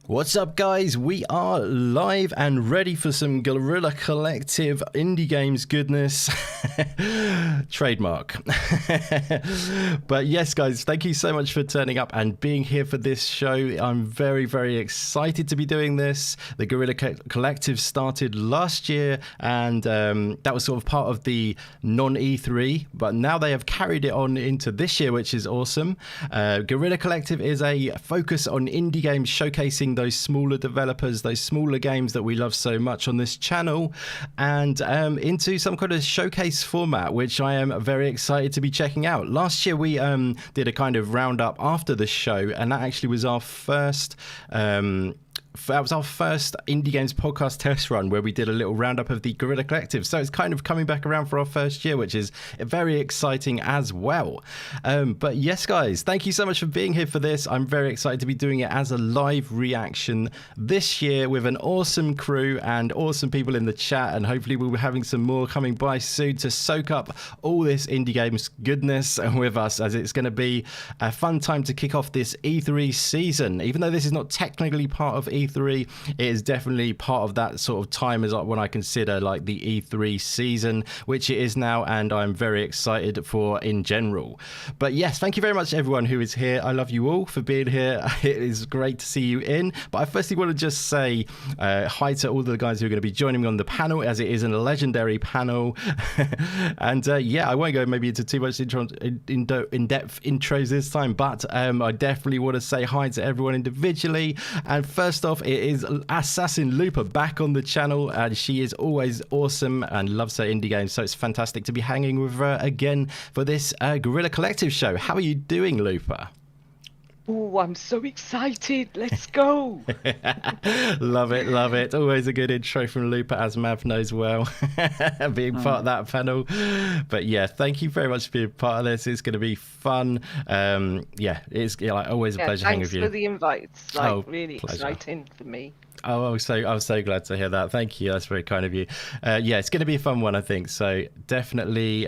What's up, guys? We are live and ready for some Guerrilla Collective indie games goodness. Trademark. But yes, guys, thank you so much for turning up and being here for this show. I'm very, very excited to be doing this. The Guerrilla Collective started last year, and that was sort of part of the non-E3, but now they have carried it on into this year, which is awesome. Guerrilla Collective is a focus on indie games, showcasing those smaller developers, those smaller games that we love so much on this channel, and into some kind of showcase format, which I am very excited to be checking out. Last year we did a kind of roundup after the show, and that actually was our first that was our first Indie Games podcast test run, where we did a little roundup of the Guerrilla Collective. So it's kind of coming back around for our first year, which is very exciting as well. But yes, guys, thank you so much for being here for this. I'm very excited to be doing it as a live reaction this year with an awesome crew and awesome people in the chat. And hopefully we'll be having some more coming by soon to soak up all this Indie Games goodness with us, as it's going to be a fun time to kick off this E3 season. Even though this is not technically part of E3, it is definitely part of that sort of time as when I consider like the E3 season, which it is now, and I'm very excited for in general. But yes, thank you very much everyone who is here. I love you all for being here. It is great to see you in. But I firstly want to just say hi to all the guys who are going to be joining me on the panel, as it is a legendary panel. And yeah, I won't go maybe into too much in-depth intros this time, but I definitely want to say hi to everyone individually. And first off, it is AssassinLupa back on the channel, and she is always awesome and loves her indie games, so it's fantastic to be hanging with her again for this Guerrilla Collective show. How are you doing, Lupa? Oh, I'm so excited. Let's go. Love it, love it. Always a good intro from Lupa, as Mav knows well, being part of that panel. But yeah, thank you very much for being part of this. It's going to be fun. Yeah, it's like always a pleasure hanging with you. Thanks for the invites. Like, really pleasure. Exciting for me. Oh, I was so glad to hear that. Thank you. That's very kind of you. Yeah, it's going to be a fun one, I think. So definitely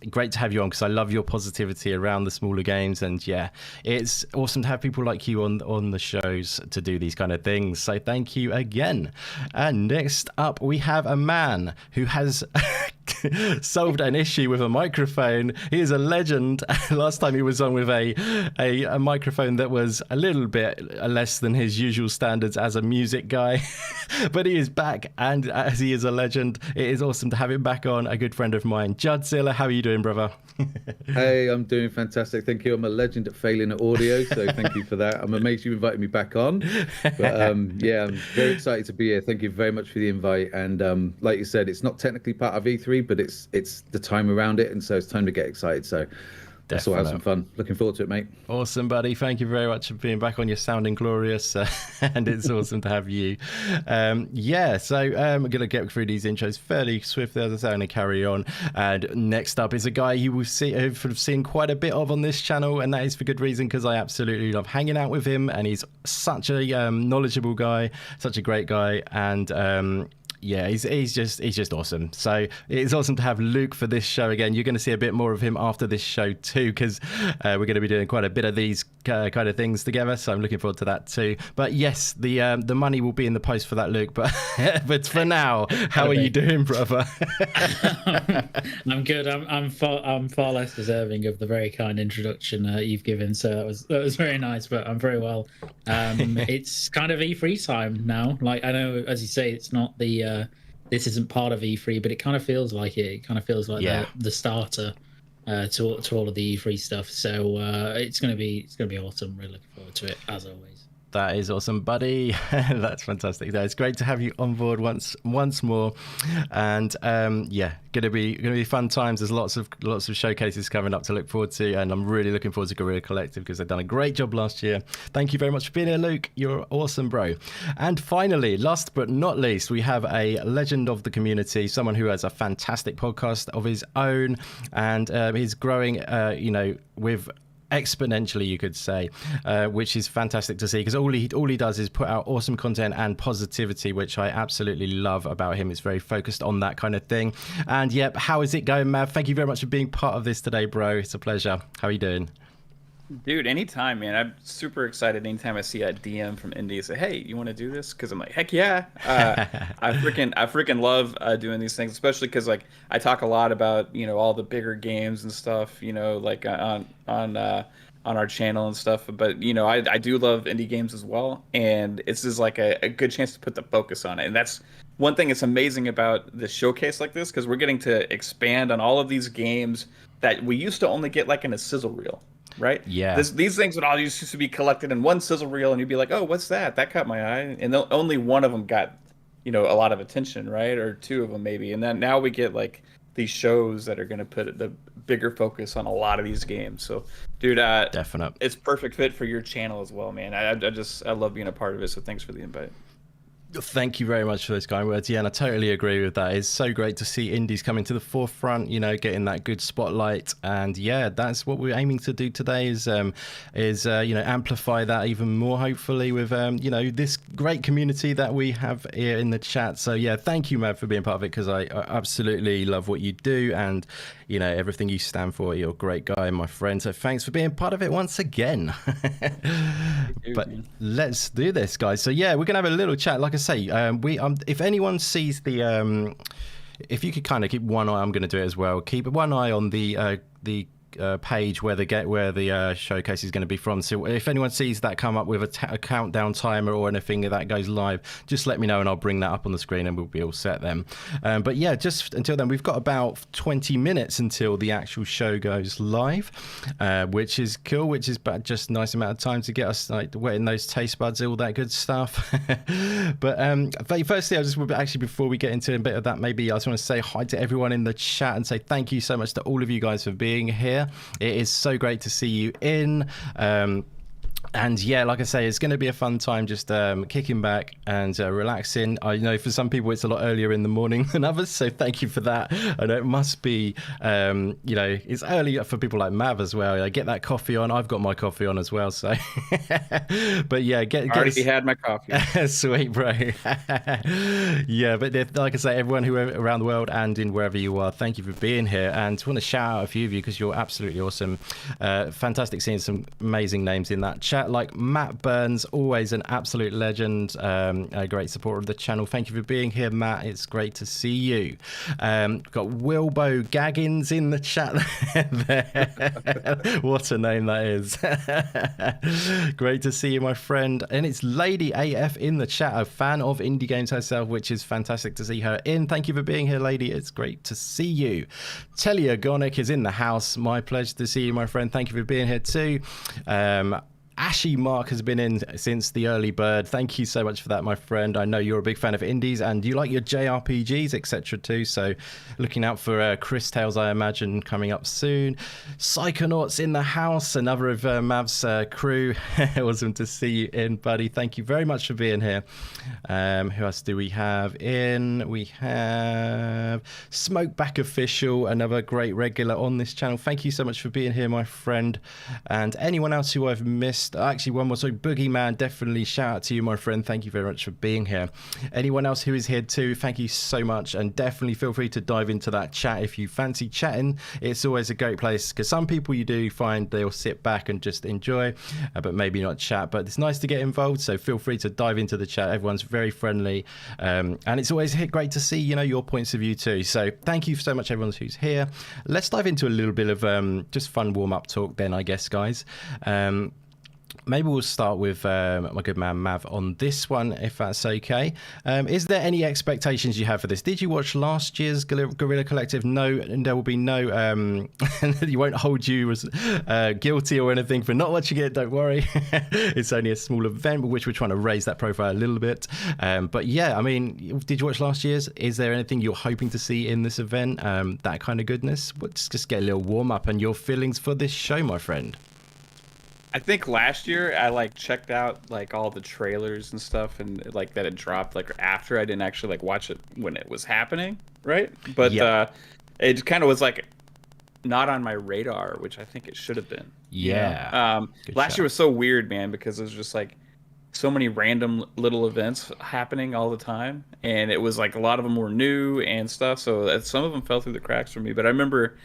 great to have you on, because I love your positivity around the smaller games. And yeah, it's awesome to have people like you on the shows to do these kind of things. So thank you again. And next up, we have a man who has solved an issue with a microphone. He is a legend. Last time he was on with a microphone that was a little bit less than his usual standards as a music guy. But he is back, and as he is a legend, it is awesome to have him back on. A good friend of mine, JudZilla. How are you doing, brother? Hey, I'm doing fantastic. Thank you. I'm a legend at failing at audio, so thank you for that. I'm amazed you invited me back on. But yeah, I'm very excited to be here. Thank you very much for the invite. And like you said, it's not technically part of E3, but it's the time around it, and so it's time to get excited. So let's all have some fun. Looking forward to it, mate. Awesome, buddy. Thank you very much for being back on. You're sounding glorious, and it's awesome to have you. Yeah, so I'm going to get through these intros fairly swiftly, as I say, and carry on. And next up is a guy you will see, have seen quite a bit of on this channel, and that is for good reason, because I absolutely love hanging out with him, and he's such a knowledgeable guy, such a great guy, and yeah, he's just awesome. So it's awesome to have Luke for this show again. You're going to see a bit more of him after this show too, because we're going to be doing quite a bit of these kind of things together. So I'm looking forward to that too. But yes, the money will be in the post for that, Luke. But but for now, how are you doing, brother? I'm good. I'm far less deserving of the very kind introduction you've given. So that was very nice. But I'm very well. It's kind of E3 time now. Like, I know, as you say, it's not the this isn't part of E3, but it kind of feels like it. It kind of feels like the starter to all of the E3 stuff. So it's gonna be awesome. Really looking forward to it, as always. That is awesome, buddy. That's fantastic. It's great to have you on board once more. And yeah, gonna be fun times. There's lots of showcases coming up to look forward to, and I'm really looking forward to Guerrilla Collective, because they've done a great job last year. Thank you very much for being here, Luke. You're awesome, bro. And finally, last but not least, we have a legend of the community, someone who has a fantastic podcast of his own, and he's growing, with exponentially, you could say, which is fantastic to see, because all he does is put out awesome content and positivity, which I absolutely love about him. It's very focused on that kind of thing. And yep, how is it going, Mav? Thank you very much for being part of this today, bro. It's a pleasure. How are you doing? Dude, anytime, man. I'm super excited anytime I see a DM from Indy say, "Hey, you want to do this?" Because I'm like, "Heck yeah!" I freaking love doing these things, especially because like I talk a lot about all the bigger games and stuff, like on our channel and stuff. But I do love indie games as well, and it's just like a good chance to put the focus on it. And that's one thing that's amazing about this showcase like this, because we're getting to expand on all of these games that we used to only get like in a sizzle reel. Right? Yeah. These things would all used to be collected in one sizzle reel, and you'd be like, "Oh, what's that? That caught my eye." And only one of them got, a lot of attention, right? Or two of them maybe. And then now we get like these shows that are going to put the bigger focus on a lot of these games. So, dude, definitely, it's perfect fit for your channel as well, man. I love being a part of it. So thanks for the invite. Thank you very much for those kind words. Yeah, and I totally agree with that. It's so great to see indies coming to the forefront, getting that good spotlight. And yeah, that's what we're aiming to do today is amplify that even more, hopefully, with, this great community that we have here in the chat. So yeah, thank you, Mav, for being part of it, because I absolutely love what you do and, everything you stand for. You're a great guy, my friend. So thanks for being part of it once again. But let's do this, guys. So yeah, we're going to have a little chat. Like I say, if anyone sees the if you could kind of keep one eye, I'm going to do it as well. Keep one eye on the page where the showcase is going to be from. So if anyone sees that come up with a countdown timer or anything that goes live, just let me know and I'll bring that up on the screen and we'll be all set then. But yeah, just until then, we've got about 20 minutes until the actual show goes live, which is cool, which is just a nice amount of time to get us like wetting those taste buds, all that good stuff. But firstly, before we get into a bit of that, maybe I just want to say hi to everyone in the chat and say thank you so much to all of you guys for being here. It is so great to see you in. And yeah, like I say, it's going to be a fun time just kicking back and relaxing. I know for some people it's a lot earlier in the morning than others, so thank you for that. I know it must be, it's early for people like Mav as well. I get that coffee on. I've got my coffee on as well, so. But yeah, already had my coffee. Sweet, bro. Yeah, but like I say, everyone who around the world and in wherever you are, thank you for being here. And I want to shout out a few of you because you're absolutely awesome. Fantastic seeing some amazing names in that chat. Like Matt Burns, always an absolute legend, a great supporter of the channel. Thank you for being here, Matt. It's great to see you. Got Wilbo Gaggins in the chat there. What a name that is. Great to see you, my friend. And it's Lady AF in the chat, a fan of indie games herself, which is fantastic to see her in. Thank you for being here, lady. It's great to see you. Telia Gornick is in the house. My pleasure to see you, my friend. Thank you for being here too. Ashy Mark has been in since the early bird. Thank you so much for that, my friend. I know you're a big fan of indies and you like your JRPGs, etc. too. So looking out for Chris Tales, I imagine, coming up soon. Psychonauts in the house, another of Mav's crew. Awesome to see you in, buddy. Thank you very much for being here. Who else do we have in? We have Smokeback Official, another great regular on this channel. Thank you so much for being here, my friend. And anyone else who I've missed, actually one more, so Boogeyman, definitely shout out to you, my friend. Thank you very much for being here. Anyone else who is here too, thank you so much, and definitely feel free to dive into that chat if you fancy chatting. It's always a great place because some people you do find they'll sit back and just enjoy, but maybe not chat, but it's nice to get involved, so feel free to dive into the chat. Everyone's very friendly, and it's always great to see your points of view too. So thank you so much everyone who's here. Let's dive into a little bit of just fun warm-up talk then, I guess, guys. Maybe we'll start with my good man Mav on this one, if that's okay. Is there any expectations you have for this? Did you watch last year's Guerrilla Collective? No, and there will be no, you won't hold you as guilty or anything for not watching it, don't worry. It's only a small event, which we're trying to raise that profile a little bit. But yeah, I mean, did you watch last year's? Is there anything you're hoping to see in this event? That kind of goodness? Let's just get a little warm up and your feelings for this show, my friend. I think last year I checked out all the trailers and stuff and that it dropped after. I didn't actually watch it when it was happening, right? But it kind of was not on my radar, which I think it should have been. Yeah. Last year was so weird, man, because it was just so many random little events happening all the time, and it was a lot of them were new and stuff, so some of them fell through the cracks for me. But I remember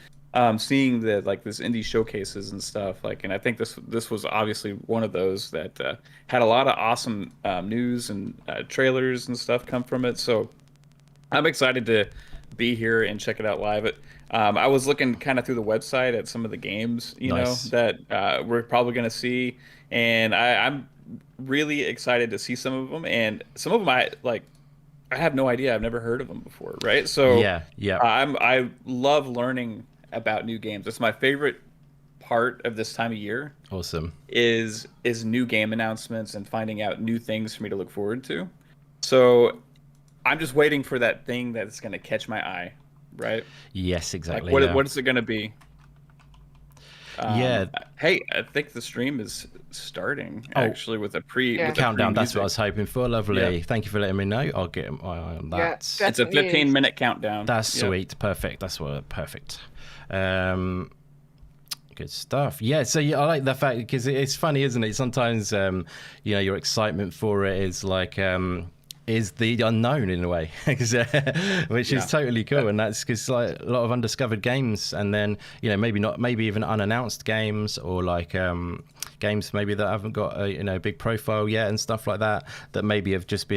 seeing the like this indie showcases and stuff. Like, and I think this was obviously one of those that had a lot of awesome news and trailers and stuff come from it. So I'm excited to be here and check it out live. I was looking kind of through the website at some of the games, Nice. that we're probably going to see, and I'm really excited to see some of them. And some of them I have no idea. I've never heard of them before, right? So Yeah. I love learning about new games. It's my favorite part of this time of year. Awesome. Is new game announcements and finding out new things for me to look forward to. So I'm just waiting for that thing that's going to catch my eye, right? Yes, exactly. Like what is it going to be? Yeah. Hey, I think the stream is starting actually with a countdown. That's what I pre-music. was hoping for. Lovely. Yeah. Thank you for letting me know. I'll get my eye on that. Yeah, It's a definitely 15-minute countdown. That's Yep. sweet. Perfect. Perfect. Good stuff. Yeah. So I like the fact because it's funny, isn't it? Sometimes, your excitement for it is like, is the unknown in a way, which is totally cool. And that's because like a lot of undiscovered games, and then maybe even unannounced games, or like games maybe that haven't got a big profile yet and stuff like that. That maybe have just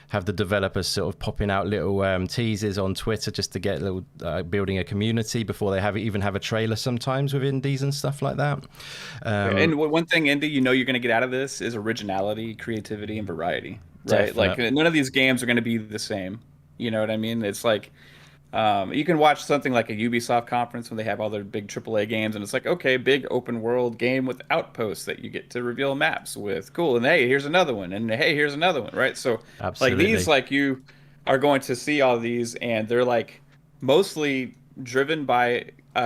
have the developers sort of popping out little teasers on Twitter just to get little building a community before they even have a trailer. Sometimes with indies and stuff like that. And one thing, indie, you're going to get out of this is originality, creativity, and variety. Right, Definitely. like none of these games are going to be the same. You know what I mean? It's like you can watch something like a Ubisoft conference when they have all their big AAA games, and it's like, okay, big open world game with outposts that you get to reveal maps with. Cool, and hey, here's another one, and hey, here's another one, right? So Absolutely. like these, like you are going to see all these, and they're like mostly driven by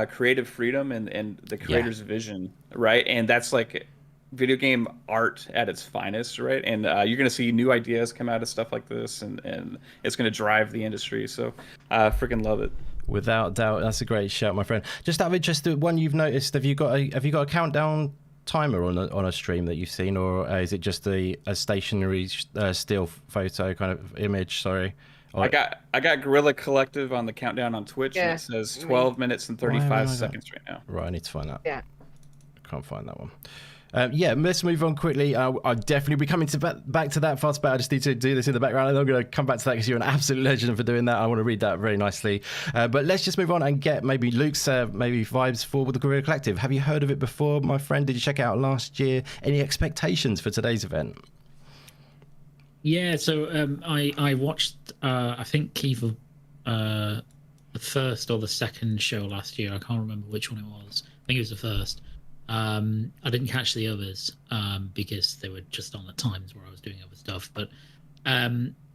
creative freedom and the creator's vision, right? And that's like video game art at its finest, right? And you're going to see new ideas come out of stuff like this, and it's going to drive the industry. So freaking love it. Without doubt, that's a great shout, my friend. Just out of interest, the one you've noticed, have you got a countdown timer on a stream that you've seen, or is it just a stationary still photo kind of image? Sorry. I got Guerrilla Collective on the countdown on Twitch, and it says 12 minutes and 35 seconds right now. Right, I need to find that. Yeah. I can't find that one. Let's move on quickly. I'll definitely be coming back to that fast, but I just need to do this in the background, and I'm going to come back to that because you're an absolute legend for doing that. I want to read that very nicely. But let's just move on and get maybe Luke's maybe vibes for the Guerrilla Collective. Have you heard of it before, my friend? Did you check it out last year? Any expectations for today's event? Yeah, so I watched, I think either the first or the second show last year. I can't remember which one it was. I think it was the first. I didn't catch the others because they were just on at times where I was doing other stuff. But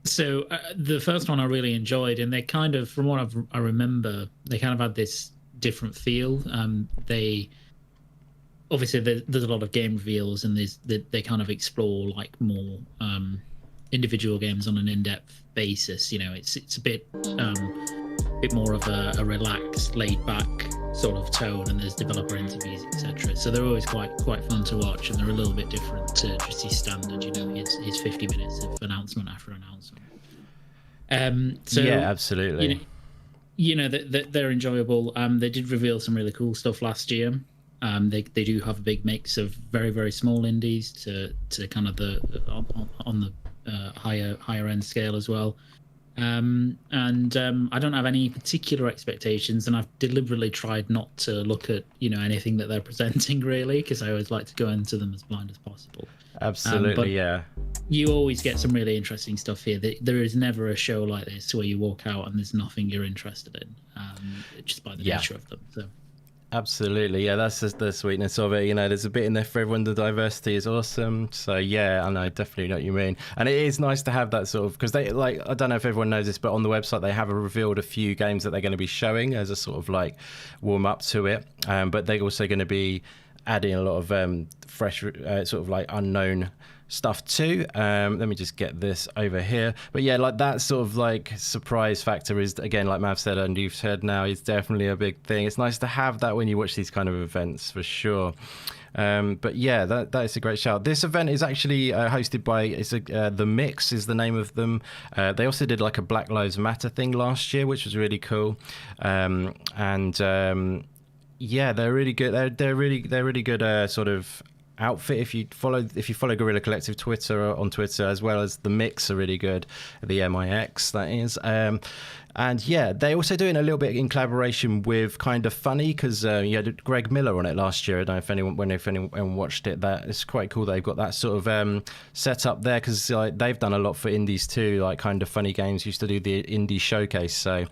so the first one I really enjoyed, and they kind of, from what I remember, they kind of had this different feel. They obviously there's a lot of game reveals, and they kind of explore like more individual games on an in-depth basis. It's a bit more of a relaxed, laid-back sort of tone, and there's developer interviews, etc. So they're always quite fun to watch, and they're a little bit different to just his standard, his 50 minutes of announcement after announcement. So yeah, absolutely. They're enjoyable. They did reveal some really cool stuff last year. They do have a big mix of very, very small indies to kind of on the higher end scale as well. I don't have any particular expectations, and I've deliberately tried not to look at anything that they're presenting really, because I always like to go into them as blind as possible. Absolutely, but yeah. You always get some really interesting stuff here. There is never a show like this where you walk out and there's nothing you're interested in, just by the nature of them. So. Absolutely, yeah, that's just the sweetness of it. There's a bit in there for everyone. The diversity is awesome. So yeah, I know definitely know what you mean. And it is nice to have that sort of, because they I don't know if everyone knows this, but on the website they have revealed a few games that they're going to be showing as a sort of like warm up to it. But they're also going to be adding a lot of fresh, sort of like unknown stuff too. Let me just get this over here. But yeah, like that sort of like surprise factor is, again, like Mav said, and you've heard now, is definitely a big thing. It's nice to have that when you watch these kind of events, for sure. But yeah, that is a great shout. This event is actually hosted by The Mix is the name of them. They also did like a Black Lives Matter thing last year, which was really cool. Yeah, they're really good. They're really good sort of outfit. If you follow Guerrilla Collective Twitter on Twitter, as well as the Mix are really good, the MIX that is. And yeah, they also doing a little bit in collaboration with Kind of Funny, because you had Greg Miller on it last year. I don't know if anyone watched it. That it's quite cool. They've got that sort of set up there, because they've done a lot for indies too. Like Kind of Funny Games used to do the indie showcase. So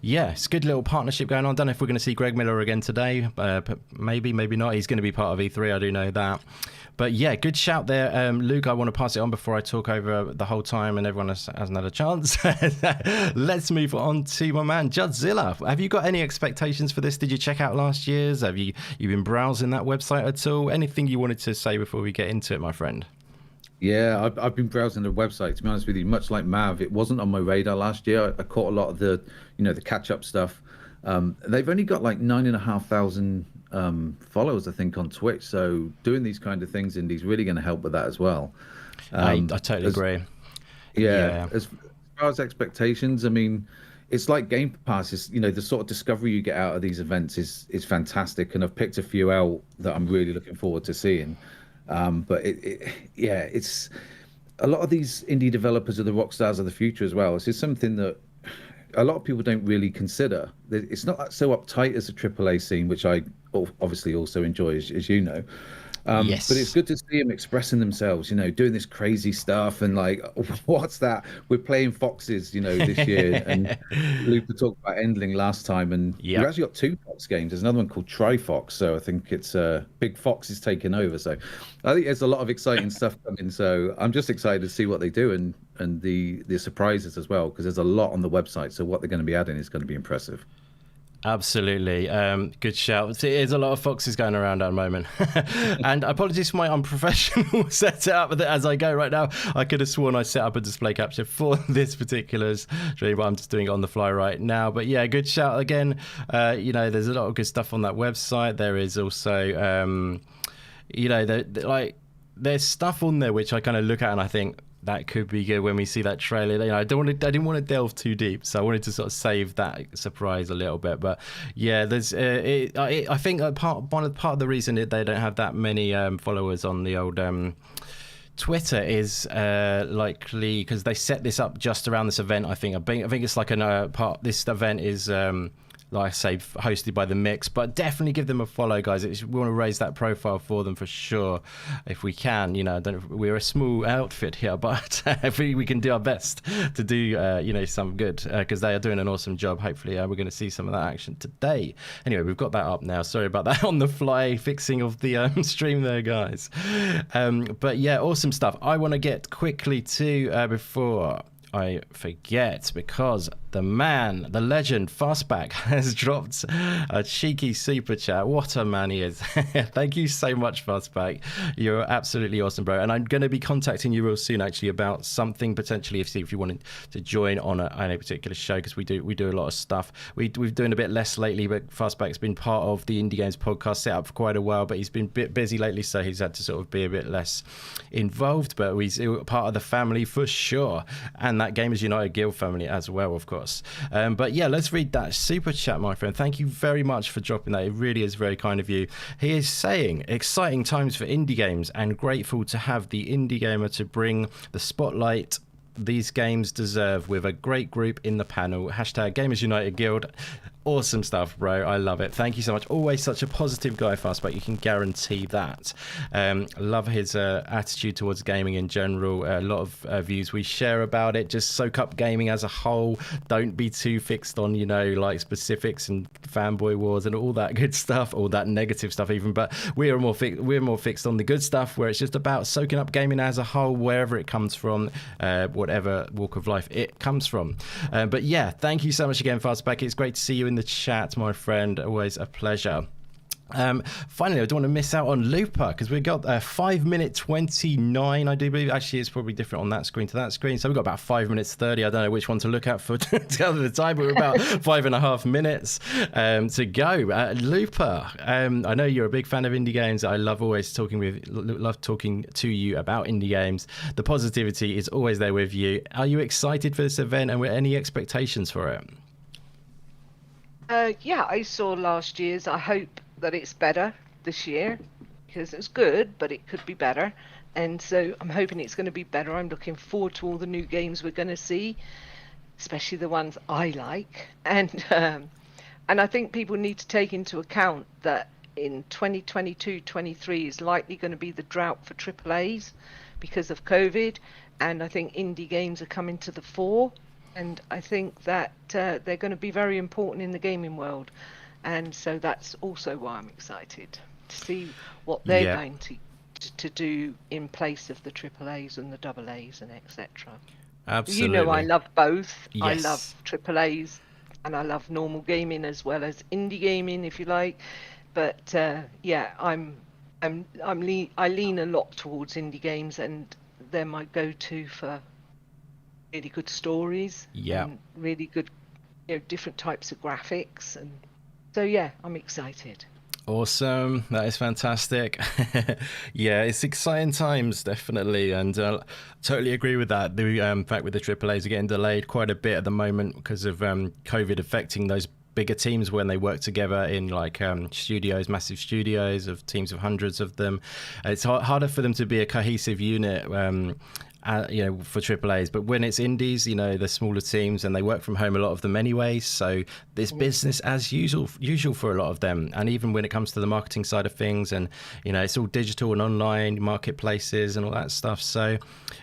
yeah, it's a good little partnership going on. Don't know if we're going to see Greg Miller again today. Maybe not. He's going to be part of E3. I do know that. But yeah, good shout there. Luke, I want to pass it on before I talk over the whole time and everyone hasn't had a chance. Let's move on to my man, JudZilla. Have you got any expectations for this? Did you check out last year's? Have you been browsing that website at all? Anything you wanted to say before we get into it, my friend? Yeah, I've been browsing the website, to be honest with you. Much like Mav, it wasn't on my radar last year. I caught a lot of the, the catch-up stuff. They've only got like 9,500 followers, I think, on Twitch. So doing these kind of things indie's really going to help with that as well. I totally agree. Yeah. As far as expectations, I mean, it's like Game Pass is, the sort of discovery you get out of these events is fantastic. And I've picked a few out that I'm really looking forward to seeing. But it's a lot of these indie developers are the rock stars of the future as well. This is something that a lot of people don't really consider. It's not so uptight as a AAA scene, which I obviously also enjoy, as you know. Yes. But it's good to see them expressing themselves, doing this crazy stuff. And like, what's that? We're playing Foxes, this year. And Lupa talked about Endling last time. And we've actually got 2 Fox games. There's another one called Tri-Fox. So I think it's Big Fox is taking over. So I think there's a lot of exciting stuff coming. So I'm just excited to see what they do and the surprises as well, because there's a lot on the website. So what they're going to be adding is going to be impressive. Absolutely. Good shout. There's a lot of Foxes going around at the moment. And apologies for my unprofessional setup as I go right now. I could have sworn I set up a display capture for this particular stream, but I'm just doing it on the fly right now. But yeah, good shout again. There's a lot of good stuff on that website. There is also, there's stuff on there which I kind of look at and I think, that could be good when we see that trailer. I didn't want to delve too deep, so I wanted to sort of save that surprise a little bit. But yeah, there's. I think part of the reason they don't have that many followers on the old Twitter is likely because they set this up just around this event. I think it's like this event is. Like I say, hosted by the Mix, but definitely give them a follow, guys. We want to raise that profile for them for sure, if we can. We're a small outfit here, but if we can do our best to do, some good, because they are doing an awesome job. Hopefully, we're going to see some of that action today. Anyway, we've got that up now. Sorry about that on the fly fixing of the stream there, guys. But yeah, awesome stuff. I want to get quickly to before I forget, because the man, the legend, Fastback, has dropped a cheeky super chat. What a man he is. Thank you so much, Fastback. You're absolutely awesome, bro. And I'm going to be contacting you real soon, actually, about something potentially, if you wanted to join on a particular show, because we do a lot of stuff. We've doing a bit less lately, but Fastback's been part of the Indie Games podcast set up for quite a while, but he's been a bit busy lately, so he's had to sort of be a bit less involved, but he's part of the family for sure. And that Gamers United Guild family as well, of course. But yeah, let's read that super chat, my friend. Thank you very much for dropping that. It really is very kind of you. He is saying, exciting times for indie games and grateful to have the indie gamer to bring the spotlight these games deserve with a great group in the panel. Hashtag Gamers United Guild. Awesome stuff, bro. I love it. Thank you so much. Always such a positive guy, Fastback. You can guarantee that. Love his attitude towards gaming in general. A lot of views we share about it. Just soak up gaming as a whole. Don't be too fixed on, like specifics and fanboy wars and all that good stuff, all that negative stuff even. But we're more fixed on the good stuff, where it's just about soaking up gaming as a whole, wherever it comes from, whatever walk of life it comes from. But yeah, thank you so much again, Fastback. It's great to see you in the chat, my friend. Always a pleasure. Finally, I don't want to miss out on Lupa, because we've got 5 minute 29, I do believe. Actually, it's probably different on that screen to that screen. So we've got about 5 minutes 30. I don't know which one to look at for the time, but we're about 5.5 minutes to go. Lupa, I know you're a big fan of indie games. I love talking to you about indie games. The positivity is always there with you. Are you excited for this event, and any expectations for it? Yeah, I saw last year's. I hope that it's better this year, because it's good, but it could be better. And so I'm hoping it's going to be better. I'm looking forward to all the new games we're going to see, especially the ones I like. And I think people need to take into account that in 2022-23 is likely going to be the drought for AAAs because of COVID. And I think indie games are coming to the fore. And I think that they're going to be very important in the gaming world. And so that's also why I'm excited to see what they're going to do in place of the AAAs and the AAs and etc. Absolutely. You know, I love both. Yes. I love AAAs and I love normal gaming as well as indie gaming, if you like. But yeah, I lean a lot towards indie games, and they're my go-to for really good stories. Yeah. And really good, different types of graphics, and so yeah, I'm excited. Awesome. That is fantastic. Yeah, it's exciting times, definitely. And totally agree with that. In fact, with the AAAs are getting delayed quite a bit at the moment because of COVID affecting those bigger teams when they work together in like studios, massive studios of teams of hundreds of them. It's harder for them to be a cohesive unit. For AAAs, but when it's indies, the smaller teams, and they work from home, a lot of them anyway, so there's business as usual for a lot of them. And even when it comes to the marketing side of things, and it's all digital and online marketplaces and all that stuff, so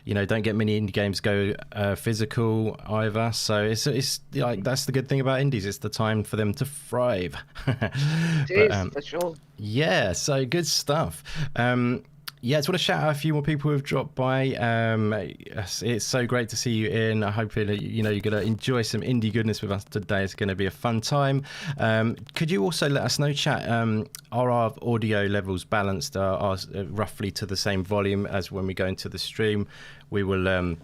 don't get many indie games go physical either. So it's like, that's the good thing about indies, it's the time for them to thrive. It is, for sure. Yeah, so good stuff. Yeah, I just want to shout out a few more people who have dropped by. It's so great to see you in. I hope you're going to enjoy some indie goodness with us today. It's going to be a fun time. Could you also let us know, chat, are our audio levels balanced? Are roughly to the same volume as when we go into the stream? We will...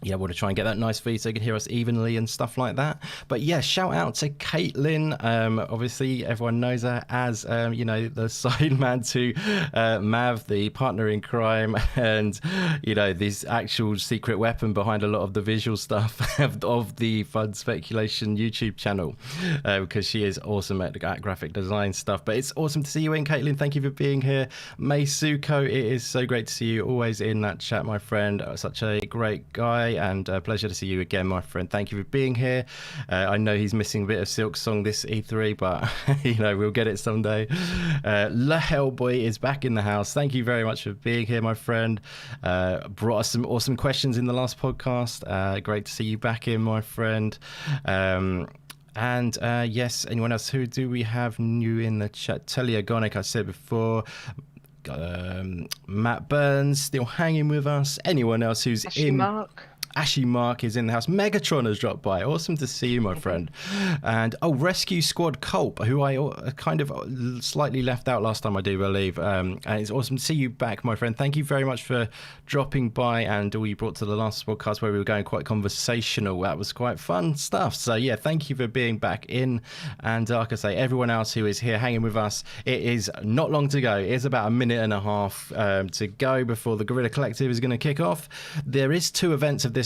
want to try and get that nice feed so you can hear us evenly and stuff like that. But yeah, shout out to Caitlin. Obviously, everyone knows her as, the side man to Mav, the partner in crime, and, this actual secret weapon behind a lot of the visual stuff of the Fun Speculation YouTube channel, because she is awesome at graphic design stuff. But it's awesome to see you in, Caitlin. Thank you for being here. Meisuko, it is so great to see you always in that chat, my friend. Such a great guy. And a pleasure to see you again, my friend. Thank you for being here. I know he's missing a bit of Silk Song this E3, but we'll get it someday. La Hellboy is back in the house. Thank you very much for being here, my friend. Brought us some awesome questions in the last podcast. Great to see you back in, my friend. And yes, anyone else? Who do we have new in the chat? Telia Gonic, I said before. Matt Burns still hanging with us. Anyone else who's Ashy Mark is in the house. Megatron has dropped by. Awesome to see you, my friend. And Rescue Squad Culp, who I kind of slightly left out last time, I do believe. And it's awesome to see you back, my friend. Thank you very much for dropping by and all you brought to the last podcast where we were going quite conversational. That was quite fun stuff. So yeah, thank you for being back in. And like I say, everyone else who is here hanging with us, it is not long to go. It's about a minute and a half to go before the Guerrilla Collective is going to kick off. There is 2 events of this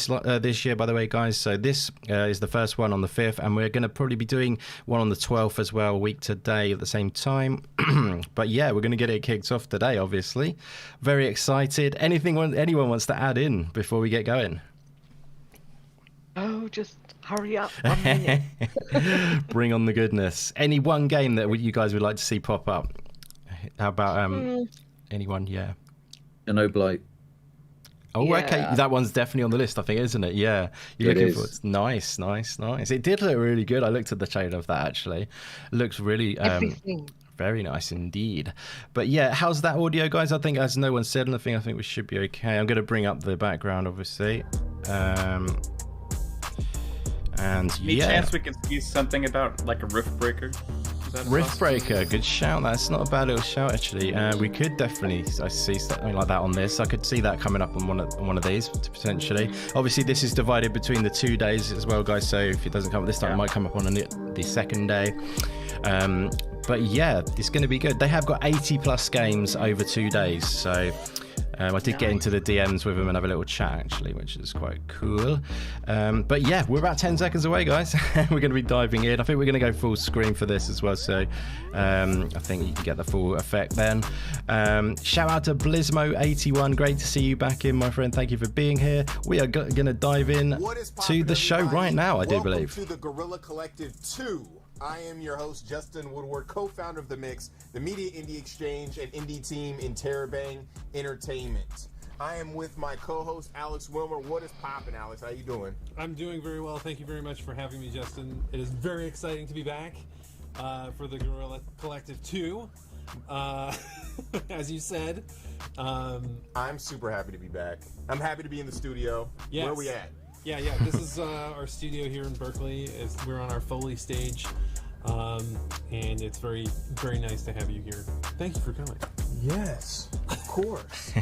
year, by the way, guys. So this is the first one on the 5th, and we're going to probably be doing one on the 12th as well, a week today at the same time. But yeah, we're going to get it kicked off today, obviously. Very excited. Anyone wants to add in before we get going? Oh, just hurry up 1 minute. Bring on the goodness. Any one game that you guys would like to see pop up? How about anyone? Yeah. Oblight. Oh, yeah. Okay. That one's definitely on the list, I think, isn't it? Yeah. You're looking for it. Nice. It did look really good. I looked at the trailer of that, actually. It looks really very nice indeed. But yeah, how's that audio, guys? I think, as no one said anything, I think we should be okay. I'm going to bring up the background, obviously. And Any chance we can see something about like a Rift Breaker? Rift Breaker, good shout. That's not a bad little shout, actually. We could definitely see something like that on this. I could see that coming up on one of these potentially. Obviously, this is divided between the 2 days as well, guys. So if it doesn't come up this time, it might come up on the second day. But yeah, it's going to be good. They have got 80 plus games over 2 days, so I did get into the DMs with him and have a little chat, actually, which is quite cool. But yeah, we're about 10 seconds away, guys. We're going to be diving in. I think we're going to go full screen for this as well, so I think you can get the full effect then. Shout out to Blizmo81. Great to see you back in, my friend. Thank you for being here. We are going to dive in to the show right now, I do believe. Welcome to the Guerrilla Collective 2. I am your host, Justin Woodward, co-founder of The Mix, the media indie exchange and indie team in Terabang Entertainment. I am with my co-host, Alex Wilmer. What is poppin', Alex? How you doing? I'm doing very well. Thank you very much for having me, Justin. It is very exciting to be back for the Guerrilla Collective 2. As you said. I'm super happy to be back. I'm happy to be in the studio. Yes. Where are we at? Yeah. This is our studio here in Berkeley. We're on our Foley stage, and it's very, very nice to have you here. Thank you for coming. Yes, of course.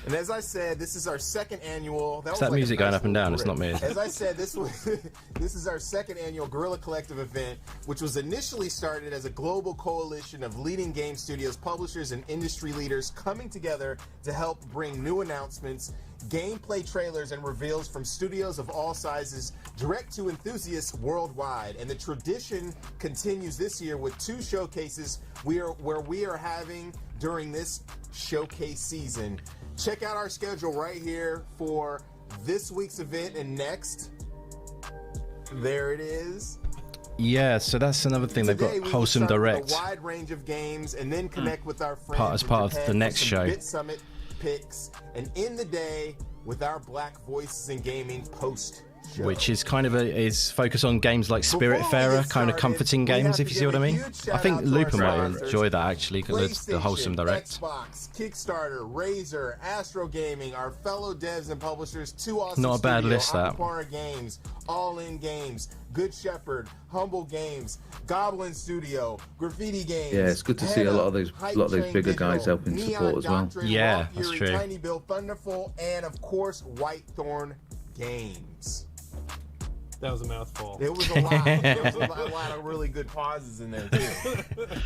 And as I said, this is our second annual. Is that music going up and down? It's not me. As I said, this is our second annual Guerrilla Collective event, which was initially started as a global coalition of leading game studios, publishers, and industry leaders coming together to help bring new announcements, gameplay trailers, and reveals from studios of all sizes direct to enthusiasts worldwide. And the tradition continues this year with 2 showcases where we are having during this showcase season. Check out our schedule right here for this week's event and next. There it is. Yeah, so that's another thing. They've got Wholesome Direct. A wide range of games and then connect with our friends as part of the next show. Bit Summit picks and end the day with our Black Voices in Gaming post show. Which is kind of is focused on games like Spiritfarer, kind of comforting games, if you see what I mean. I think Lupa might enjoy that actually, because it's the Wholesome Direct. Xbox, Kickstarter, Razer, Astro Gaming, our fellow devs and publishers, 2 awesome Not a bad list, that. Aquapara Games, All In Games, Good Shepherd, Humble Games, Goblin Studio, Graffiti Games. Yeah, it's good to see a lot of those bigger guys helping support as well. Doctrine, Yeah, that's true. Tiny Bill, Thunderful, and of course Whitethorn Games. That was a mouthful. It was a lot. There was a lot of really good pauses in there too.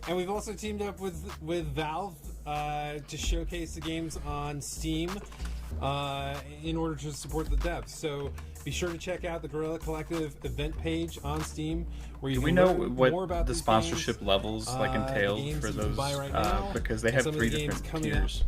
And we've also teamed up with Valve to showcase the games on Steam in order to support the devs. So be sure to check out the Guerrilla Collective event page on Steam, where you can learn more about the sponsorship games, levels entail for those right now, because they have 3 different tiers.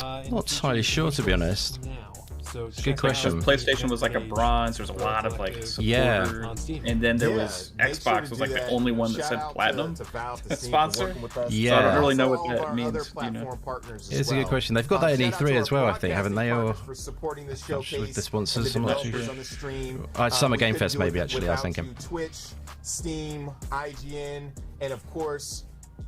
Not entirely sure, to be honest. Now. So Good question. PlayStation was like a bronze. There was a lot of like supporter, and then there was Xbox was like the only one that said platinum sponsor. Yeah. So I don't really know what that means. You know, It's a good question. They've got that in E3 as well, I think, haven't they? Or with the sponsors, I'm not too sure. Summer Game Fest, maybe, actually, I was thinking. Twitch, Steam, IGN, and of course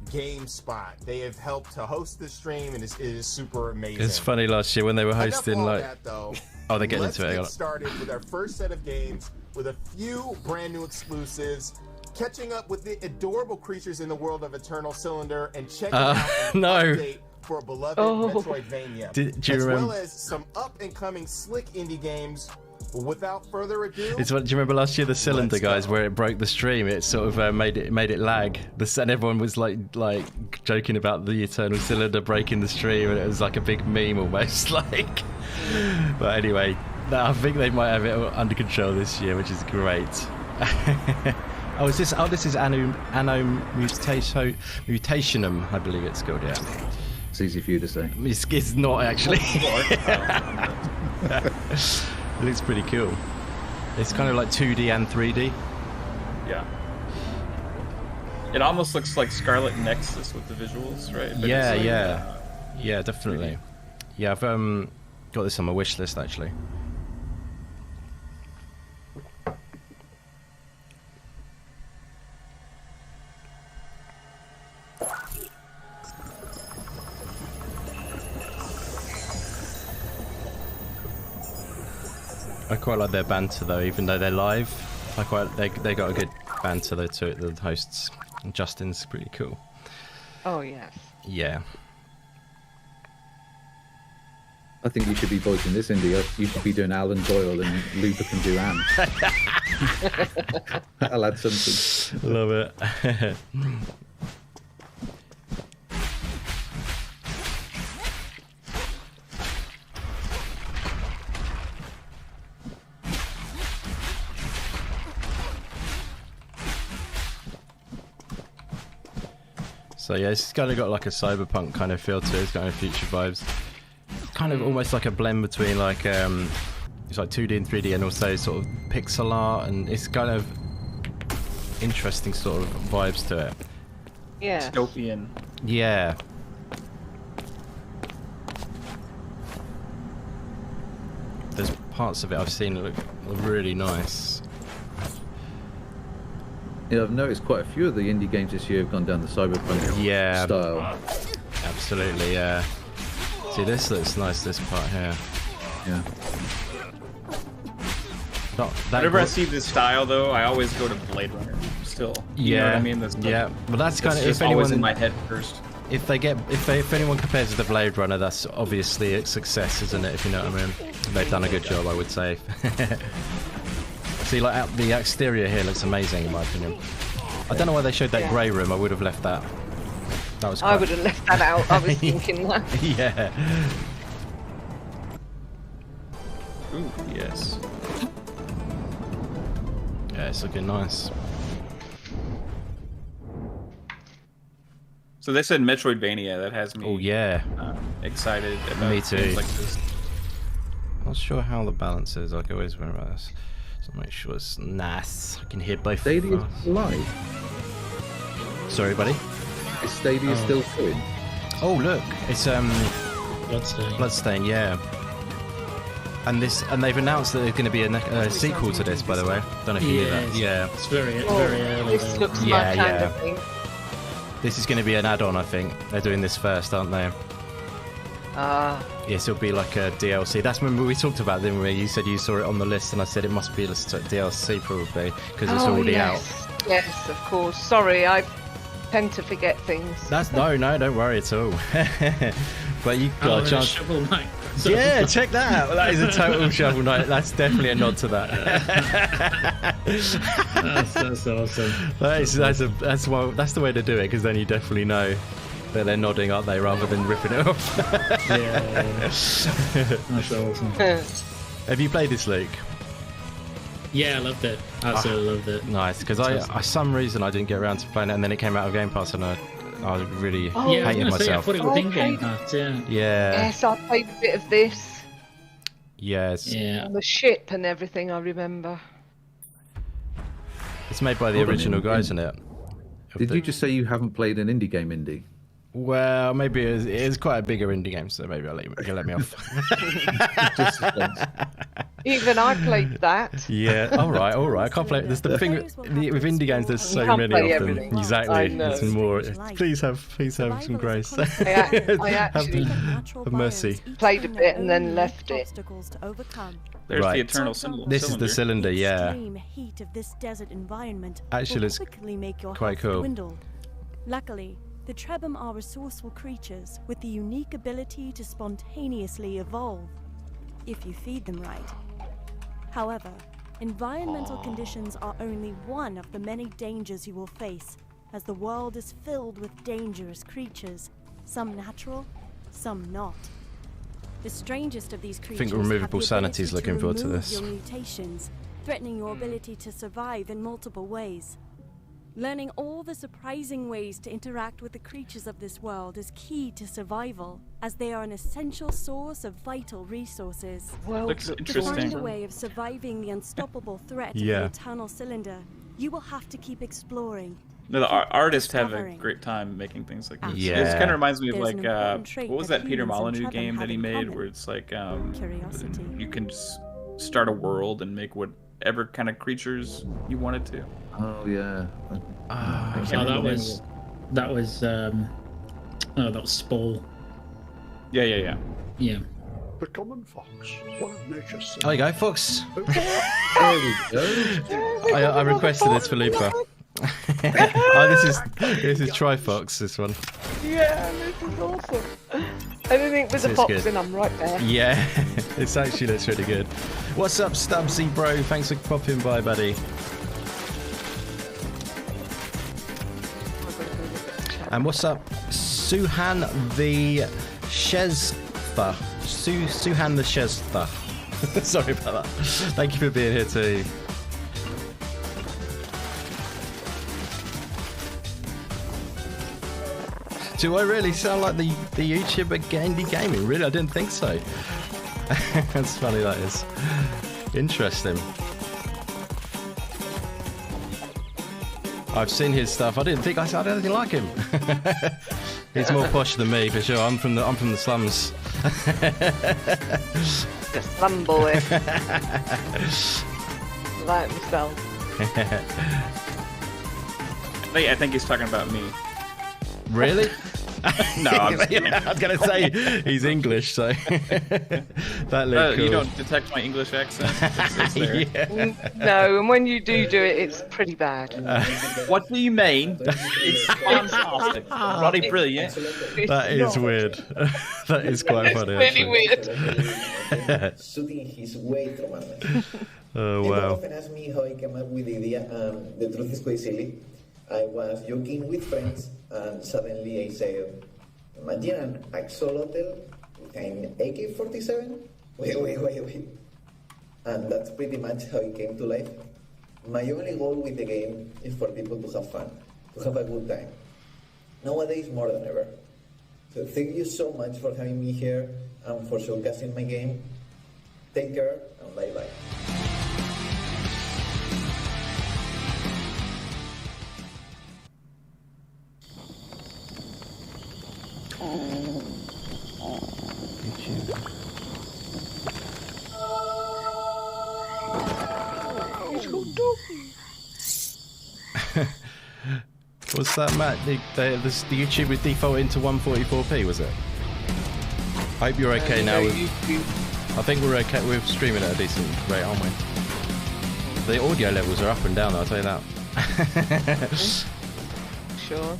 GameSpot. They have helped to host this stream, and it is super amazing. It's funny last year when they were hosting they're getting Let's into it. get started with our first set of games with a few brand new exclusives, catching up with the adorable creatures in the world of Eternal Cylinder, and checking out an update for a beloved Metroidvania, do you remember? well as some up-and-coming slick indie games. Without further ado, Do you remember last year the Cylinder guys where it broke the stream? It sort of made it lag. And everyone was like joking about the Eternal Cylinder breaking the stream, and it was like a big meme almost. Like, but anyway, I think they might have it under control this year, which is great. This is Anno Mutationum, I believe it's called. Yeah, It's easy for you to say. it's not actually. It looks pretty cool. It's kind of like 2D and 3D. yeah. It almost looks like Scarlet Nexus with the visuals, right? But Yeah, it's like, yeah, definitely. Yeah, I've got this on my wish list actually. I quite like their banter though, even though they're live. They got a good banter though to it, the hosts. And Justin's pretty cool. Oh, yes. Yeah. I think you should be voicing this, India. You should be doing Alan Doyle and Lupa can do Anne. I'll add something. Love it. So yeah, it's kind of got like a cyberpunk kind of feel to it. It's got future vibes. Kind of almost like a blend between like it's like 2D and 3D, and also sort of pixel art, and it's kind of interesting sort of vibes to it. Yeah. Dystopian. Yeah. There's parts of it I've seen that look really nice. Yeah, I've noticed quite a few of the indie games this year have gone down the cyberpunk style. Absolutely, yeah. See, this looks nice, this part here. Yeah. Whenever I see this style, though, I always go to Blade Runner. Still, you know what I mean? Yeah, but that's kind of just if anyone always in my head first. If anyone compares to the Blade Runner, that's obviously a success, isn't it? If you know what I mean. They've done a good job, I would say. See, like the exterior here looks amazing in my opinion. I don't know why they showed that grey room. I would have left that. That was. I would have left that out. I was thinking that. Yeah. Ooh, yes. Yeah, it's looking nice. So they said Metroidvania. That has me. Oh yeah. Excited about Me too. things like this. Not sure how the balance is. I always remember this. So make sure it's nice. I can hear both. Stadia live. Sorry, buddy. Is Stadia still going? Oh look, it's Bloodstain. Bloodstain, yeah. And they've announced that there's going to be a sequel to this, by the way. Don't know if you knew that. Yeah. It's very early. This looks Yeah, my kind yeah. of thing. This is going to be an add-on, I think. They're doing this first, aren't they? Yes, it'll be like a DLC. That's when we talked about, didn't we? You said you saw it on the list, and I said it must be a DLC probably because it's already out. Yes, of course. Sorry, I tend to forget things. That's no, don't worry at all. But you got a chance. Shovel Knight. Yeah, check that out. That is a total Shovel Knight. That's definitely a nod to that. That's awesome. That's the way to do it, because then you definitely know that they're nodding, aren't they, rather than ripping it off. Yeah. That's awesome. Have you played this, Luke? Yeah, I loved it. Absolutely loved it. Nice, because for some reason I didn't get around to playing it, and then it came out of Game Pass, and I really Yeah, I was hated gonna say, I myself. thought it was in Game Pass, yeah. Yes, I played a bit of this. Yes. Yeah. On the ship and everything, I remember. It's made by the original guys, isn't it? Did you just say you haven't played an indie game, Indie? Well, maybe it is quite a bigger indie game, so maybe you'll let me off. Even I played that. Yeah, all right. I can't play. There's the thing with indie games. There's so can't many play of them. everything. I Exactly. know. There's more. Please have some grace. I actually have mercy. played a bit and then left it. There's Right. the eternal symbol. This is the cylinder, yeah. Heat of this desert environment Actually, will it's quickly make your quite health cool. dwindle. Luckily, the Trebhum are resourceful creatures with the unique ability to spontaneously evolve, if you feed them right. However, environmental conditions are only one of the many dangers you will face, as the world is filled with dangerous creatures, some natural, some not. The strangest of these creatures removable have the sanity is ability looking forward to remove this. your mutations, threatening your ability to survive in multiple ways. Learning all the surprising ways to interact with the creatures of this world is key to survival, as they are an essential source of vital resources. Looks To find interesting. a way of surviving the unstoppable threat Yeah. of the Eternal Cylinder, you will have to keep exploring. No, the artists have a Discovering. great time making things like this. Yeah. It kind of reminds me of There's like an important trait what was that that Peter humans and Molyneux Trebhum game that have he in made, common. where it's like Curiosity. you can just start a world and make whatever kind of creatures you wanted to. Oh yeah. That was Spall. Yeah. Yeah. The common fox, one of nature's There you go, Fox. There we go. I requested this for Lupa. This is Trifox. This one. Yeah, this is awesome. Anything with This a is fox good. in, I'm right there. Yeah, it's actually looks really good. What's up, Stubbsy bro? Thanks for popping by, buddy. And what's up, Suhan the Sheztha? Suhan the Sheztha. Sorry about that. Thank you for being here too. Do I really sound like the YouTuber Gandy Gaming? Really, I didn't think so. That's funny, that is. Interesting. I've seen his stuff. I didn't think I sounded anything like him. He's more posh than me, for sure. I'm from the slums. The slum boy. Like myself. I think he's talking about me. Really? No, I'm just kidding. I was gonna say he's English, so that looked cool. You don't detect my English accent. It's there. Yeah. No, and when you do it, it's pretty bad. What do you mean? It's fantastic. Bloody brilliant. That is weird. That is quite funny. Really Actually. weird. Shooting his way through madness. Oh People wow. often ask me how I came up with the idea. The truth is quite silly. I was joking with friends, and suddenly I said, imagine an axolotl with an AK-47? Wait. And that's pretty much how it came to life. My only goal with the game is for people to have fun, to have a good time. Nowadays, more than ever. So thank you so much for having me here and for showcasing my game. Take care and bye-bye. What's that, Matt? The YouTube was defaulted to 144p, was it? I hope you're okay now. I think we're okay. We're streaming at a decent rate, aren't we? The audio levels are up and down, I'll tell you that. Sure.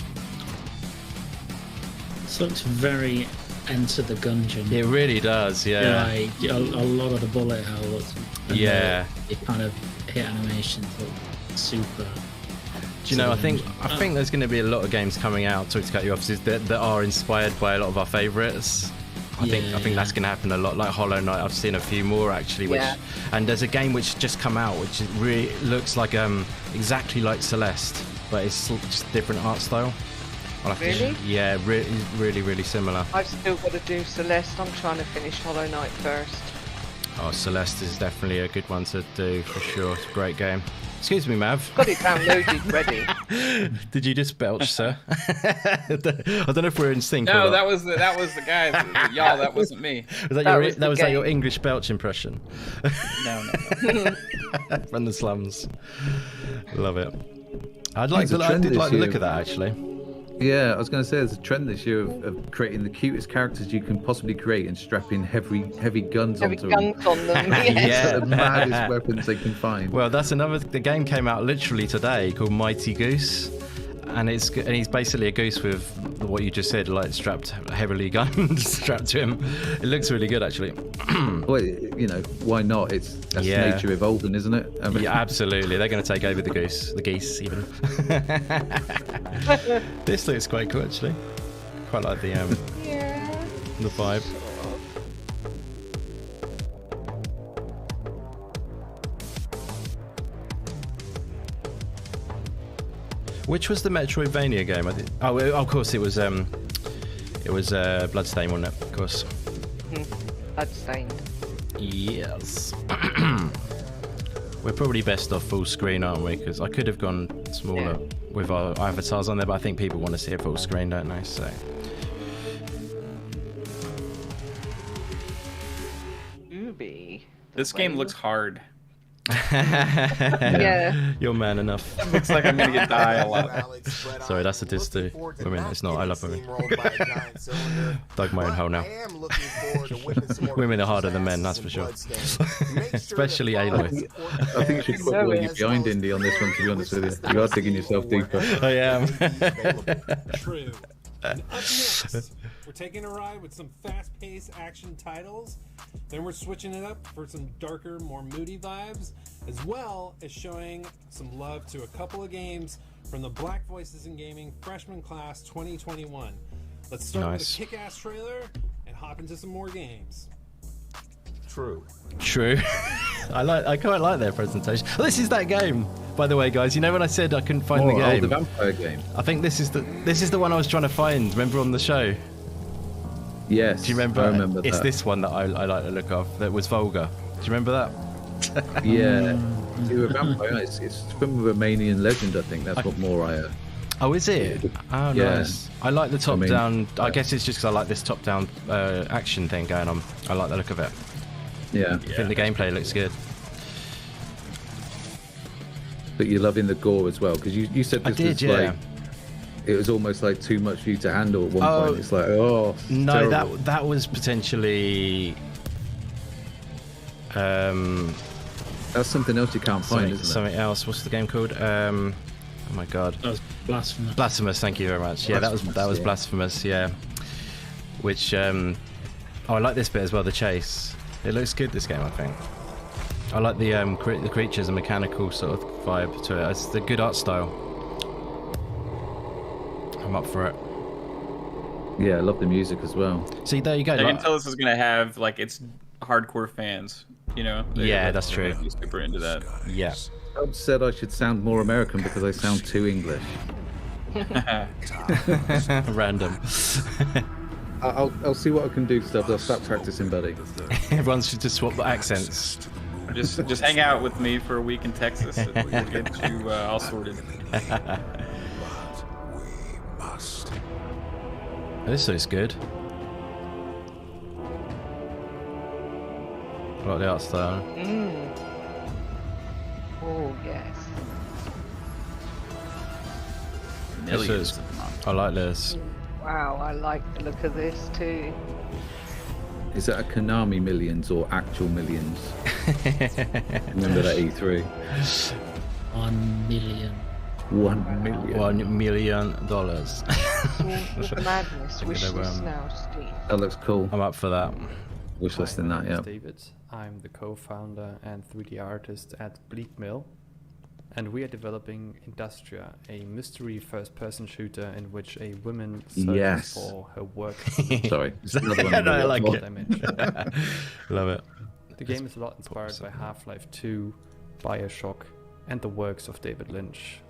This looks very Enter the Gungeon. It really does, yeah. Like a lot of the bullet holes. Yeah. The kind of hit animations look super. Do you know, I think there's going to be a lot of games coming out, sorry to cut you off, that are inspired by a lot of our favourites. I think that's going to happen a lot. Like Hollow Knight, I've seen a few more actually. And there's a game which just come out, which really looks like exactly like Celeste, but it's just different art style. Really? Yeah, really similar. I've still got to do Celeste. I'm trying to finish Hollow Knight first. Oh, Celeste is definitely a good one to do for sure. It's a great game. Excuse me, Mav. Got it downloaded ready. Did you just belch, sir? I don't know if we're in sync. No, that was the guy. Y'all, that wasn't me. Was that your English belch impression? No. From the slums. Love it. I did like the look of that actually. Yeah, I was going to say there's a trend this year of creating the cutest characters you can possibly create and strapping heavy guns onto them. On them. Yeah, the maddest weapons they can find. Well, the game came out literally today called Mighty Goose, and he's basically a goose with what you just said, like heavily guns strapped to him. It looks really good actually. Well, why not? That's nature evolving, isn't it? I mean, yeah, absolutely. They're going to take over the geese even. This looks quite cool actually. Quite like the vibe. Which was the Metroidvania game? Of course it was Bloodstain, wasn't it? Of course. Bloodstained. Yes. We're probably best off full screen, aren't we? Because I could have gone smaller with our avatars on there, but I think people want to see it full screen, don't they? So. This game looks hard. Yeah. You're man enough. It looks like I'm gonna get die a lot. Sorry, that's a diss to women. It's not. I love women. Dug my own hole now. Women are harder than men, that's for sure. Especially Aloy. I think you should quit going behind Indy on this one, to be honest with you. You are digging yourself deeper. I am. True. And up next, we're taking a ride with some fast-paced action titles. Then we're switching it up for some darker, more moody vibes, as well as showing some love to a couple of games from the Black Voices in Gaming Freshman Class 2021. Let's start with a kick-ass trailer and hop into some more games. True. True. I quite like their presentation. Oh, this is that game, by the way, guys. You know when I said I couldn't find the game? The vampire game. I think this is the one I was trying to find. Remember on the show? Yes. Do you remember? I remember it's that. this one that I like the look of. That was vulgar. Do you remember that? Yeah. You're a vampire. It's from a Romanian legend, I think. That's what Moria. Oh, is it? Oh, Yeah. nice. I like the top-down. I guess it's just because I like this top-down action thing going on. I like the look of it. Yeah. I think the gameplay looks good. But you're loving the gore as well, because you said this was like it was almost like too much for you to handle at one point. It's like, no, terrible. that was potentially that's something else you can't find, isn't it? Something else. What's the game called? Oh my god. That was Blasphemous. Blasphemous. Thank you very much. Yeah, that was Blasphemous. Yeah. Which I like this bit as well. The chase. It looks good. This game, I think. I like the creatures and mechanical sort of vibe to it. It's the good art style. I'm up for it. Yeah, I love the music as well. See, there you go. I can tell this is gonna have like its hardcore fans. You know. Yeah, that's true. Be super into that. Yeah. Rob said I should sound more American because I sound too English. Random. I'll see what I can do, Stubbs. I'll start practicing, buddy. Everyone should just swap the accents. Just hang out with me for a week in Texas. And we'll get you all sorted. This looks good. I like the art style. Oh, yes. I like this. Wow, I like the look of this too. Is that a Konami Millions or actual millions? Remember that E3? 1 million. $1 million. $1 million. All the madness. Wishlist now, Steve. That looks cool. I'm up for that. Wishlist in that, yeah. David. I'm the co-founder and 3D artist at Bleak Mill, and we are developing Industria, a mystery first-person shooter in which a woman searches for her work. Sorry, I like it. Love it. The game is a lot inspired by Half-Life 2, BioShock, and the works of David Lynch.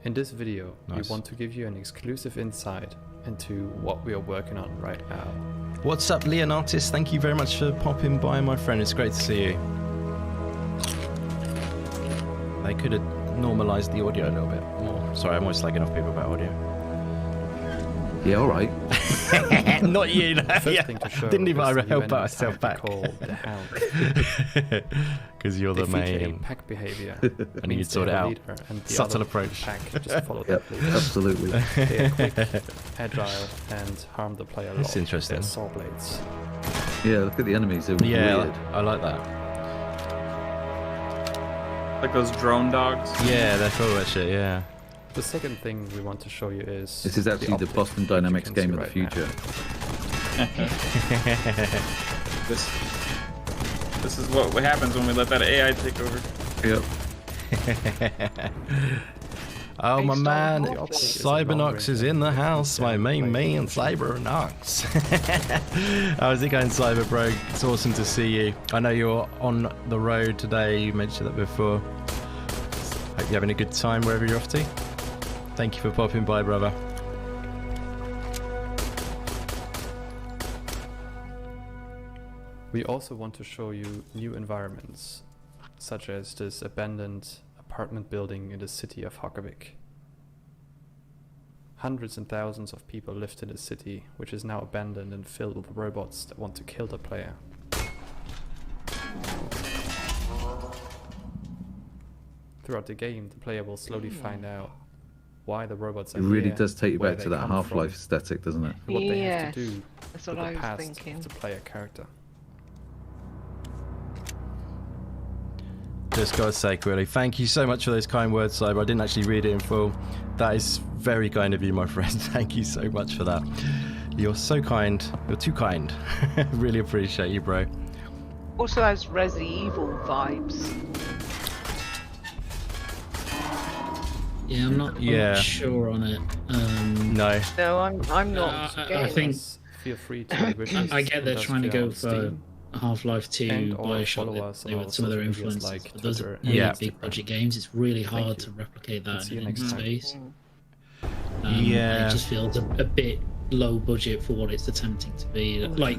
In this video, we want to give you an exclusive insight into what we are working on right now. What's up, Leonatus? Thank you very much for popping by, my friend. It's great to see you. They could have normalized the audio a little bit more. Sorry, I'm always slagging off people about audio. Yeah, all right. Not you. No. First thing to show Didn't even is help myself back. Called the Hound. Because you're the They feature a main. pack behavior. And you sort it out. Subtle approach. Pack just follow Yep, that lead. absolutely. They are quick, agile, and harm the player a lot. That's interesting. They're saw blades. Yeah, look at the enemies. They're Yeah, weird. I like that. Like those drone dogs. Yeah, they're cool, that shit, yeah. The second thing we want to show you is... This is actually the optic, Boston which you Dynamics can game see of the right now. future. This is what happens when we let that AI take over. Yep. Oh, my man, The optic is a Cybernox long-range is in the weapon house. My that main can man, play Cybernox. How's it going, Cyber Bro? It's awesome to see you. I know you're on the road today. You mentioned that before. Hope you're having a good time wherever you're off to. Thank you for popping by, brother. We also want to show you new environments, such as this abandoned apartment building in the city of Hokkavik. Hundreds and thousands of people lived in the city, which is now abandoned and filled with robots that want to kill the player. Throughout the game, the player will slowly find out why the robots are It really here, does take you where back to they that come Half-Life from, aesthetic, doesn't it? and what they have Yes, to do that's with what I the was past thinking. of the player character. Just gotta say, really, thank you so much for those kind words, Cyber. I didn't actually read it in full. That is very kind of you, my friend. Thank you so much for that. You're so kind. You're too kind. Really appreciate you, bro. Also has Resident Evil vibes. Yeah, I'm not sure on it. No. No, I'm not. I think Feel free to I get they're trying to go for Half-Life 2, And or Bioshock, follow us they on were our some of their social medias influences. like But those Twitter are and really Yeah. big Instagram. budget games. It's really Thank hard you. to replicate that See you in next time. space. Mm. Yeah. It just feels a bit low budget for what it's attempting to be. Like,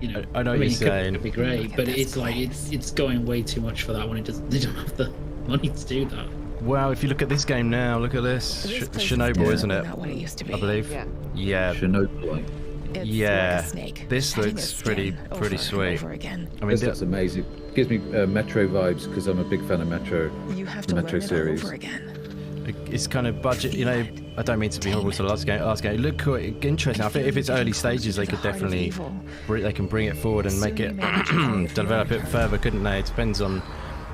you know, I know what you're saying. It could be great, but it's like it's going way too much for that when they don't have the money to do that. Wow, if you look at this game now, look at this. Chernobyl, isn't it? Not what it used to be. I believe. Yeah. Yeah. Chernobyl. It's Yeah. like a snake, This shedding looks its pretty skin pretty over sweet. and over again. I mean, This looks amazing. Gives me Metro vibes because I'm a big fan of Metro. You have the to Metro learn series. it all over again. it's kind of budget, you know. I don't mean to be horrible to the last game. Look quite interesting. I think if it's early stages, they could definitely they can bring it forward and make it develop it further, couldn't they? It depends on,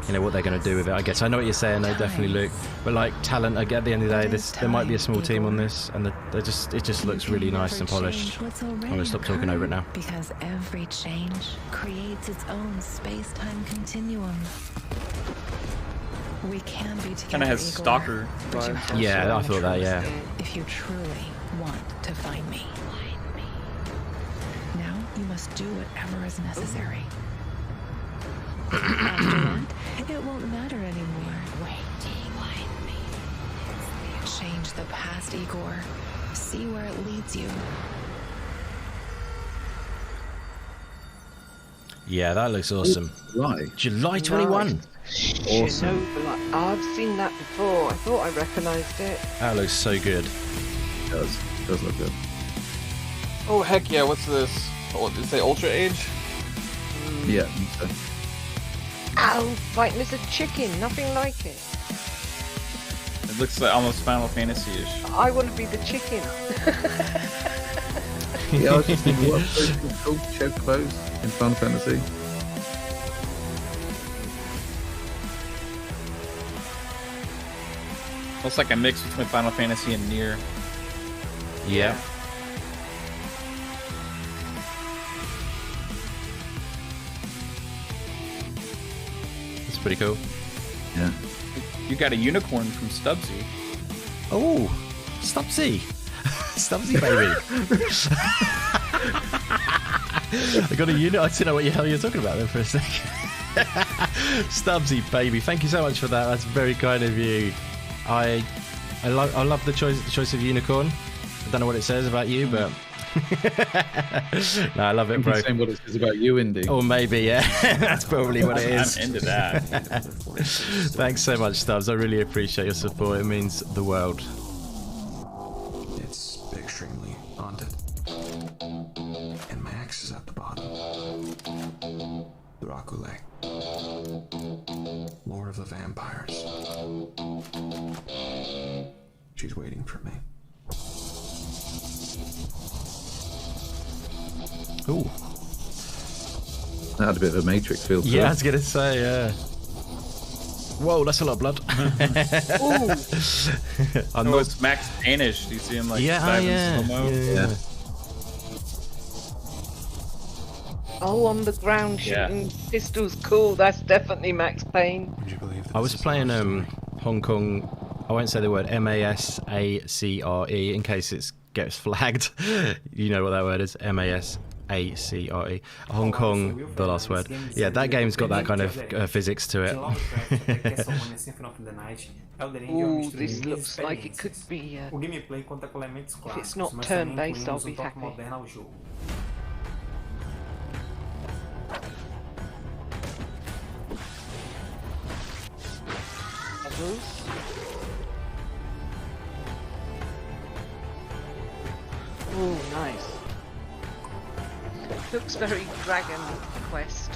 you know, what they're going to do with it, I guess. I know what you're saying, they definitely look, but like talent, at the end of the day, there might be a small team on this, and it just looks really nice and polished. I'm going to stop talking over it now. Because every change creates its own space-time continuum. We can be together. Kind of has Igor, stalker but you vibes. have Yeah, to I thought that, yeah. if you truly want to find me. Now you must do whatever is necessary. After that, it won't matter anymore. Change the past, Igor. See where it leads you. Yeah, that looks awesome. Right. July 21. Awesome. Chernobyl. I've seen that before. I thought I recognised it. That looks so good. It does look good. Oh heck yeah! What's this? Oh, did it say Ultra Age? Yeah. So. Ow! Fighting as a chicken. Nothing like it. It looks like almost Final Fantasy-ish. I want to be the chicken. Yeah, I was just thinking, what are called chocobos in Final Fantasy? Looks like a mix between Final Fantasy and Nier. Yeah. That's pretty cool. Yeah. You got a unicorn from Stubbsy. Oh, Stubbsy. Stubbsy, baby. I got a unit. I didn't know what the hell you're talking about there for a second. Stubbsy, baby. Thank you so much for that. That's very kind of you. I love the choice of unicorn. I don't know what it says about you, but no, I love it, bro. Saying what it says about you, Indy. Or maybe, yeah. That's probably what it is. I'm into that. Thanks so much, Stubbs. I really appreciate your support. It means the world. It's extremely haunted. And Max is at the bottom. Dracula. Lord of the Vampires. She's waiting for me. Ooh. That had a bit of a Matrix feel to it. Yeah, I was going to say, yeah. Whoa, that's a lot of blood. I'm not... It's Max Danish. Do you see him like yeah, dive yeah. in slow-mo? Yeah. Oh, on the ground shooting pistols. Cool. That's definitely Max Payne. Would you believe that I was playing Hong Kong, I won't say the word, M-A-S-A-C-R-E, in case it gets flagged. You know what that word is, M-A-S-A-C-R-E. Hong Kong, the last word. Yeah, that game's got that kind of physics to it. Ooh, this looks like it could be... if it's not turn-based, I'll be happy. Oh, nice. Looks very Dragon Quest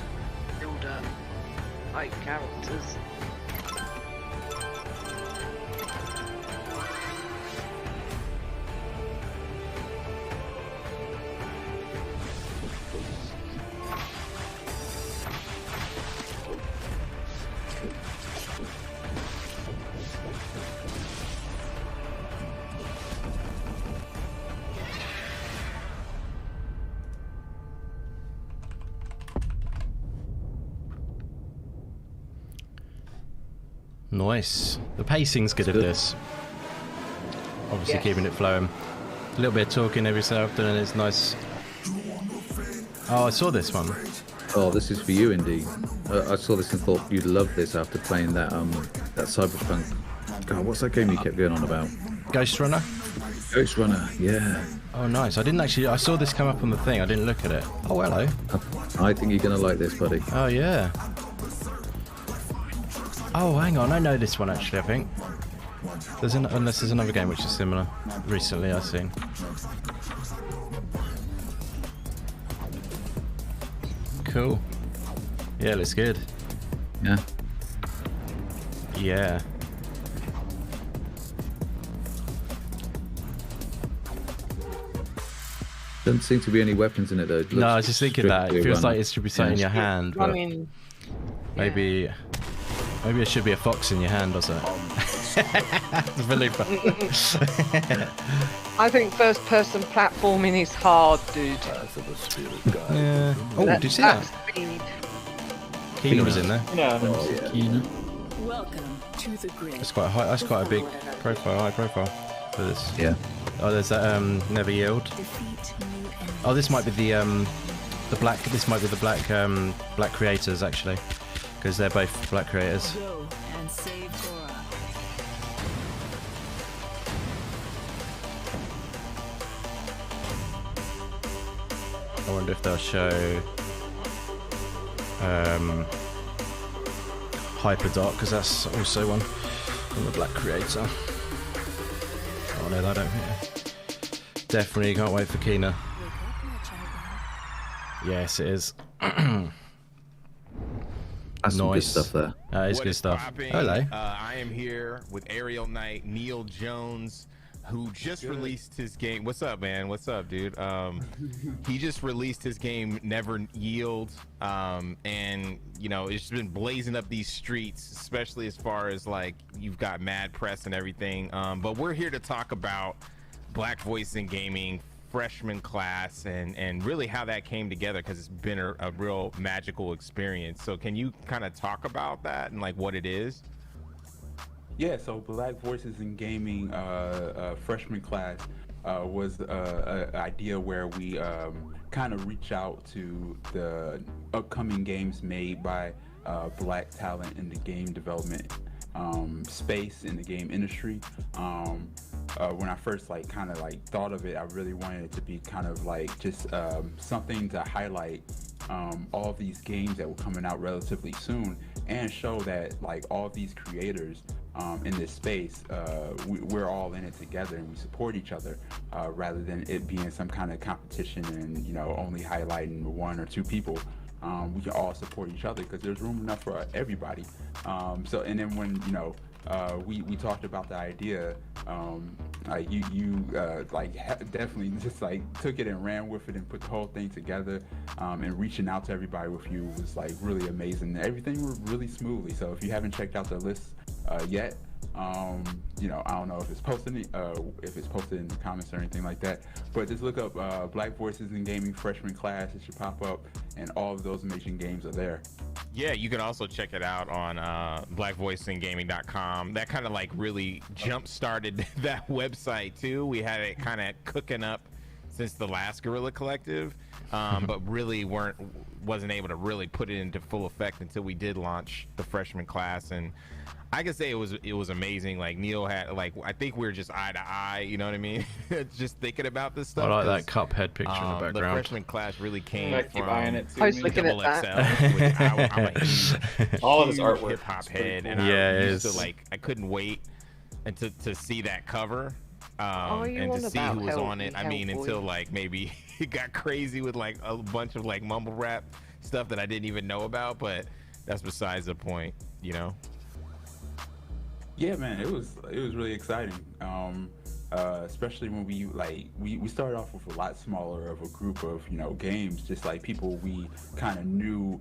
builder type characters. Nice. The pacing's good of this. Obviously keeping it flowing. A little bit of talking every so often and it's nice. Oh, I saw this one. Oh, this is for you, Indy. I saw this and thought you'd love this after playing that Cyberpunk. God, what's that game you kept going on about? Ghost Runner? Ghost Runner, yeah. Oh, nice. I didn't actually... I saw this come up on the thing. I didn't look at it. Oh, hello. I think you're going to like this, buddy. Oh, yeah. Oh, hang on. I know this one, actually, I think. Unless there's another game which is similar. Recently, I've seen. Cool. Yeah, looks good. Yeah. Yeah. Doesn't seem to be any weapons in it, though. No, I was just thinking that. It feels like it should be something in your hand. But maybe it should be a fox in your hand or something. I think first-person platforming is hard, dude. Yeah. Oh, did you see that? Keena was in there. Welcome to the grid. That's quite high. That's quite a big profile, high profile for this. Yeah. Oh, there's that Never Yield. Oh, this might be the black. This might be the black black creators actually, because they're both black creators. Go and save Cora. I wonder if they'll show Hyperdark, because that's also one from the black creator. Oh no, I don't think. Definitely can't wait for Keena. Yes, it is. That's some good stuff there. That is What good is stuff. popping? Hello. I am here with Aerial Knight, Neil Jones, who just released his game. What's up, man? What's up, dude? He just released his game, Never Yield, and you know it's been blazing up these streets, especially as far as like you've got mad press and everything. But we're here to talk about Black Voice in Gaming freshman class and really how that came together, because it's been a real magical experience. So can you kind of talk about that and like what it is? Yeah, so Black Voices in Gaming freshman class was an idea where we kind of reach out to the upcoming games made by black talent in the game development space, in the game industry. When I first kind of thought of it, I really wanted it to be kind of like just something to highlight all these games that were coming out relatively soon, and show that like all these creators in this space, we're all in it together and we support each other, rather than it being some kind of competition and only highlighting one or two people. We can all support each other because there's room enough for everybody. So, and then when we talked about the idea, you definitely just took it and ran with it and put the whole thing together, and reaching out to everybody with you was really amazing. Everything went really smoothly. So if you haven't checked out the list yet, I don't know if it's posted in the comments or anything like that, but just look up Black Voices in Gaming freshman class. It should pop up, and all of those amazing games are there. Yeah, you can also check it out on blackvoiceandgaming.com. That kind of really jump started that website too. We had it kind of cooking up since the last Guerrilla Collective, but really wasn't able to really put it into full effect until we did launch the freshman class. And I can say it was amazing. Like Neil had I think we were just eye to eye, you know what I mean? Just thinking about this stuff. I like that Cuphead picture in the background. The freshman class really came from I was looking at that. I'm a huge, all of his artwork, hip hop head, cool. and yeah, I used to I couldn't wait and to see that cover, and to see who was on it. I mean, until maybe it got crazy with a bunch of mumble rap stuff that I didn't even know about, but that's besides the point, Yeah, man, it was really exciting. Especially when we started off with a lot smaller of a group of games, just people we kind of knew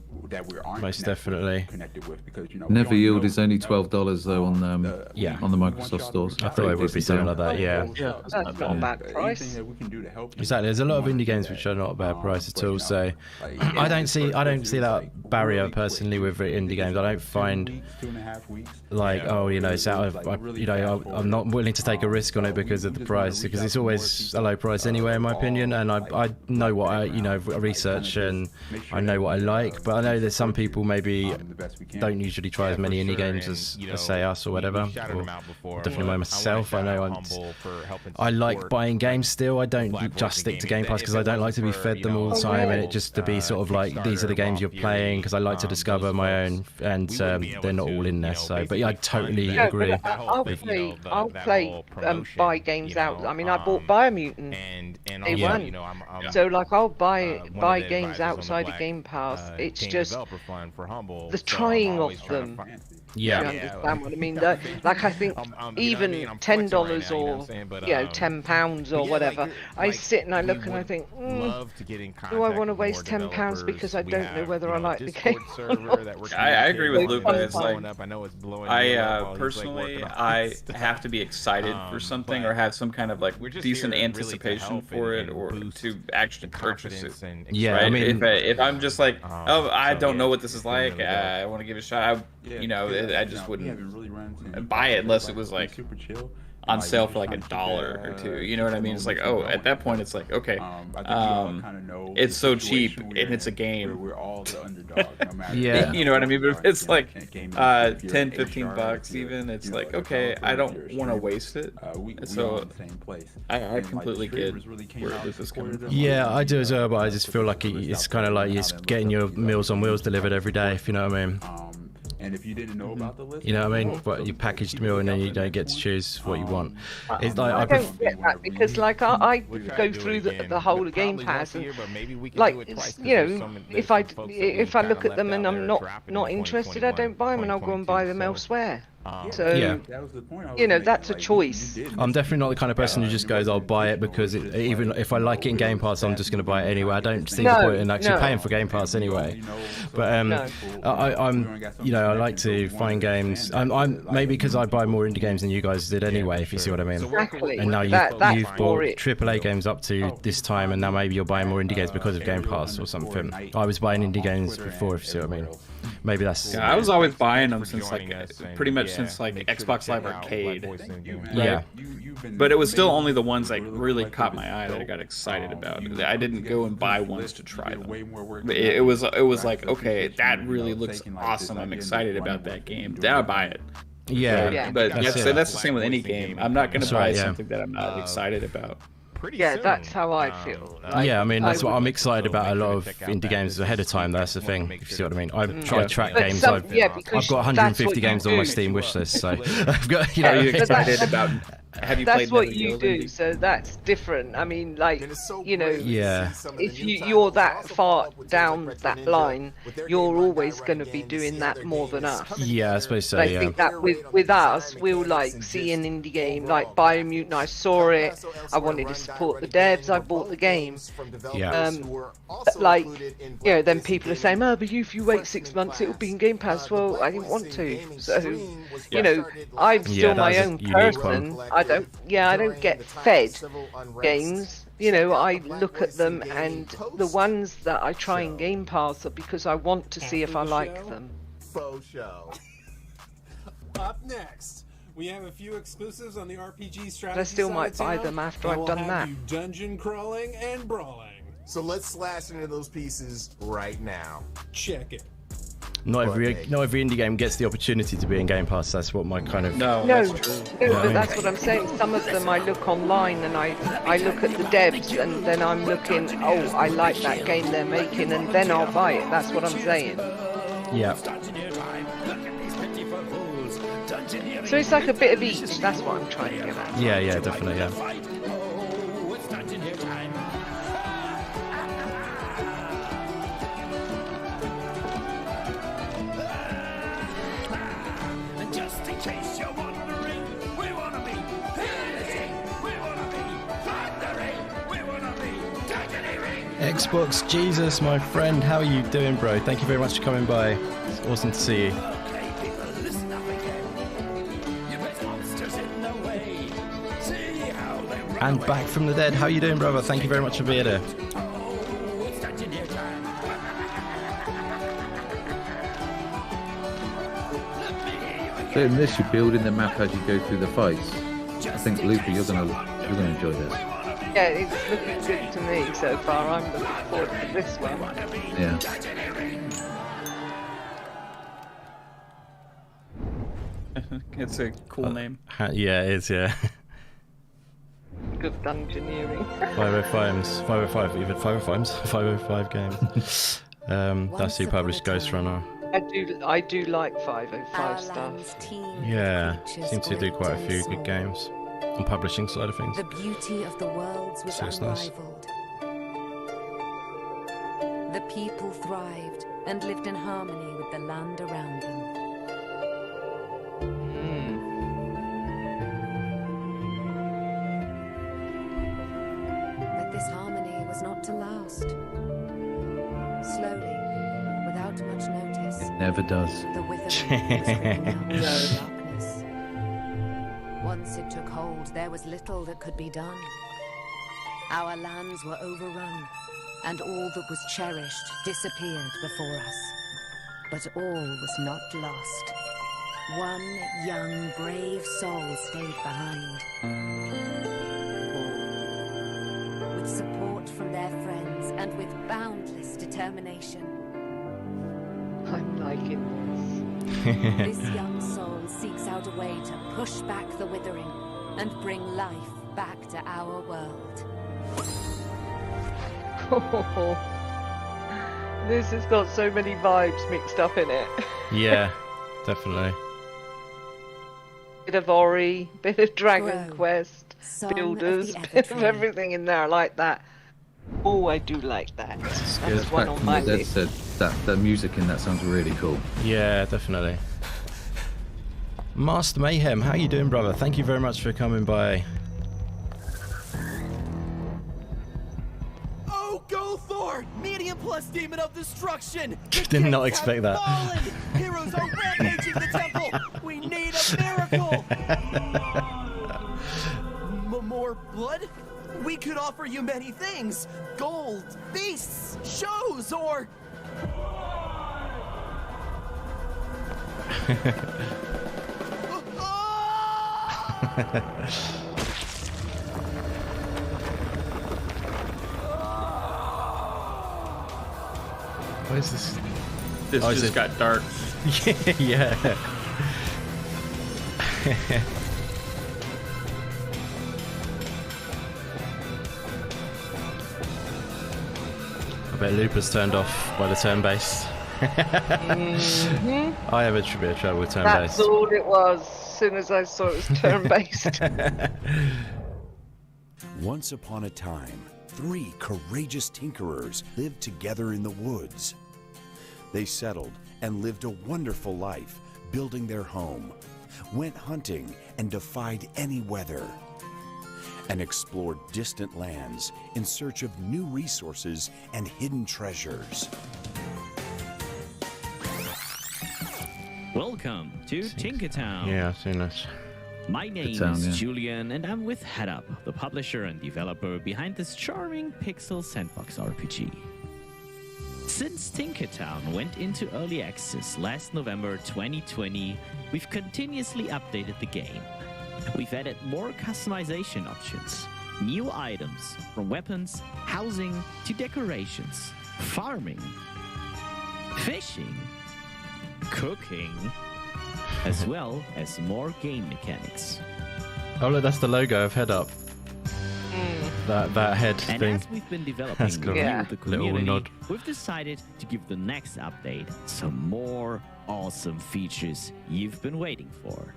that we aren't most definitely connected with, because Never Yield is only $12 though on on the Microsoft stores. I thought it would be something like that. Yeah. That's not a bad price. Exactly. There's a lot of indie games which are not a bad price at all. So I don't see that barrier personally with indie games. I don't find like, oh, it's out of, I'm not willing to take a risk on it because of the price, because it's always a low price anyway, in my opinion. And I know what I research, and I know what I like. But I know there's some people maybe the best we can. don't usually try as many indie games as say us or whatever. Definitely myself. I know I like buying games still. I don't just stick to Game Pass because I don't like to be fed them all the time, and it just to be sort of like these are the games you're playing, because I like to discover my own, and they're not all in there. So, but yeah, I totally agree. I'll play buy games out. I mean, I bought Biomutant day one, so like I'll buy games outside of Game Pass. It's just the trying of them. Yeah. You understand what I mean? Like I think even $10 or £10 or whatever, I sit and I look and I think, do I want to waste £10 because I don't know whether I like the game or not? I agree with Lupa. It's like I personally I have to be excited for something or have some kind of like decent anticipation for it or to actually purchase it. Yeah, right? I mean, if I'm just like, oh, I don't know what this is like, I want to give it a shot. I just wouldn't buy it unless it was like on sale for like $1 or $2. You know what I mean? It's like, oh, at that point, it's like, okay, it's so cheap and it's a game. We're all the underdog, no matter Yeah. You know what I mean? But if it's like $10-15 even, it's like, okay, I don't want to waste it. So I completely get where this is coming from. Yeah, I do as well, but I just feel like it's kind of like you're getting your Meals on Wheels delivered every day, if you know what I mean. And if you didn't know about the list, you know what I mean? But you packaged meal and then you don't get to choose what you want. It's like I don't get that because like I go through the whole of Game Pass and like if I look at them and I'm not interested, I don't buy them and I'll go and buy them elsewhere. So that was the point. That's a choice. I'm definitely not the kind of person who just goes, I'll buy it because even if I like it in Game Pass, I'm just going to buy it anyway. I don't see the point in actually paying for Game Pass anyway. But I like to find games. I'm maybe because I buy more indie games than you guys did anyway, if you see what I mean. Exactly. And now you've bought AAA games up to this time, and now maybe you're buying more indie games because of Game Pass or something. I was buying indie games before, if you see what I mean. Maybe that's. Yeah, I was always buying them since like pretty much since like Xbox Live Arcade. Yeah. But it was still only the ones that really caught my eye that I got excited about. I didn't go and buy ones to try them. It was like, okay, that really looks awesome. I'm excited about that game. Then I buy it. Yeah. But that's the same with any game. I'm not going to buy something that I'm not excited about. That's how I feel. Yeah, I mean, that's what I'm excited about. A lot of indie games ahead of time. That's the thing, if you see what I mean. I try to track games. I've got 150 games on my Steam wish list, so I've got. Are you excited about? Have you played? That's what you do, so that's different. I mean, like if you're that far down that line, you're always going to be doing that more than us. Yeah, I suppose so. I think that with us, we'll like see an indie game like Biomutant. I saw it. I wanted to support the devs. I bought the game. Yeah. Then people are saying, "Oh, but if you wait 6 months, it'll be in Game Pass." Well, I didn't want to, so I'm still my own person. I don't get fed games. I look at them, and the ones that I try in Game Pass are because I want to see if I like them. Up next, we have a few exclusives on the RPG strategy. I still might buy them after I've done that. Dungeon crawling and brawling. So let's slash into those pieces right now. Check it. Not every indie game gets the opportunity to be in Game Pass. That's what my kind of. No, but that's what I'm saying. Some of them I look online and I look at the devs and then I'm looking, oh, I like that game they're making, and then I'll buy it. That's what I'm saying. Yeah. So it's like a bit of each. That's what I'm trying to get at. Yeah, definitely, yeah. Xbox Jesus, my friend, how are you doing, bro? Thank you very much for coming by. It's awesome to see you. And back from the dead, how are you doing, brother? Thank you very much for being here. So in this, you're building the map as you go through the fights. I think, Lupa, you're gonna enjoy this. Yeah, it's looking good to me so far. I'm looking forward to this one. Yeah. It's a cool name. Yeah, it is. Yeah. Good dungeoneering. 505 even 505 games. That's who published Ghost Runner. I do like 505 stuff. Yeah, seems to do quite a few good games on publishing side of things. The beauty of the worlds was So it's nice. unrivaled. The people thrived and lived in harmony with the land around them. But this harmony was not to last. Slowly, without much notice, It never does. the withering was creeping out into the darkness. Once it took hold, there was little that could be done. Our lands were overrun, and all that was cherished disappeared before us. But all was not lost. One young, brave soul stayed behind. With support from their friends and with boundless determination. I'm liking this. This young soul seeks out a way to push back the withering and bring life back to our world. This has got so many vibes mixed up in it. Yeah, definitely. Bit of Ori, bit of Dragon Grow, Quest, Song of Builders, the bit of Evertree. everything in there. I like that. Oh, I do like that. That's It's one back on from my the dead list. said that the music in that sounds really cool. Yeah, definitely. Master Mayhem, how you doing, brother? Thank you very much for coming by. Oh, go Thor! Medium plus demon of destruction! The Did not gates expect have that. fallen! Heroes are rampaging the temple! We need a miracle! More blood? We could offer you many things. Gold, beasts, shows, or... What is this? This is just it- got dark. Yeah. I bet Lupa's turned off by the turn base. I have a bit of trouble with turn That's base. all it was. As soon as I saw it was turn-based. Once upon a time, 3 courageous tinkerers lived together in the woods. They settled and lived a wonderful life, building their home, went hunting and defied any weather, and explored distant lands in search of new resources and hidden treasures. Welcome to Tinkertown. Yeah, I've seen this. My name town, is yeah. Julian, and I'm with HeadUp, the publisher and developer behind this charming pixel sandbox RPG. Since Tinkertown went into early access last November 2020, we've continuously updated the game. We've added more customization options, new items, from weapons, housing, to decorations, farming, fishing, cooking, as well as more game mechanics. Oh look, that's the logo of Head Up. That head And thing. as we've been developing That's with cool. you, Yeah. the Little community, nod. we've decided to give the next update some more awesome features you've been waiting for.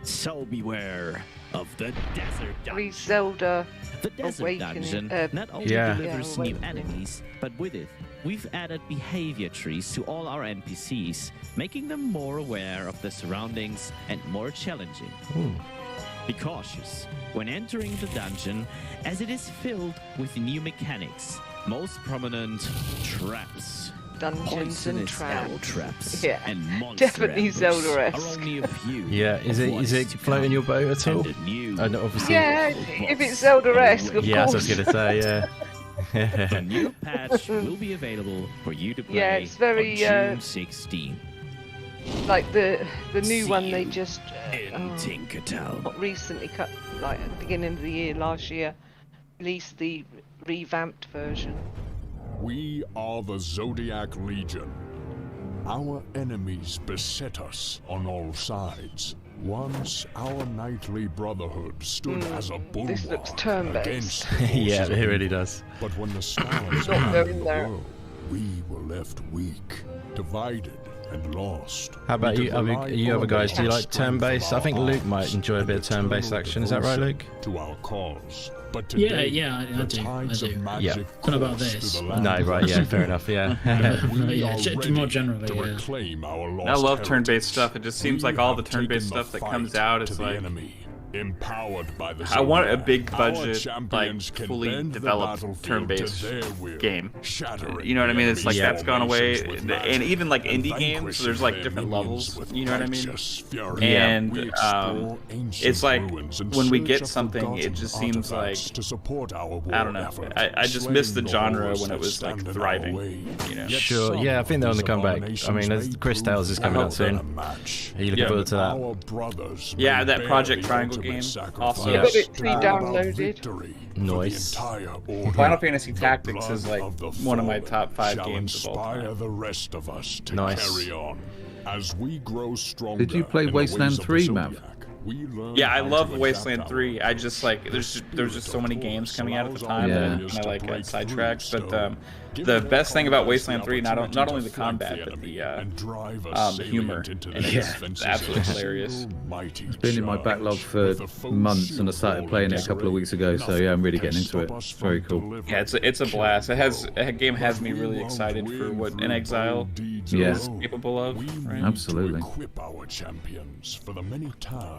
So beware of the Desert Dungeon. Zelda The Desert Awakening, Dungeon not only Yeah. delivers new Awakening. enemies, but with it, we've added behavior trees to all our NPCs, making them more aware of their surroundings and more challenging. Ooh. Be cautious when entering the dungeon, as it is filled with new mechanics, most prominent traps. Dungeons and Poisonous traps. arrow traps Yeah, and monster definitely ambushes Zelda-esque. are only a few. Yeah, is it floating your boat at all? And obviously. Yeah, if it's Zelda-esque, of Yeah, that's course. what I was gonna say. Yeah. A new patch will be available for you to play Yeah, it's very, on June 16. Like the new See one they you just in Tinkertown. not recently cut, like at the beginning of the year last year, released the revamped version. We are the Zodiac Legion. Our enemies beset us on all sides. Once our knightly brotherhood stood as a bulwark This looks turn-based. against the Yeah, forces it of really evil. does. But when the stars Not guided going the there. world, we were left weak, divided, and lost. How about We you? could rely You other guys, do you only on like the strength of turn-based? I our think Luke might arms enjoy a bit of and turn-based eternal action. Is that right, Luke? devotion to our cause. But Yeah, today, yeah, I the do. tides of magic Yeah. It's not about course this. through the land No, of right, yeah, fair enough, yeah. We Yeah, are more ready generally, to yeah. reclaim our lost I love turn-based heritage. stuff. It just seems We like all the have taken turn-based the stuff that comes fight out to is the like enemy, empowered by the I want a Zodiac. big Our budget, like champions can fully bend the developed battlefield turn-based to their will, game. shattering You know what I mean? It's like the that's gone away, formations with and magic even like and indie games. So there's vanquishing like their different minions levels. with You know what I mean? righteous fury. And We explore ancient it's like ruins in when we search get of something, it forgotten just seems like artifacts to support our war I don't know. effort, I just miss the slaying genre horrors when it that was like stand in our thriving. way. You know? Yet Sure, some yeah, I think they're on the of these comeback. I abominations mean, may Chris prove Tales is coming out better than soon. a match. Are you looking forward to that? Our brothers Yeah, may that bear Project the Triangle ultimate game sacrifice also. I've got it to bring about pre-downloaded. victory for the Nice. entire order. Final Fantasy The Tactics is blood like of the one of my fallen top 5 shall games of all inspire time. the rest of us to Nice. carry on as we grow stronger. Did you play in the Wasteland ways of the 3, Mav? Zodiac. We learn Yeah, I how to love adapt Wasteland our 3. I just like there's just so many games coming out at the time Yeah. that kind of like got sidetracked. But the best thing about Wasteland 3, not only the combat, but the humor, and it's absolutely hilarious. It's been in my backlog for months, and I started playing it a couple of weeks ago. So yeah, I'm really getting into it. It's very cool. Yeah, it's a blast. That game has me really excited for what In Exile is capable of. Right? Absolutely.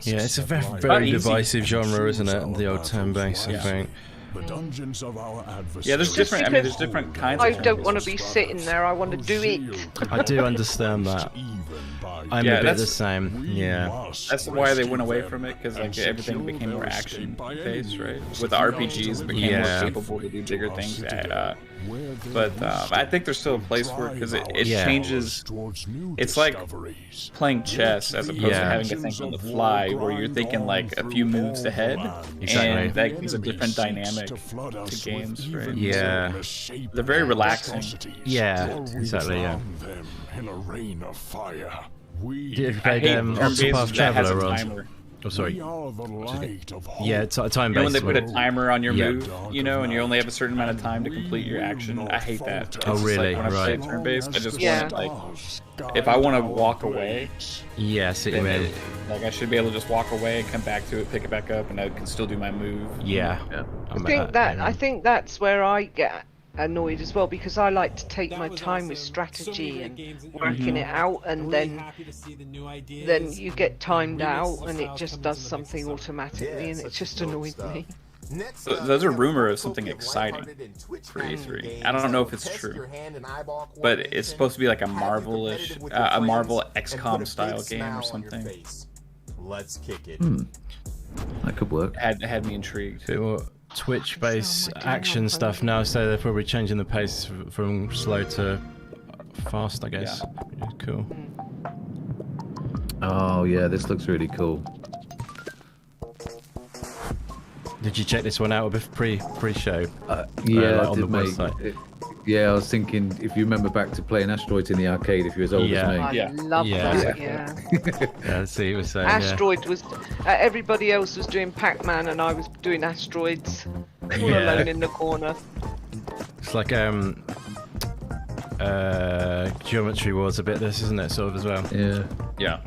Yeah, it's a very divisive genre, isn't it? The old turn-based, I think. The dungeons of our adversaries. Yeah, there's different. I mean, there's different kinds. I of don't want to be sitting there. I want to do it. I do understand that. I'm a bit the same. Yeah. That's why they went away from it, because like everything became more action based, right? With the RPGs, it became more capable to do bigger things. But I think there's still a place for it because it changes. It's like playing chess as opposed to having to think on the fly, where you're thinking like a few moves ahead, and that gives a different dynamic to games, right? Yeah. They're very relaxing. Yeah, exactly. Yeah. In a rain of fire. Did you played Octopath Traveler on? Oh, sorry. Yeah, it's a time-based. You know when they put a timer on your Yeah. move, you know, and you only have a certain amount of time to complete your action. I hate that. Oh, It's just really? Like when I Right. play turn-based, I just want to like, if I want to walk away, yeah, see what you mean. like I should be able to just walk away and come back to it, pick it back up, and I can still do my move. Yeah. I think that's where I get annoyed as well, because I like to take my time with strategy and working it out, and then you get timed out and it just does something automatically, and it just annoyed me. There's a rumor of something exciting for E3. I don't know if it's true, but it's supposed to be like a Marvel-ish, a Marvel XCOM style game or something. Let's kick it. That could work. Had me intrigued. Twitch-based action stuff now, so they're probably changing the pace from slow to fast, I guess. Yeah. Cool. Oh yeah, this looks really cool. Did you check this one out pre-show? Yeah, on I the did, mate. website? Yeah, I was thinking, if you remember back to playing Asteroids in the arcade, if you're as old as me. I love that, yeah. Yeah, see, you were saying, Asteroid was... everybody else was doing Pac-Man and I was doing Asteroids. All alone in the corner. It's like Geometry Wars a bit, this, isn't it, sort of, as well? Yeah. Yeah.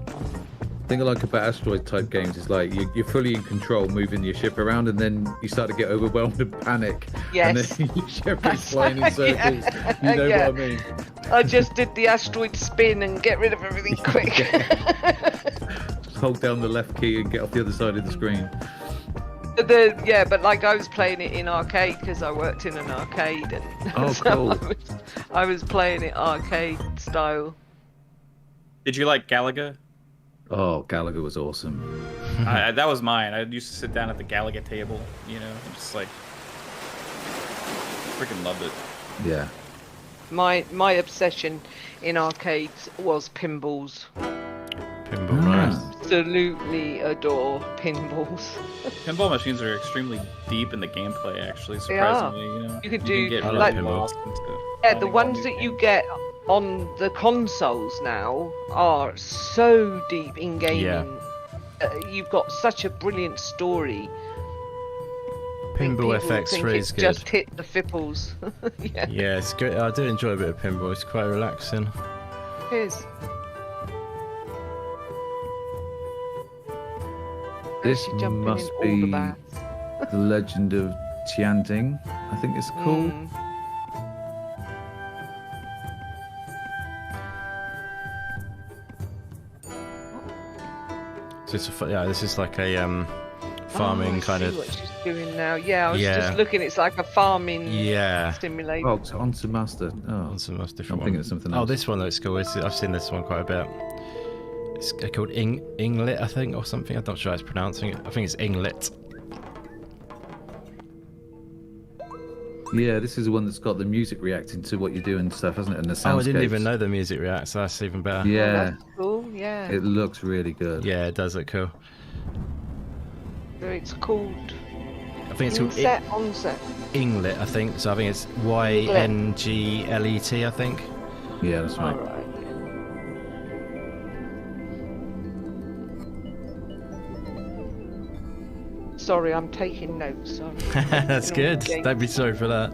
The thing I like about Asteroid type games is like you're fully in control, moving your ship around, and then you start to get overwhelmed and panic. Yes. And then your ship is flying in circles. You know what I mean? I just did the asteroid spin and get rid of everything quick. Just hold down the left key and get off the other side of the screen. But like I was playing it in arcade because I worked in an arcade, and Oh, cool. I was playing it arcade style. Did you like Galaga? Oh, Galaga was awesome. That was mine. I used to sit down at the Galaga table, you know, and just like freaking loved it. Yeah. My obsession in arcades was pinballs. Pinball, right. Absolutely adore pinballs. Pinball machines are extremely deep in the gameplay, actually. They are. Surprisingly, you know, You could do get like really lost into the ones that you get on the consoles now are so deep in gaming. Yeah. you've got such a brilliant story. Pinball FX3 is it's good. Just hit the fipples. Yeah. Yeah, it's good. I do enjoy a bit of pinball. It's quite relaxing. It is. This jumping must in all the be baths. the Legend of Tianting, I think it's called. So this is like a farming kind of. What she's doing now? Yeah, I was Yeah. just looking. It's like a farming Yeah. simulator. Oh, it's Onto Master. Oh, Onto Master. Different I'm thinking one. of something Oh, else. this one looks cool. I've seen this one quite a bit. It's called Inglet, I think, or something. I'm not sure how it's pronouncing it. I think it's Inglet. Yeah, this is the one that's got the music reacting to what you're doing and stuff, hasn't it? And the soundscapes. Oh, I didn't even know the music reacts. So that's even better. Yeah. That's cool. Yeah. It looks really good. Yeah, it does look cool. So it's called. I think it's called Onset. Inglet, I think. So I think it's YNGLET, I think. Yeah, that's right. All right. Sorry, I'm taking notes. That's good. Don't be sorry for that.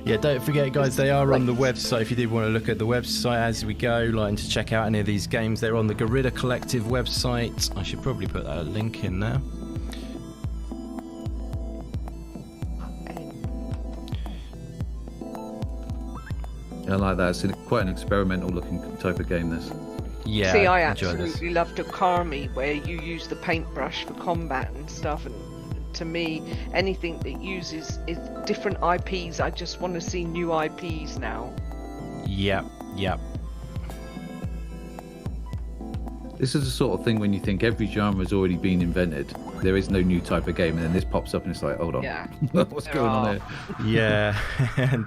Yeah, don't forget, guys, they are on the website. If you did want to look at the website as we go, like to check out any of these games, they're on the Guerrilla Collective website. I should probably put that link in there. I like that. It's quite an experimental looking type of game, this. Yeah. See, I enjoy this. absolutely loved Okami, where you use the paintbrush for combat and stuff. And to me, anything that uses different IPs, I just want to see new IPs now. Yep, yep. This is the sort of thing when you think every genre has already been invented. There is no new type of game, and then this pops up and it's like, hold on. Yeah. What's going on there? Yeah,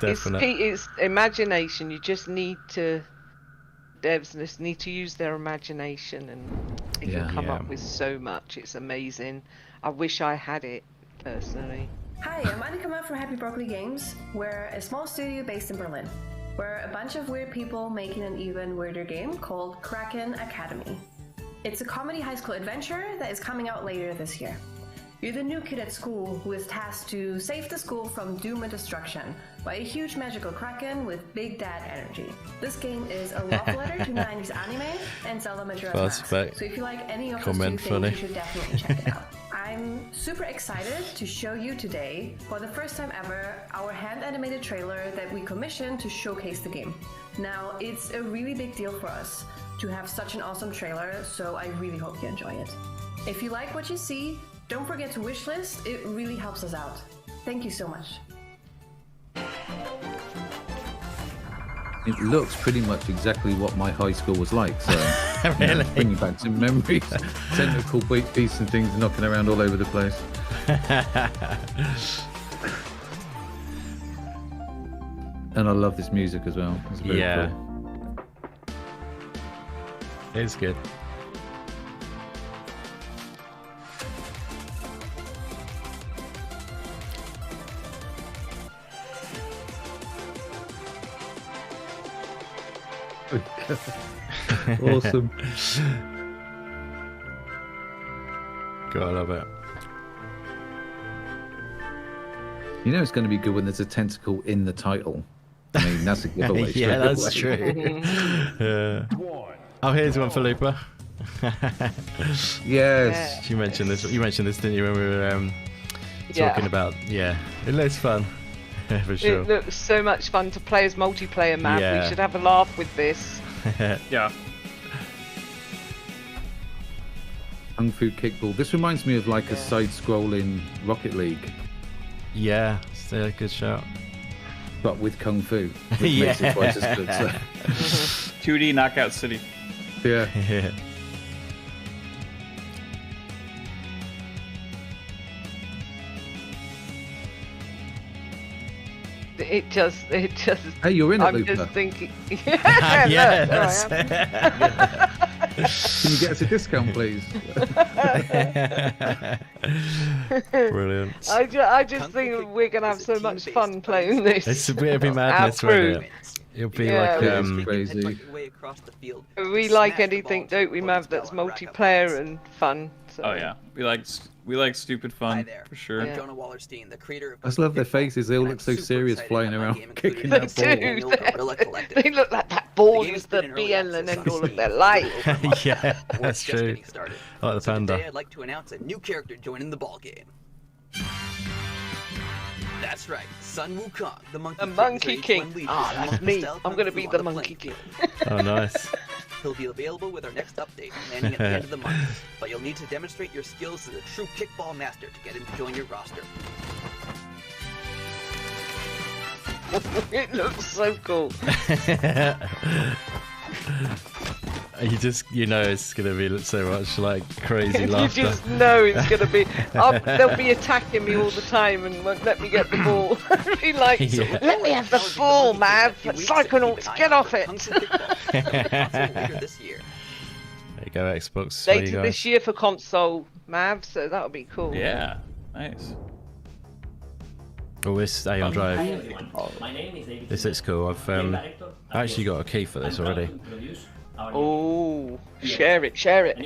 definitely. It's imagination. You just need to. Devs just need to use their imagination, and they can come up with so much. It's amazing. I wish I had it personally. Hi, I'm Annika from Happy Broccoli Games. We're a small studio based in Berlin. We're a bunch of weird people making an even weirder game called Kraken Academy. It's a comedy high school adventure that is coming out later this year. You're the new kid at school who is tasked to save the school from doom and destruction by a huge magical kraken with big dad energy. This game is a love letter to 90s anime and Zelda Majora's Mask. So if you like any of those two things, you should definitely check it out. I'm super excited to show you today, for the first time ever, our hand-animated trailer that we commissioned to showcase the game. Now, it's a really big deal for us to have such an awesome trailer, so I really hope you enjoy it. If you like what you see, don't forget to wishlist, it really helps us out. Thank you so much. It looks pretty much exactly what my high school was like. So, really? Bringing back some memories. Tentacle beasts and things knocking around all over the place. And I love this music as well. It's very cool. It's good. Awesome. God, I love it. You know it's going to be good when there's a tentacle in the title. I mean, that's a giveaway. Yeah, that's true. Oh, here's one for Lupa. Yes. You mentioned this. You mentioned this, didn't you, when we were talking about? Yeah, it looks fun. For sure. It looks so much fun to play as multiplayer map. Yeah. We should have a laugh with this. Yeah. Kung Fu Kickball. This reminds me of like a side-scrolling Rocket League. Yeah, it's a good shout. But with Kung Fu. Which Yeah. makes it twice as good. So. 2D Knockout City. Yeah. It just. Hey, you're in it, I'm Lupa. just thinking. Yeah, look, there I am. Can you get us a discount, please? Brilliant. I just think we're gonna have so much fun playing this. It's a bit of a madness, Our won't crew. it? It'll be Yeah, like crazy. We like anything, don't we, Mav, that's multiplayer and fun. So. Oh yeah, we like stupid fun for sure. I'm Jonah Wallerstein, the creator of I just love their faces. They all look so serious flying around, kicking They that ball. do. They look like that ball is the be-all and end-all of their life. Yeah, that's true. I like the panda. Today I'd like to announce a new character joining the ballgame. That's right, Sun Wukong, the Monkey King. Ah, that's me. I'm going to be the Monkey King. Oh, nice. He'll be available with our next update, landing at the end of the month. But you'll need to demonstrate your skills as a true kickball master to get him to join your roster. It looks so cool. You know it's gonna be so much like crazy laughter. You just know it's gonna be. They'll be attacking me all the time and won't let me get the ball. Be like, let me have the ball, Mav. Psychonauts, get off it. This year. There you go, Xbox. There you Later go. this year for console, Mav. So that'll be cool. Yeah, nice. Oh, this Aeon Drive. My name is David. This looks cool. I've actually got a key for this already. Oh, share it, share it.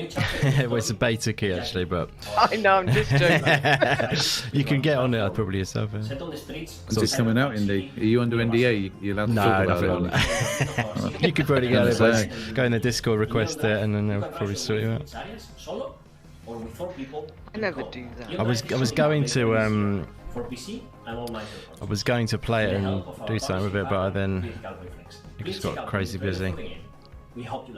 Well, it's a beta key actually, but I know, I'm just joking. you can get on it probably yourself. Yeah. Is it coming out, Indy? Are you under NDA? You're allowed to talk about it? You could probably get it by go in the Discord, request it, and then they'll probably sort you out. I never do that. I was going to I was going to play it and do something with it, but then it just got crazy busy.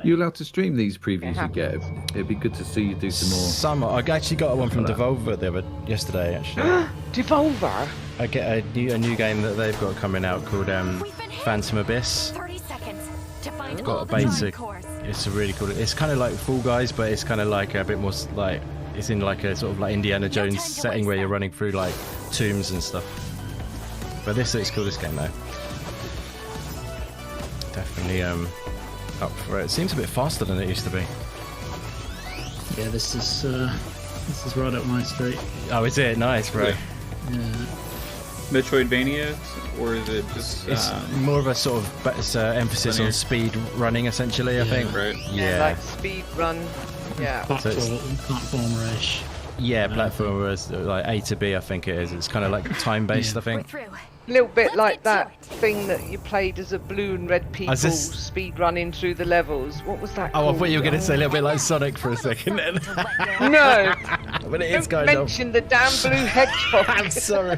You allowed to stream these previews you get? It'd be good to see you do some more. I actually got one from Devolver yesterday. Actually, Devolver. I get a new game that they've got coming out called Phantom Abyss. 30 seconds to find Got a basic. It's a really cool. It's kind of like Fall Guys, but it's kind of like a bit more like it's in like a sort of like Indiana Jones setting where you're running through like tombs and stuff. But this looks cool. This game though, definitely up for it. It seems a bit faster than it used to be. Yeah, this is right up my street. Oh, is it? Nice, bro. Yeah. Metroidvania, or is it just? It's more of a sort of emphasis on speed running, essentially. I think. Right. Yeah. Like speed run. Yeah. Platformer-ish. Yeah, platformer is like A to B. I think it is. It's kind of like time-based. I think. A little bit like that thing that you played as a blue and red people speed running through the levels. What was that? Oh, I thought you were going to say a little bit like Sonic for a second then. No. But it is Don't kind mention the damn blue hedgehog. I'm sorry.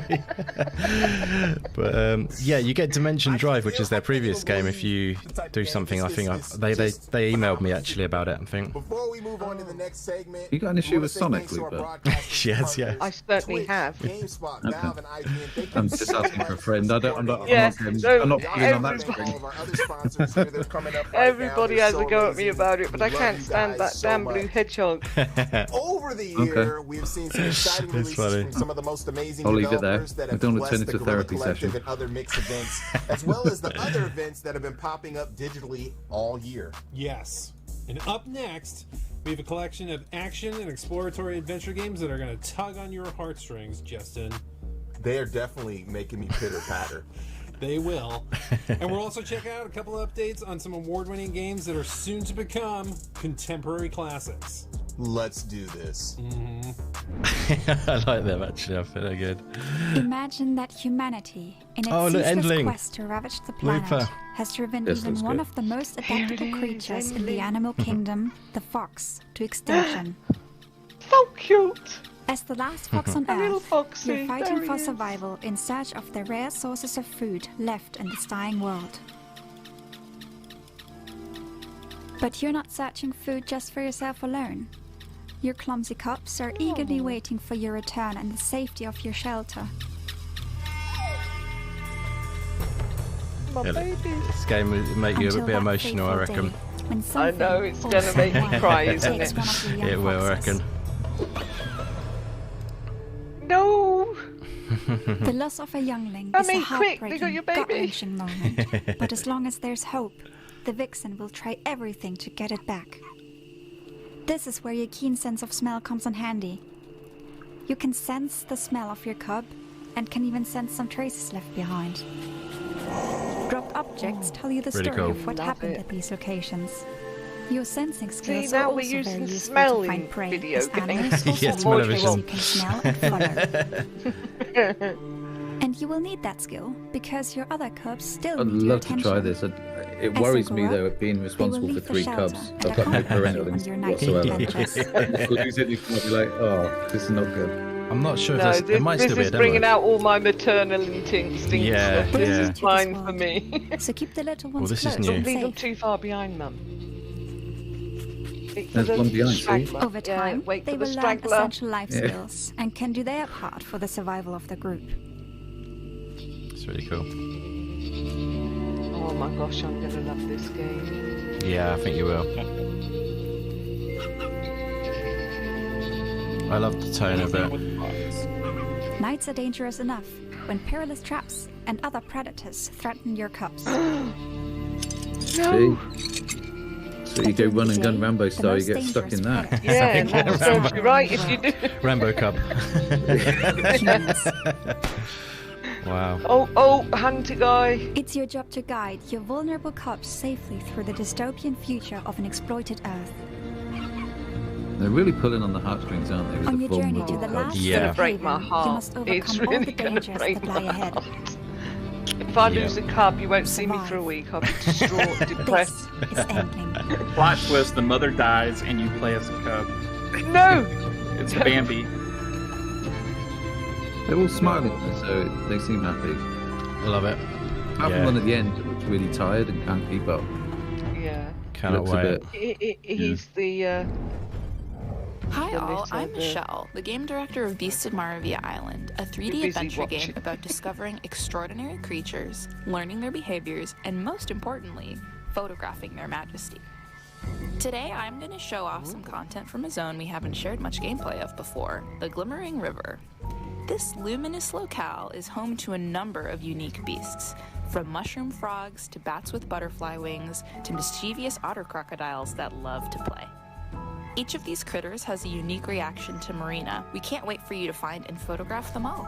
But yeah, you get Dimension Drive, which is their previous game. If you do something, I think they emailed me actually about it. I think. Before we move on to the next segment, you got an issue with Sonic, Lupa? Yes, yeah. I certainly have. I'm just asking for a friend. I'm not putting on that string. Everybody has a go at me about it, but I can't stand that damn blue hedgehog. Over the year, we've seen some exciting releases from some of the most amazing developers that have blessed the Guerrilla Collective and other mixed events, as well as the other events that have been popping up digitally all year. Yes. And up next, we have a collection of action and exploratory adventure games that are going to tug on your heartstrings, Justin. They are definitely making me pitter-patter. They will. And we'll also check out a couple of updates on some award-winning games that are soon to become contemporary classics. Let's do this. I like them actually. I feel they're good. Imagine that humanity, in its ceaseless quest to ravage the planet, has driven even one of the most adaptable creatures in the animal kingdom, the fox, to extinction. So cute! As the last fox on Earth, you're fighting for survival in search of the rare sources of food left in this dying world. But you're not searching food just for yourself alone. Your clumsy cubs are eagerly waiting for your return and the safety of your shelter. My baby. This game will make you a bit emotional, I reckon. I know, it's gonna make me cry, isn't it? It will, I reckon. No! The loss of a youngling is a heartbreaking, gut-wrenching moment. But as long as there's hope, the vixen will try everything to get it back. This is where your keen sense of smell comes in handy. You can sense the smell of your cub, and can even sense some traces left behind. Dropped objects tell you the Really story cool. of what happened at these locations. Your sensing skills See, now are we're also using very useful smell to find in prey, video as animals games. also Yeah, have smell-o-vision. trails you can smell and follow. And you will need that skill, because your other cubs still I'd need your love to attention. try this. It As they worries me grow though, up, at being responsible they for will 3 leave the cubs. shelter I've and got no accompany parental you on your instinct night whatsoever. adventures. If I lose anything, I'll be like, oh, this is not good. I'm not sure if No, that's, it might this still be a is demo. bringing out all my maternal instincts. Yeah, This yeah. is fine for me. So keep the little Well, ones this is close new. and Don't leave them safe. too far behind, Mum. There's one behind, see? Over time, wait they for the will learn straggler. essential life Yeah. skills and can do their part for the survival of the group. It's really cool. Oh my gosh, I'm gonna love this game. Yeah, I think you will. I love the tone of it. Nights are dangerous enough when perilous traps and other predators threaten your cubs. See? So you go run and gun Rambo style, you get most stuck in dangerous that. Yeah, and that serves you right if you do. Rambo Cub. Wow. Oh, hunter guy. It's your job to guide your vulnerable cubs safely through the dystopian future of an exploited Earth. They're really pulling on the heartstrings, aren't they? With On the your journey vulnerable to the cubs. last Yeah. safe Break my haven, heart. you must overcome It's all really the gonna dangers break that my lie ahead. heart. If I lose a cub, you won't see me for a week. I'll be distraught, depressed. This is ending. Plot twist: the mother dies and you play as a cub. No! It's Bambi. They're all smiling, so they seem happy. I love it. Apart from one at the end, who looks really tired and can't keep up. Yeah. Cannot Looks a wait. bit- He's the. Hi the all, little I'm bit- Michelle, the game director of Beasts of Maravilla Island, a 3D busy adventure watching. game about discovering extraordinary creatures, learning their behaviors, and most importantly, photographing their majesty. Today I'm going to show off some content from a zone we haven't shared much gameplay of before, the Glimmering River. This luminous locale is home to a number of unique beasts, from mushroom frogs to bats with butterfly wings to mischievous otter crocodiles that love to play. Each of these critters has a unique reaction to Marina. We can't wait for you to find and photograph them all.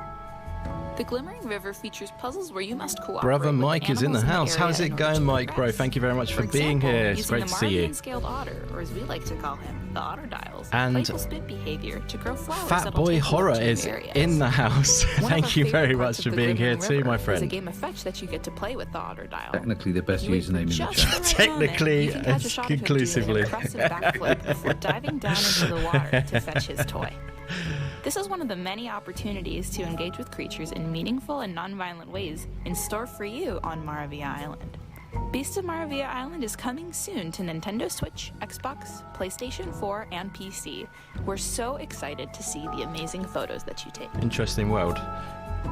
The Glimmering River features puzzles where you must cooperate Brother with Mike is in the animals house. area How's in it order going, to Mike, bro? progress. Thank you very much for being example, here. It's using great the to see you. Moravian-scaled otter, or as we like to call him, the otter dials, And playful spit behavior to grow flowers Fat that'll Boy take Horror over is areas. in the house. One of Thank our you favorite very parts much of for the being here Glimmering too, my River is a friend. game of fetch that you get to play with the otter dial. Technically the best You wait for username in the just chat. the right Technically, moment, you can catch a shot of him doing conclusively. an impressive backflip before diving down into the water to fetch his toy. This is one of the many opportunities to engage with creatures in meaningful and non-violent ways in store for you on Maravilla Island. Beasts of Maravilla Island is coming soon to Nintendo Switch, Xbox, PlayStation 4, and PC. We're so excited to see the amazing photos that you take. Interesting world.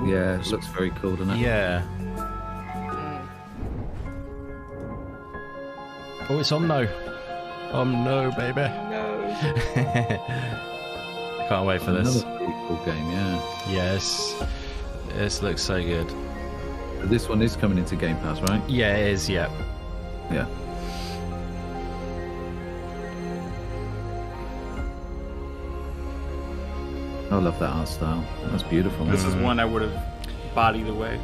Yeah, it looks very cool, doesn't it? Yeah. Oh, it's Omno. Omno, baby. No. Can't wait for this. Another pretty cool game, yeah. Yes. This looks so good. But this one is coming into Game Pass, right? Yeah, it is, yeah. Yeah. I love that art style. That's beautiful. This is one I would have bought either way.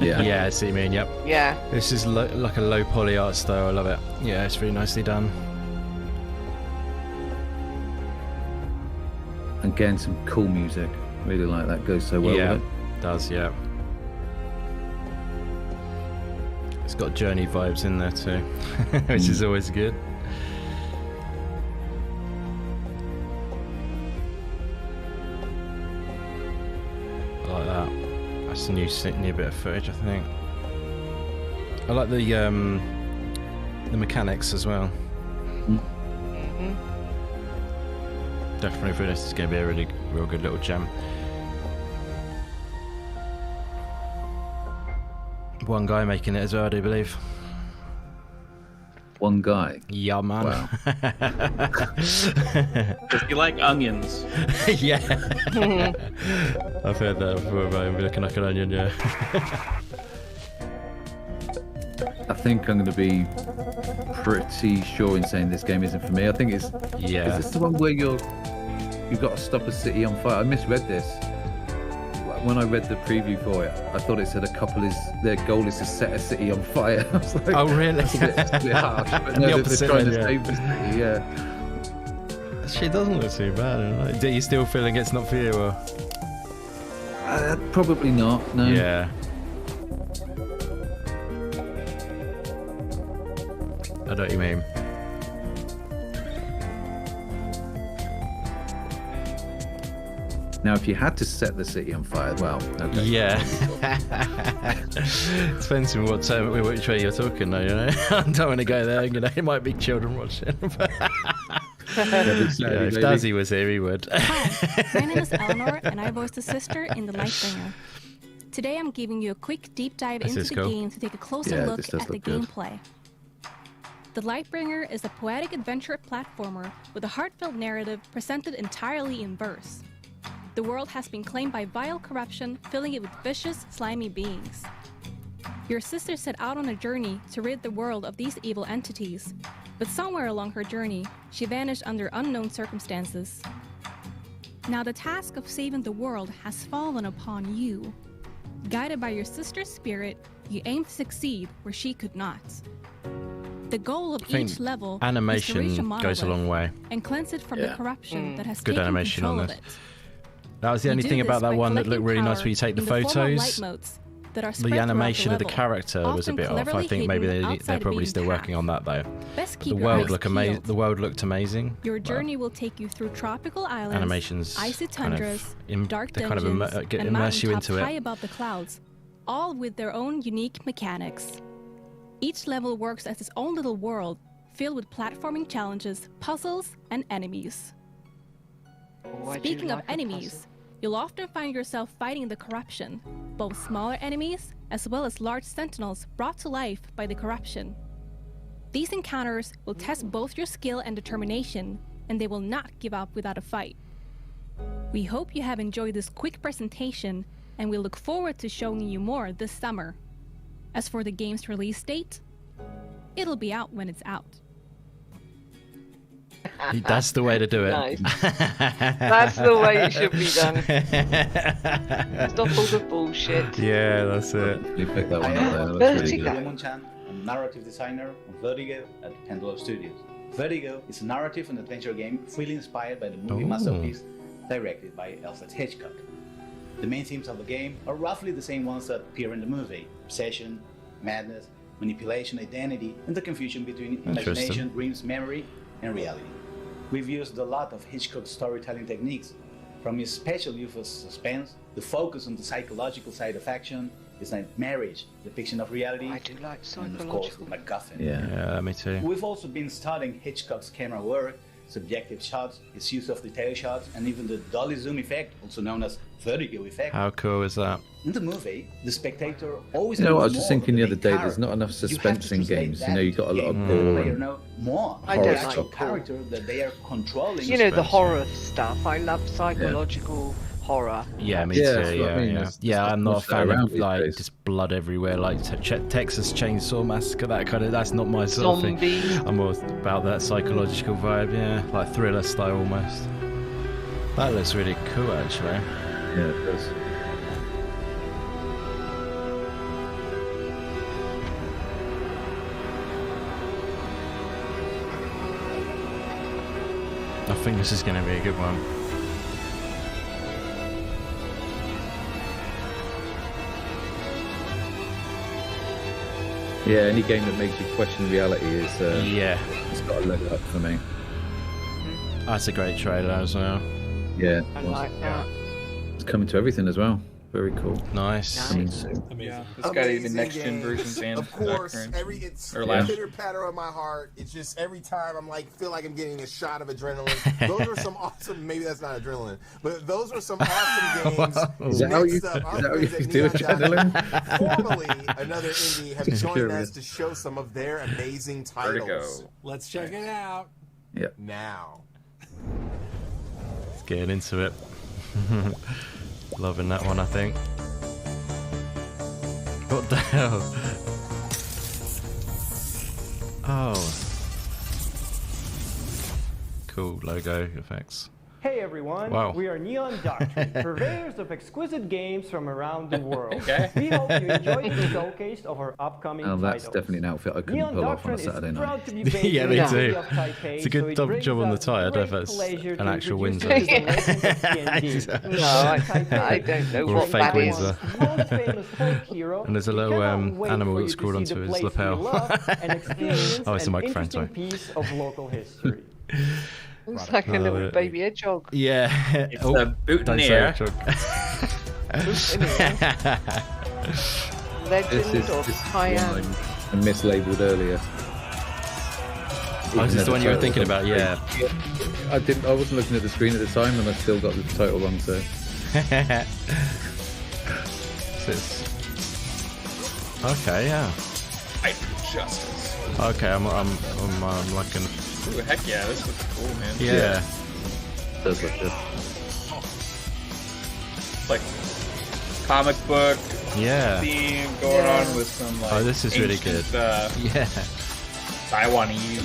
Yeah. Yeah, I see you mean, yep. Yeah. This is like a low poly art style. I love it. Yeah, it's really nicely done. Again, some cool music. Really like that. Goes so well Yeah, with it. does, yeah. It's got Journey vibes in there too, which is always good. I like that. That's a new bit of footage, I think. I like the mechanics as well. Definitely feel this is going to be a real good little gem. One guy making it as well, I do believe. One guy? Yeah, man. Wow. If you like onions. Yeah. I've heard that before about him looking like an onion, yeah. I think I'm going to be pretty sure in saying this game isn't for me. I think it's... Yeah. Is this the one where you've got to stop a city on fire? I misread this. when I read the preview for it, I thought it said their goal is to set a city on fire. I was like, oh really? That's a bit harsh. But no, they're trying to save the city. Yeah. She doesn't look too bad. Do you still feeling it's not for you? Or? Probably not. No. Yeah. I know what you mean. Now, if you had to set the city on fire, well, okay. Yeah. Depends on which way you're talking, though, you know. I don't want to go there, you know. It might be children watching. If Dazzy was here, he would. Hi, my name is Eleanor, and I voice the sister in The Lightbringer. Today, I'm giving you a quick deep dive into the game to take a closer look at the gameplay. The Lightbringer is a poetic adventure platformer with a heartfelt narrative presented entirely in verse. The world has been claimed by vile corruption, filling it with vicious, slimy beings. Your sister set out on a journey to rid the world of these evil entities, but somewhere along her journey, she vanished under unknown circumstances. Now the task of saving the world has fallen upon you. Guided by your sister's spirit, you aim to succeed where she could not. The goal of each level animation is to reach a monolith goes a long way. and cleanse it from the corruption that has Good taken animation control on of this. it. That was the only thing about that one that looked really nice where you take the photos. The animation of the character was a bit off. I think maybe they're probably still working on that though. The world looked amazing. The world looked amazing. Your journey will take you through tropical islands, animations icy tundras, dark they dungeons, kind of and immerse you mountaintops into high it. above the clouds, all with their own unique mechanics. Each level works as its own little world, filled with platforming challenges, puzzles, and enemies. Speaking of enemies, you'll often find yourself fighting the corruption, both smaller enemies as well as large sentinels brought to life by the corruption. These encounters will test both your skill and determination, and they will not give up without a fight. We hope you have enjoyed this quick presentation, and we look forward to showing you more this summer. As for the game's release date, it'll be out when it's out. That's the way to do it. Nice. That's the way it should be done. Stop all the bullshit. Yeah, that's it. You picked that one up there. That's really good. Lemon-chan, a narrative designer on Vertigo at Pendulum Studios. Vertigo is a narrative and adventure game freely inspired by the movie masterpiece directed by Alfred Hitchcock. The main themes of the game are roughly the same ones that appear in the movie: obsession, madness, manipulation, identity, and the confusion between imagination, dreams, memory, and reality. We've used a lot of Hitchcock's storytelling techniques, from his special use of suspense, the focus on the psychological side of action, his marriage, depiction of reality, I do like and of course the MacGuffin. Yeah, me too. We've also been studying Hitchcock's camera work, subjective shots, his use of detail shots, and even the dolly zoom effect, also known as vertigo effect. How cool is that? In the movie, the spectator always You know what, I was knows just more thinking of the the other day, main there's not enough character. suspense in games. You know, you've got a lot of The gore player and know more I about don't the like actual character that they are controlling. You know, the horror stuff. I love psychological horror. Yeah, me Yeah, too. that's what I mean. Yeah, I'm not a fan around of these like days. just blood everywhere, like Texas Chainsaw Massacre. That kind of. That's not my sort of Zombies. thing. I'm more about that psychological vibe. Yeah, like thriller style almost. That looks really cool, actually. Yeah, it does. I think this is going to be a good one. Yeah, any game that makes you question reality is it's got a leg up for me. That's a great trailer as well. Yeah, I like that. it's coming to everything as well. Very cool. Nice. Coming soon. Yeah, it's got even Amazing next gen games. versions and of course, current. it's Or last. pitter patter on my heart. It's just every time I'm like feel like I'm getting a shot of adrenaline. Those are some awesome. Maybe that's not adrenaline, but those are some awesome games. Is that how you, Next up, our is that how you friends at do Neon adrenaline? Dot, formerly another indie, have Just joined curious. us to show some of their amazing titles. Vertigo. Let's check it out. Yeah. Now. Let's get into it. Loving that one, I think. What the hell? Oh. Cool logo effects. Hey everyone, Wow. we are Neon Doctrine, purveyors of exquisite games from around the world. Okay. We hope you enjoy the showcase of our upcoming Oh, that's titles. definitely an outfit I couldn't Neon pull off on Doctrine a Saturday is night. proud to be based Yeah, in me the too. city of Taipei, It's a good so it job brings on the us tie. I don't know if great that's pleasure an to actual introduce Windsor. you to the legends of D&D. No, I don't know Or a what fake that is. Windsor. Most famous folk hero, And there's a we little cannot wait animal for you that's to crawled see onto the his place we lapel. love and experience Oh, it's a an microphone, interesting sorry. piece of local history. It's like a little baby hedgehog. Yeah. It's a boutonniere. Legend of Taiwan. I mislabeled earlier. Oh, is this the one you were thinking about? Yeah. I wasn't looking at the screen at the time, and I still got the title wrong. So. Okay, yeah. Fight for justice. Okay, I'm liking. Ooh, heck yeah, this looks cool, man. Yeah. Does look good. Like comic book Yeah. theme going on with some like Oh, this is really ancient, good. Yeah. Taiwanese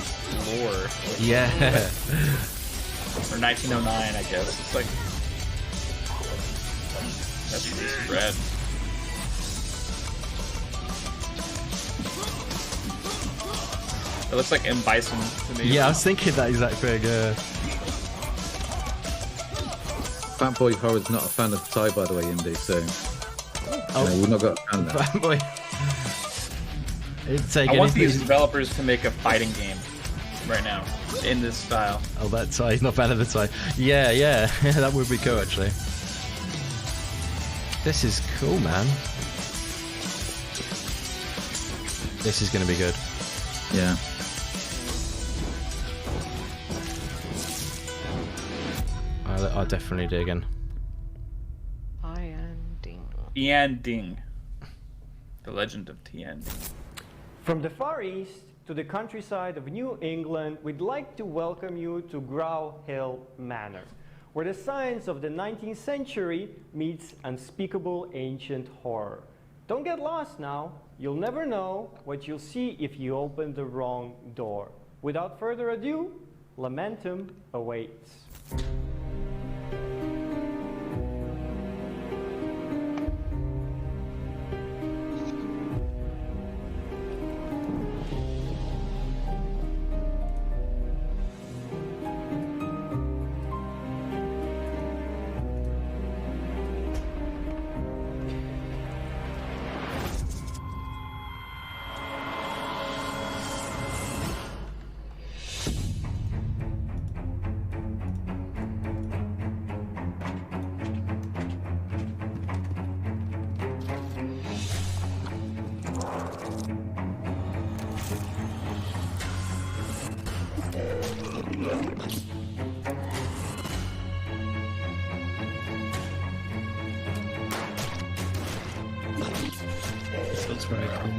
lore. Yeah. Or 1909, I guess. It's like that's really spread. It looks like M. Bison to me. Yeah, I was thinking that exact thing. Fanboy Horror's not a fan of the tie, by the way, Indy. So we've not got a fan there. Fanboy. I want these developers to make a fighting game right now in this style. Oh, that tie. He's not bad at the tie. Yeah, yeah. That would be cool, actually. This is cool, man. This is going to be good. Yeah. I'll definitely dig in. Tian Ding. The Legend of Tian Ding. From the Far East to the countryside of New England, we'd like to welcome you to Grow Hill Manor, where the science of the 19th century meets unspeakable ancient horror. Don't get lost now. You'll never know what you'll see if you open the wrong door. Without further ado, Lamentum awaits. This looks very cool.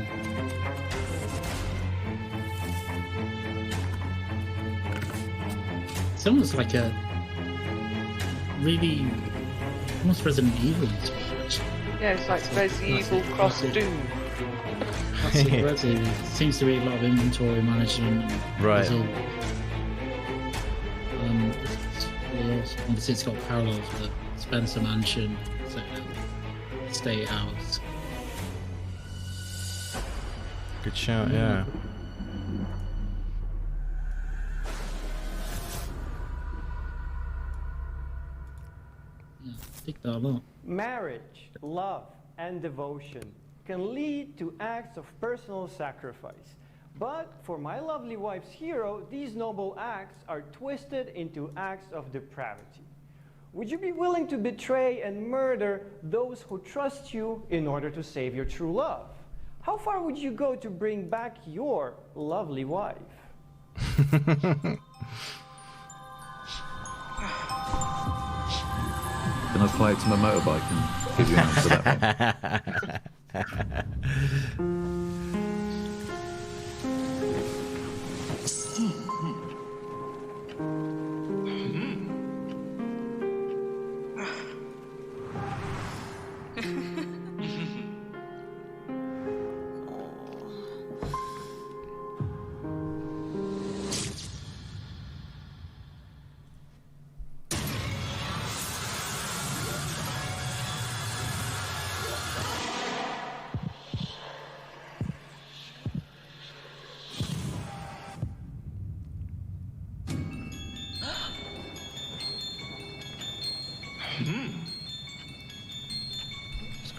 It's almost like a really almost Resident Evil inspiration. Yeah, it's like Resident Evil cross Doom. Classic Resident. Seems to be a lot of inventory management. And Right. puzzle. Obviously, it's got parallels with the Spencer Mansion, State House. Good shout, yeah. Yeah, I think that a lot. Marriage, love, and devotion can lead to acts of personal sacrifice. But for my lovely wife's hero, these noble acts are twisted into acts of depravity. Would you be willing to betray and murder those who trust you in order to save your true love? How far would you go to bring back your lovely wife? Can I fly it to my motorbike and give you an answer that one?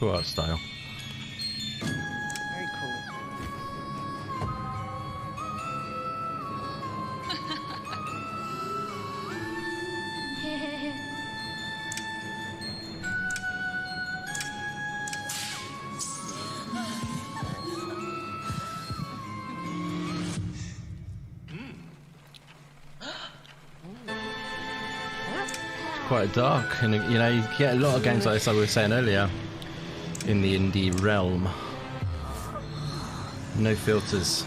Cool art style. Very cool. Quite dark, and you know, you get a lot of games like this, like we were saying earlier, in the indie realm. No filters.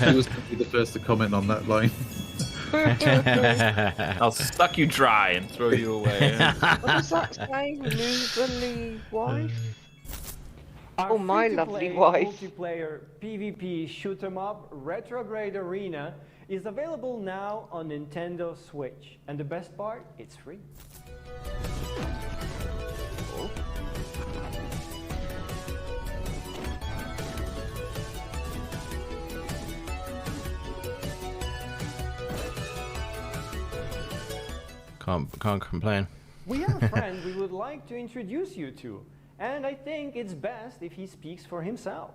Who was going to be the first to comment on that line? I'll suck you dry and throw you away. What does that say? Loserly wife? Oh, my lovely wife. Multiplayer PvP shoot 'em up Retrograde Arena is available now on Nintendo Switch, and the best part, it's free. Can't complain. We have a friend we would like to introduce you to, and I think it's best if he speaks for himself.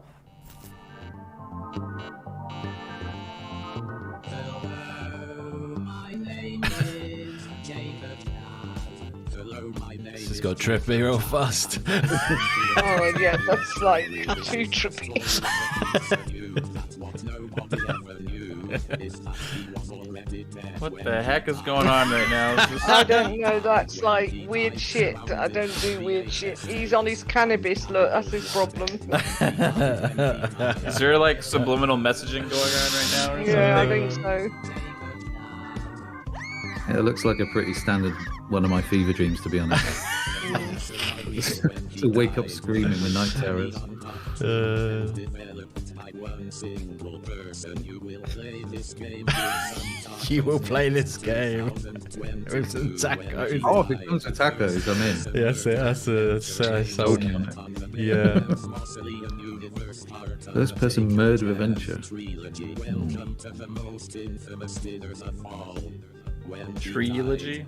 This has got trippy real fast. Oh yeah, that's like too trippy. What the heck is going on right now? I don't know, that's like weird shit. I don't do weird shit. He's on his cannabis, look, that's his problem. Is there like subliminal messaging going on right now? Or Yeah, I something? think so. Yeah, it looks like a pretty standard one of my fever dreams, to be honest. To wake up screaming with night terrors. You will play this game with some tacos. Oh, if it comes with tacos, I'm in. Yes, that's sold. Yeah. First person murder adventure. Trilogy?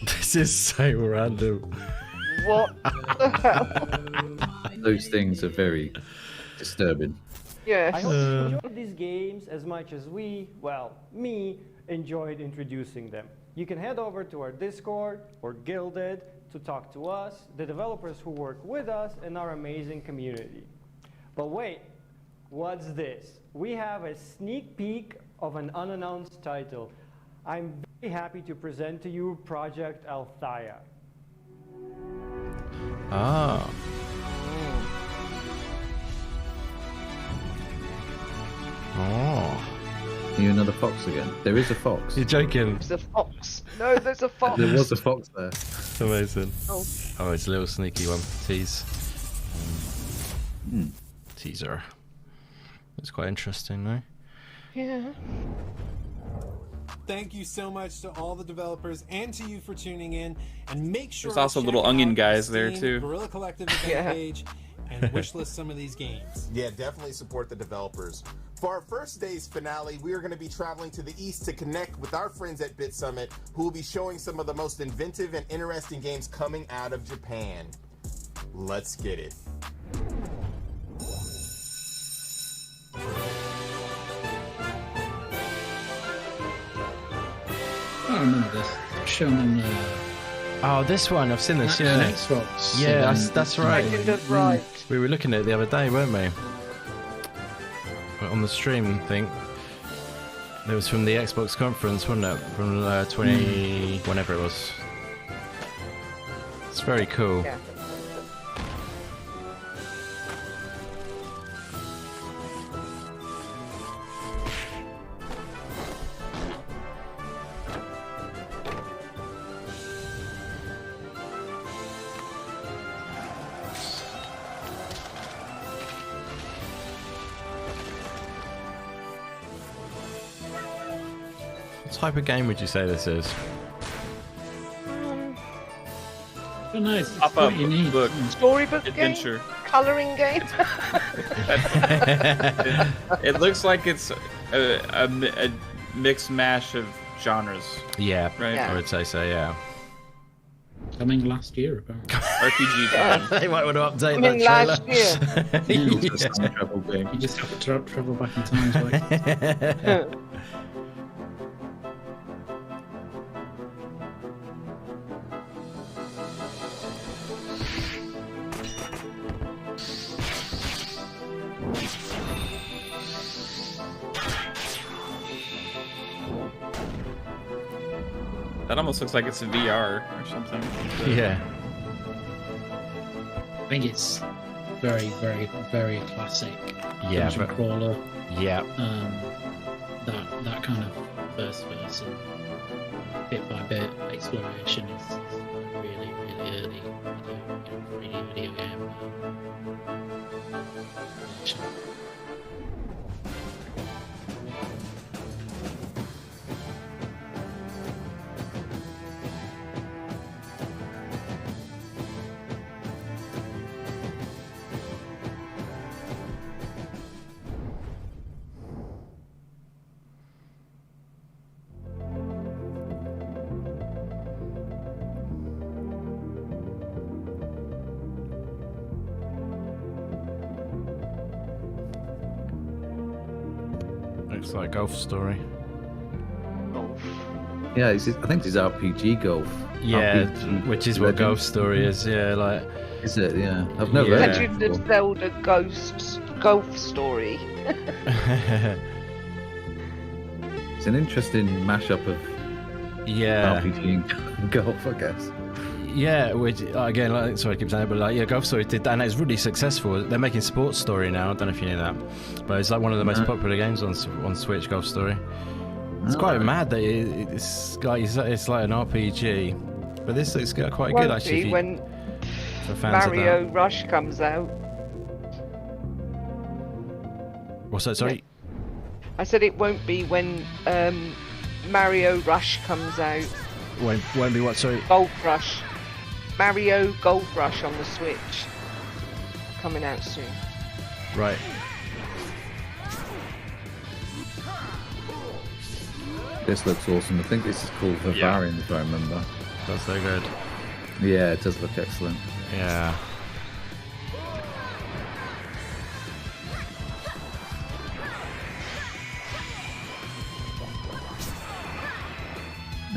This is so random. What the hell? Those things are very disturbing. Yes. I hope you enjoyed these games as much as me enjoyed introducing them. You can head over to our Discord or Guilded to talk to us, the developers who work with us, and our amazing community. But wait, what's this? We have a sneak peek of an unannounced title. I'm very happy to present to you Project Althea. Ah. Oh. Are you another fox again? There is a fox. You're joking. There's a fox. No, there's a fox. There was a fox there. Amazing. Oh. Oh, it's a little sneaky one. Tease. Hmm. Teaser. It's quite interesting, though. Yeah. Thank you so much to all the developers and to you for tuning in. And make sure There's also to little check onion out guys the there, Steam too. Guerrilla Collective event page and wishlist some of these games. Yeah, definitely support the developers. For our first day's finale, we are going to be traveling to the east to connect with our friends at Bit Summit, who will be showing some of the most inventive and interesting games coming out of Japan. Let's get it. I remember this. Shown on Oh, this one. I've seen this, on yeah. Xbox. Yeah, that's right. Legend of Right. We were looking at it the other day, weren't we? On the stream, I think. It was from the Xbox conference, wasn't it? From 20... whenever it was. It's very cool. Yeah. What type of game would you say this is? Oh, nice. It's Pop up what you need. book. Storybook Adventure. game? colouring game? It looks like it's a mixed mash of genres. Yeah, right. I would say so. Yeah. Coming last year, apparently. RPG time. They might want to update Coming that last trailer. You just have to travel back in time. Like. That almost looks like it's a VR or something. Yeah. I think it's very, very, very classic. Yeah, dungeon crawler. Yeah. That kind of first person, bit by bit exploration is really, really early video game. Looks like Golf Story. Yeah, I think it's RPG golf. Yeah, RPG which is what Golf Story is. Yeah, like. Is it? Yeah, I've never heard of it. Legend of Zelda Golf Story. It's an interesting mashup of RPG and golf, I guess. Yeah, which again, like, sorry, I keep saying it, but like, yeah, Golf Story did that, and it's really successful. They're making Sports Story now. I don't know if you knew that, but it's like one of the most popular games on Switch. Golf Story. It's quite mad that it's like an RPG, but this looks quite good actually. When for fans Mario Rush comes out. What's that? Sorry. I said it won't be when Mario Rush comes out. Won't be what? Sorry. Golf Rush. Mario Golf Rush on the Switch. Coming out soon. Right. This looks awesome. I think this is called Vivarium, if I remember. That's so good. Yeah, it does look excellent. Yeah.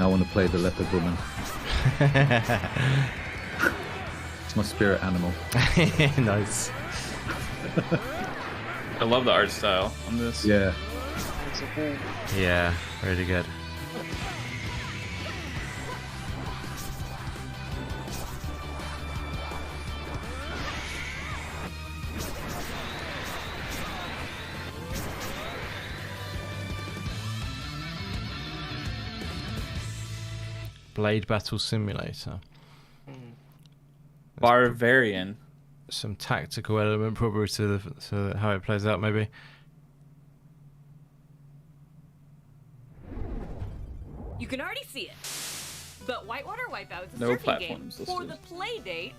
I want to play the leopard woman. It's my spirit animal. Nice. I love the art style on this. Yeah. Yeah, really good. Blade Battle Simulator. Barbarian. Some tactical element probably to how it plays out, maybe. You can already see it. But Whitewater Wipeout is a No surfing game platforms for listed. the play date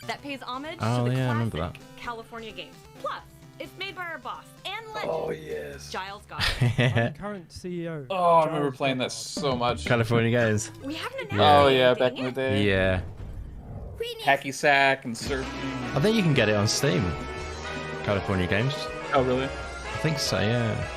that pays homage Oh, to the yeah, I classic remember that. California games. Plus, it's made by our boss and legend, Oh, yes. Giles Scott. Current CEO. Oh, I remember playing that so much. California games. We haven't Oh yeah, back in the day. Yeah. Hacky sack and surfing. I think you can get it on Steam. California games. Oh really? I think so, yeah.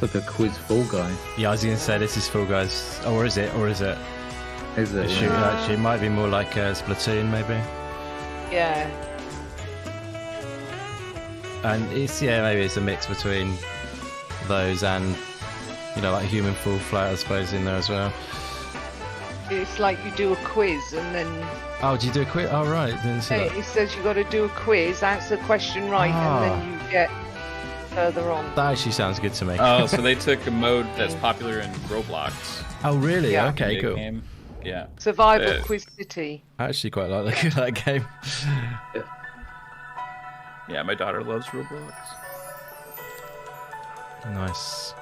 It's like a quiz Fall Guy. Yeah, I was going to say this is Fall Guys. Oh, or is it? Or is it? Is it? Shoot, actually, it might be more like Splatoon, maybe. Yeah. And it's, yeah, maybe it's a mix between those and, you know, like Human Fall Flat, I suppose, in there as well. It's like you do a quiz and then Oh, do you do a quiz? Oh, right. Didn't see that. it says you got to do a quiz, answer the question right, and then you get further on. That actually sounds good to me. Oh, so they took a mode that's popular in Roblox. Oh, really? Yeah. Okay, cool. Game. Yeah. Survival Quiz City. I actually quite like looking at that game. Yeah, my daughter loves Roblox. Nice.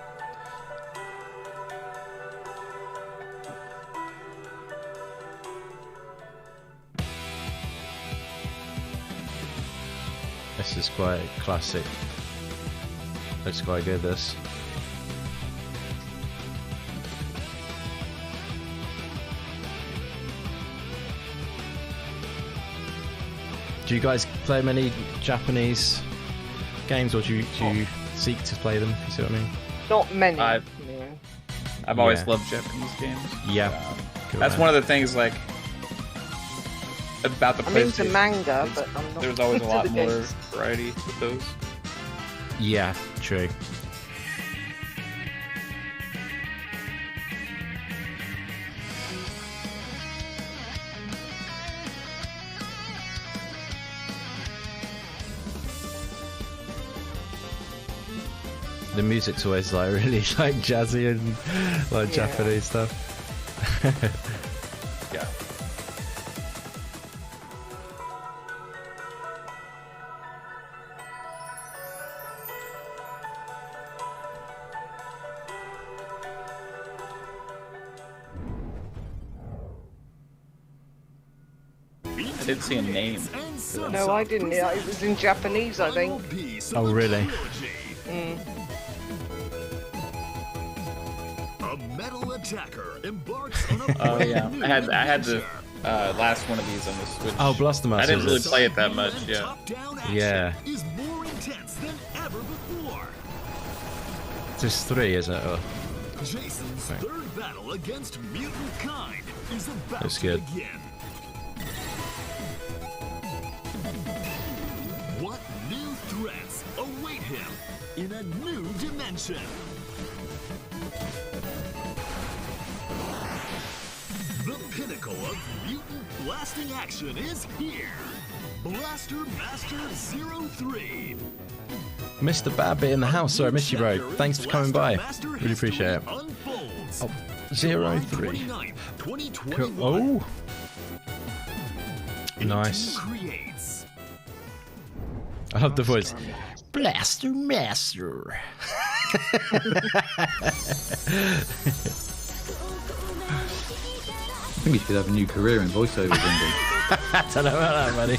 This is quite classic. Looks quite good, this. Do you guys play many Japanese games, or do you seek to play them? If you see what I mean? Not many. I've always loved Japanese games. Yeah. That's one of the things like about the I'm into PlayStation. manga, but I'm not. There's always a into lot the more games. variety with those. Yeah, true. The music's always like really like jazzy and like Japanese stuff. Yeah. I didn't see a name. No, I didn't. It was in Japanese, I think. Oh, really? A metal attacker embarks on a Oh yeah, I had the last one of these on the Switch. Oh, Blastomaster. I didn't really play it that much. Yeah. Yeah. is more intense than ever before. Just 3, isn't it? Or... Jason's third battle against mutant kind is about That's to good. begin. What new threats await him in a new dimension? The pinnacle of mutant blasting action is here. Blaster Master 03. Mr. Babbitt in the house. Sorry, I missed you, bro. Thanks for coming by. Really appreciate it. Unfolds. Oh, 03. 29th, 2021. Oh. Nice. Creates. I love the voice. Blaster Master. I think you should have a new career in voiceovers, Andy. I don't know about that, buddy.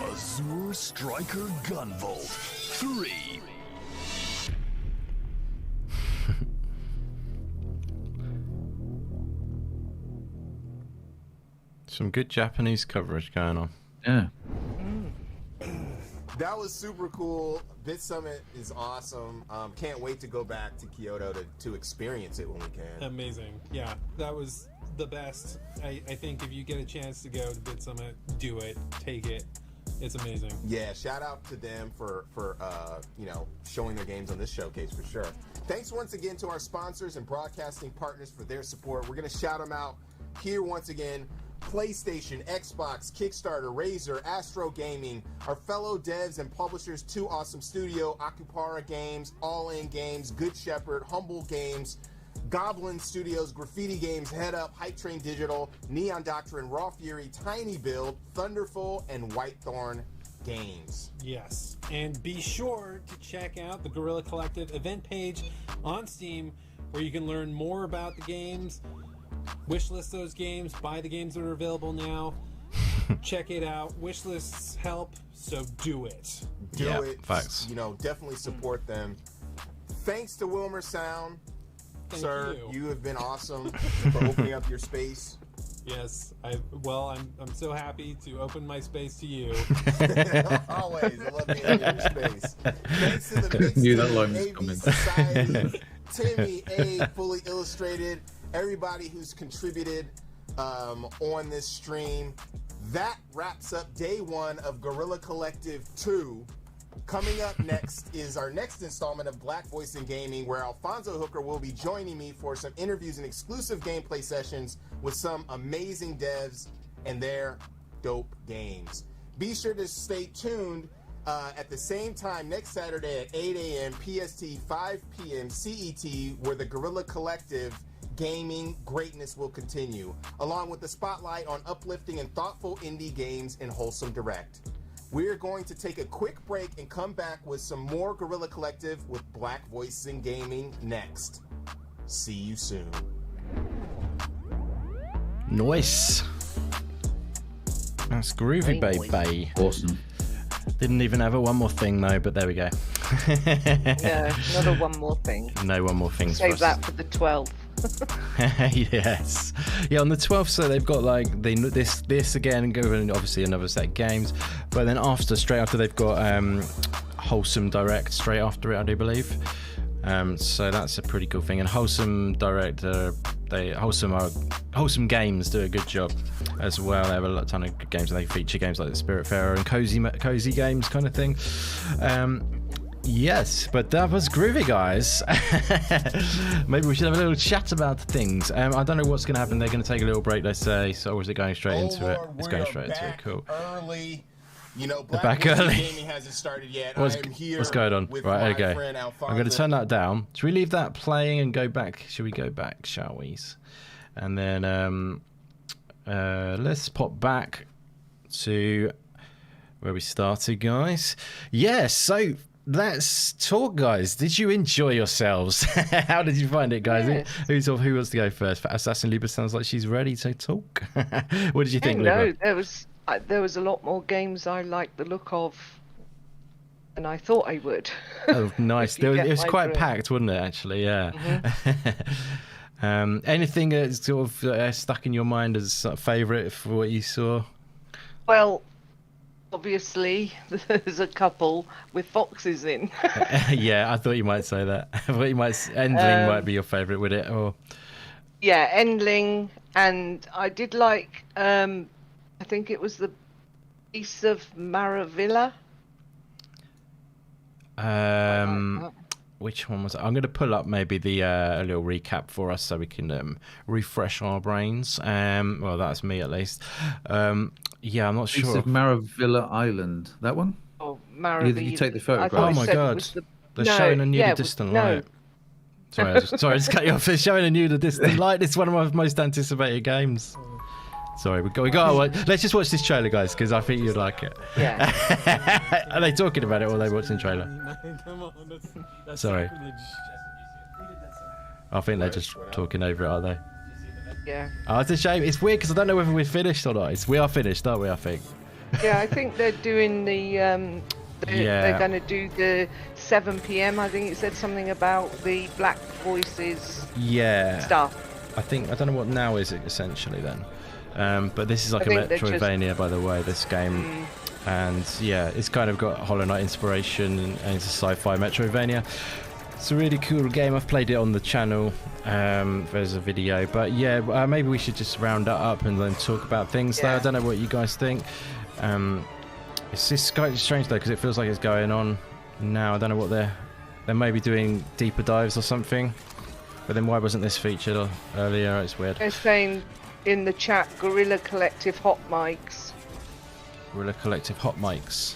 Azure Striker Gunvolt 3. Some good Japanese coverage going on. Yeah. That was super cool. Bit Summit is awesome. Can't wait to go back to Kyoto to experience it when we can. Amazing. Yeah, that was the best. I think if you get a chance to go to Bit Summit, do it. Take it. It's amazing. Yeah, shout out to them for showing their games on this showcase for sure. Thanks once again to our sponsors and broadcasting partners for their support. We're going to shout them out here once again. PlayStation, Xbox, Kickstarter, Razer, Astro Gaming, our fellow devs and publishers, 2 Awesome Studio, Akupara Games, All In Games, Good Shepherd, Humble Games, Goblin Studios, Graffiti Games, Head Up, Hype Train Digital, Neon Doctrine, Raw Fury, Tiny Build, Thunderful, and Whitethorn Games. Yes, and be sure to check out the Guerrilla Collective event page on Steam, where you can learn more about the games, wishlist those games, buy the games that are available now. Check it out. Wishlists help, so do it. Do it. Facts. Definitely support them. Thanks to Wilmer Sound. Thank Sir, you. you have been awesome for opening up your space. Yes, I'm so happy to open my space to you. Always, I love being in your space. Thanks to the Big Knew that Steve line was AV coming. Society, Timmy A, Fully Illustrated, everybody who's contributed on this stream. That wraps up day one of Guerrilla Collective 2. Coming up next is our next installment of Black Voice in Gaming, where Alfonso Hooker will be joining me for some interviews and exclusive gameplay sessions with some amazing devs and their dope games. Be sure to stay tuned at the same time next Saturday at 8 a.m. PST, 5 p.m. CET, where the Guerrilla Collective gaming greatness will continue, along with the spotlight on uplifting and thoughtful indie games in Wholesome Direct. We're going to take a quick break and come back with some more Guerrilla Collective with Black Voices in Gaming next. See you soon. Nice. That's groovy, baby. Awesome. Didn't even have a one more thing though, but there we go. Yeah, not a one more thing. No one more things. Save that for the 12th. Yes. Yeah, on the 12th, so they've got like this again, and obviously another set of games. But then straight after, they've got Wholesome Direct straight after it, I do believe. So that's a pretty cool thing. And Wholesome Direct, Wholesome Games do a good job as well. They have a ton of good games, and they feature games like the Spiritfarer and cozy games kind of thing. Yes, but that was groovy, guys. Maybe we should have a little chat about things. I don't know what's going to happen. They're going to take a little break, let's say. So, or is it going straight into it? It's going straight into it. Cool. Early. You know, Black back Voices in early. Gaming hasn't started yet. What's going on? With Right, my okay. friend I'm Alfonso. going to turn that down. Should we leave that playing and go back? Should we go back, shall we? And then let's pop back to where we started, guys. Yeah, so let's talk, guys. Did you enjoy yourselves? How did you find it, guys? Yes. Who wants to go first? AssassinLupa sounds like she's ready to talk. What did you think, No, Lupa? there was a lot more games I liked the look of than I thought I would. Oh, nice. If you It get was my quite drift. packed, wasn't it, actually? Yeah. Anything that sort of stuck in your mind as a favourite for what you saw? Well, obviously, there's a couple with foxes in. Yeah, I thought you might say that. I thought you might. Endling might be your favourite, would it? Or Yeah, Endling, and I did like, I think it was the Beasts of Maravilla. Which one was it? I'm going to pull up maybe the a little recap for us so we can refresh our brains. Well, that's me at least. Yeah, I'm not Piece sure. of Maravilla Island. That one? Oh, Maravilla. You take the I photograph. thought Oh you my said it god, was they're no, showing a new yeah, the it was- distant no. light. Sorry, I just cut you off. They're showing a new the distant light. It's one of my most anticipated games. Sorry, we got. Let's just watch this trailer, guys, because I think you'd like it. Yeah. Are they talking about it or are they watching the trailer? Come on, that's Sorry. sacrilege. I think they're just talking over it, are they? Yeah. Oh, it's a shame. It's weird because I don't know whether we're finished or not. We are finished, aren't we? I think. Yeah, I think they're doing the. They're going to do the 7 p.m. I think it said something about the Black Voices Yeah. stuff. I don't know what now is it essentially then. But this is like I a think they're just- Metroidvania, by the way, this game. And yeah, it's kind of got Hollow Knight inspiration and it's a sci-fi Metroidvania. It's a really cool game. I've played it on the channel. There's a video. But yeah, maybe we should just round that up and then talk about things though. I don't know what you guys think. It's just quite strange though because it feels like it's going on now. I don't know what they're maybe doing deeper dives or something. But then why wasn't this featured earlier? It's weird. They're saying in the chat, Guerrilla Collective hot mics. Guerrilla Collective hot mics.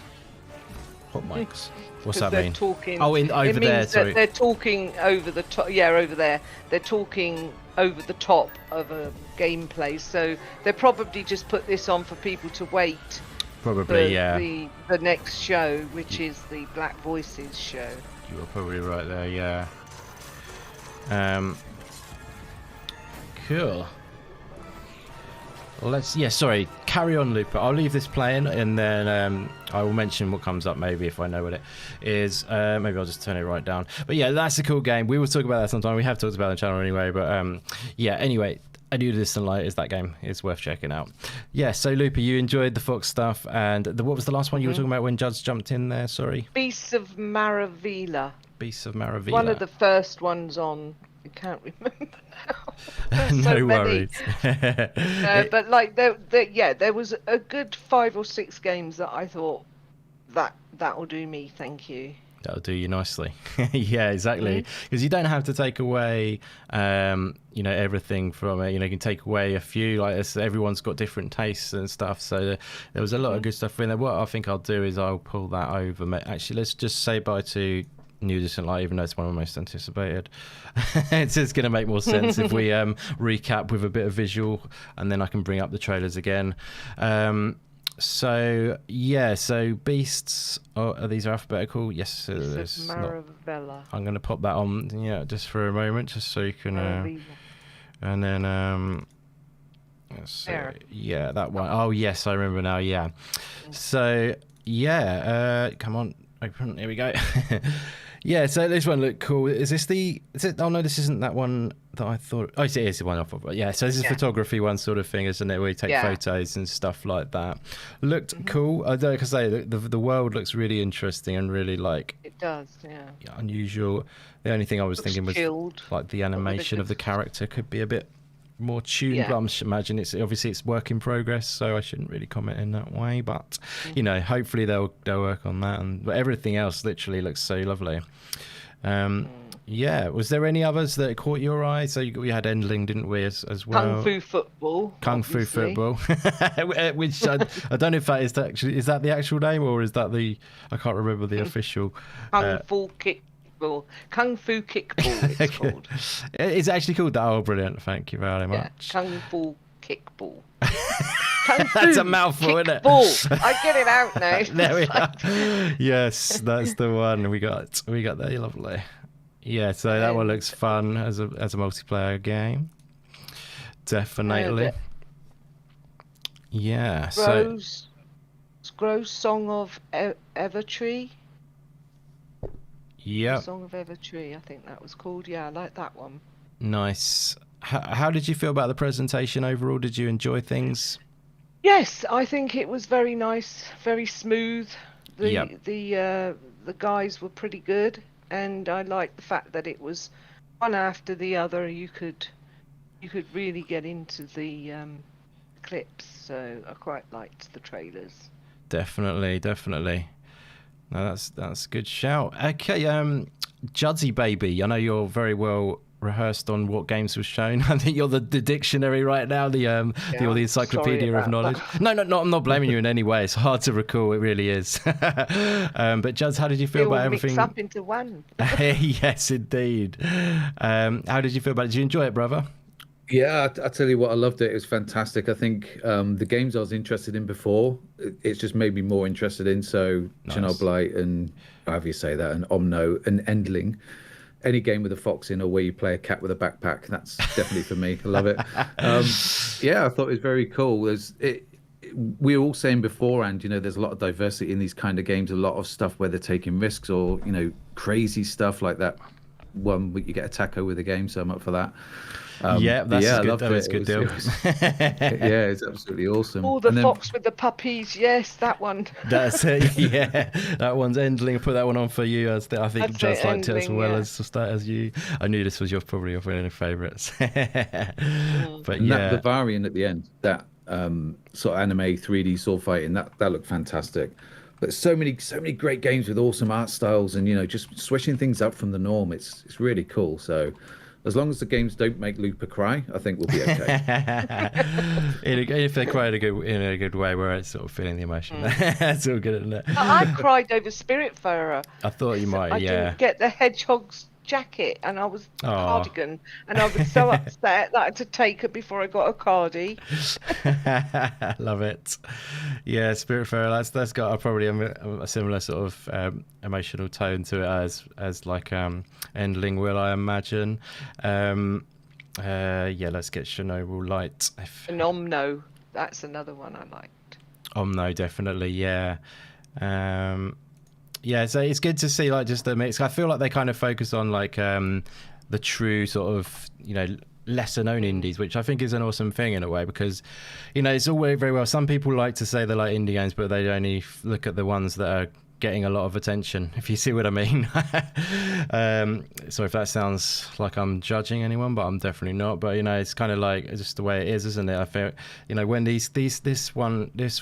Hot mics. What's 'Cause that they're mean? Talking, Oh, over it there. means Sorry. that they're talking over the top. Yeah, over there. They're talking over the top of a gameplay. So they probably just put this on for people to wait. Probably, for yeah. The next show, which is the Black Voices show. You were probably right there, yeah. Cool. Sorry, carry on, Lupa. I'll leave this playing and then I will mention what comes up maybe if I know what it is. Maybe I'll just turn it right down. But yeah, that's a cool game. We will talk about that sometime. We have talked about it on the channel anyway, but yeah, anyway, A New Distant Light is that game. It's worth checking out. Yeah, so Lupa, you enjoyed the Fox stuff and what was the last one you were talking about when Judz jumped in there? Sorry. Beasts of Maravilla. Beasts of Maravilla. One of the first ones on. I can't remember now. No worries. But like, there was a good 5 or 6 games that I thought that'll do me. Thank you. That'll do you nicely. Yeah, exactly. Because you don't have to take away, everything from it. You can take away a few. Like everyone's got different tastes and stuff. So there was a lot of good stuff in there. What I think I'll do is I'll pull that over. Actually, let's just say bye to New Distant Light, even though it's one of the most anticipated. It's just going to make more sense if we recap with a bit of visual, and then I can bring up the trailers again. So beasts. Are these alphabetical? Yes. There's Maravella. I'm going to pop that on, just for a moment, just so you can. And then that one. Oh yes, I remember now. Yeah. So come on, open. Here we go. Yeah, so this one looked cool. Is it? Oh no, this isn't that one that I thought. Oh, it is the one I thought. Yeah, so this is photography one sort of thing, isn't it? Where you take photos and stuff like that. Looked cool. I don't know, say the world looks really interesting and really It does, yeah. Unusual. The only thing I was thinking was chilled. like the animation of the character could be a bit more tuned. But I'm imagine it's work in progress, so I shouldn't really comment in that way. But hopefully they'll work on that. But everything else literally looks so lovely. Was there any others that caught your eye? So we had Endling, didn't we, as well? Kung Fu Football. Which I don't know if that is that the actual name, or is that I can't remember the official. Kung Fu Kickball. Kung Fu Kickball it's called. It's actually called that. Oh, brilliant. Thank you very much. Kung Fu Kickball. That's a mouthful, isn't it? I get it out now. There we are. Yes, that's the one we got there. Lovely. Yeah, so that one looks fun as a multiplayer game. Definitely. Yeah. Grows Song of Evertree. Yeah. Song of Evertree, I think that was called. Yeah, I like that one. Nice. How did you feel about the presentation overall? Did you enjoy things? Yes, I think it was very nice, very smooth. The guys were pretty good, and I liked the fact that it was one after the other. You could really get into the clips, so I quite liked the trailers. Definitely. No, that's a good shout. Okay, Judzy baby, I know you're very well rehearsed on what games was shown. I think you're the dictionary right now, the encyclopedia of knowledge. No, I'm not blaming you in any way. It's hard to recall, it really is. But Juds, how did you feel about everything? Mix up into one. Yes, indeed. How did you feel about it? Did you enjoy it, brother? Yeah, I tell you what, I loved it. It was fantastic. I think the games I was interested in before, it's just made me more interested in. So Chernobyl and however you say that, and Omno and Endling. Any game with a fox in or where you play a cat with a backpack, that's definitely for me. I love it. I thought it was very cool. We were all saying beforehand, there's a lot of diversity in these kind of games, a lot of stuff where they're taking risks or, crazy stuff like that. One where you get a taco with a game, so I'm up for that. That was a good deal. Yeah, it's absolutely awesome. Oh, the fox with the puppies, yes, that one. That's it. Yeah, that one's Endling. I put that one on for you. I think just liked it as well as you. I knew this was probably your one of your favourites. But that Bavarian at the end, that sort of anime 3D sword fighting, that looked fantastic. But so many great games with awesome art styles and just switching things up from the norm. It's really cool. So. As long as the games don't make Lupa cry, I think we'll be okay. If they cry in a good way, where it's sort of feeling the emotion, that's all good, isn't it? I cried over Spiritfarer. I thought you might. I didn't get the hedgehog's jacket, and I was cardigan, and I was so upset that I had to take it before I got a cardie. Love it. Yeah, Spiritfarer. That's got probably a similar sort of emotional tone to it as like Endling will, I imagine. Let's get Chernobyl Light. And Omno, that's another one I liked. Omno, definitely, yeah. So it's good to see like just the mix. I feel like they kind of focus on like the true sort of lesser known indies, which I think is an awesome thing in a way, because it's all very well. Some people like to say they like indie games, but they only look at the ones that are getting a lot of attention, if you see what I mean. Sorry if that sounds like I'm judging anyone, but I'm definitely not. But it's kind of like just the way it is, isn't it? I feel when this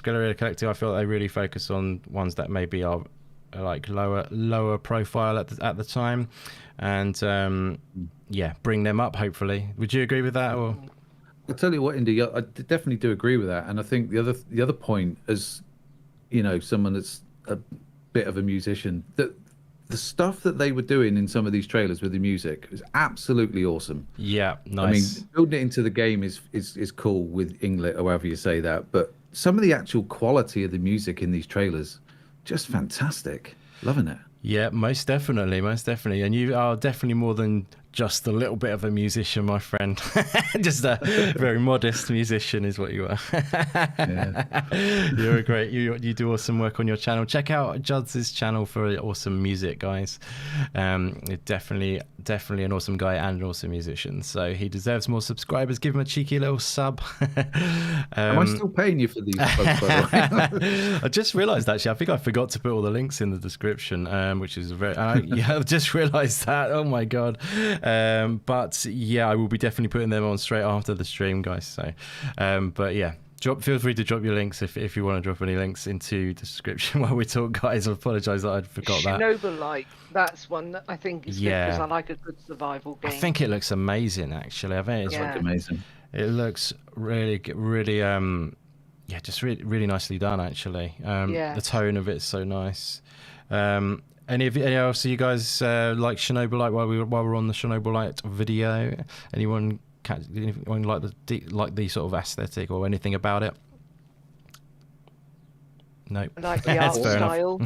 Guerrilla Collective, I feel they really focus on ones that maybe are like lower profile at the time, and bring them up. Hopefully, would you agree with that? Or I'll tell you what, Indy, I definitely do agree with that, and I think the other point, as someone that's a bit of a musician, that the stuff that they were doing in some of these trailers with the music was absolutely awesome. Yeah, nice. I mean, building it into the game is cool with English, or however you say that, but some of the actual quality of the music in these trailers, just fantastic. Loving it. Yeah, most definitely. And you are definitely more than just a little bit of a musician, my friend. Just a very modest musician is what you are. You're a great. You do awesome work on your channel. Check out JudZilla's channel for awesome music, guys. You're definitely an awesome guy and an awesome musician. So he deserves more subscribers. Give him a cheeky little sub. Am I still paying you for these subs, by the way? I just realised actually. I think I forgot to put all the links in the description, which is I've just realised that. Oh my god. But yeah, I will be definitely putting them on straight after the stream, guys. So, but yeah, feel free to drop your links if you want to drop any links into the description while we talk, guys. I apologise that I forgot that. Chernobyl, that's one that I think is good because I like a good survival game. I think it looks amazing, actually. I think it's amazing. It looks really, just really nicely done, actually. The tone of it's so nice. Any else of you guys like Chernobyl while we're on the Chernobyl video? Anyone like the sort of aesthetic or anything about it? No. I like the art style.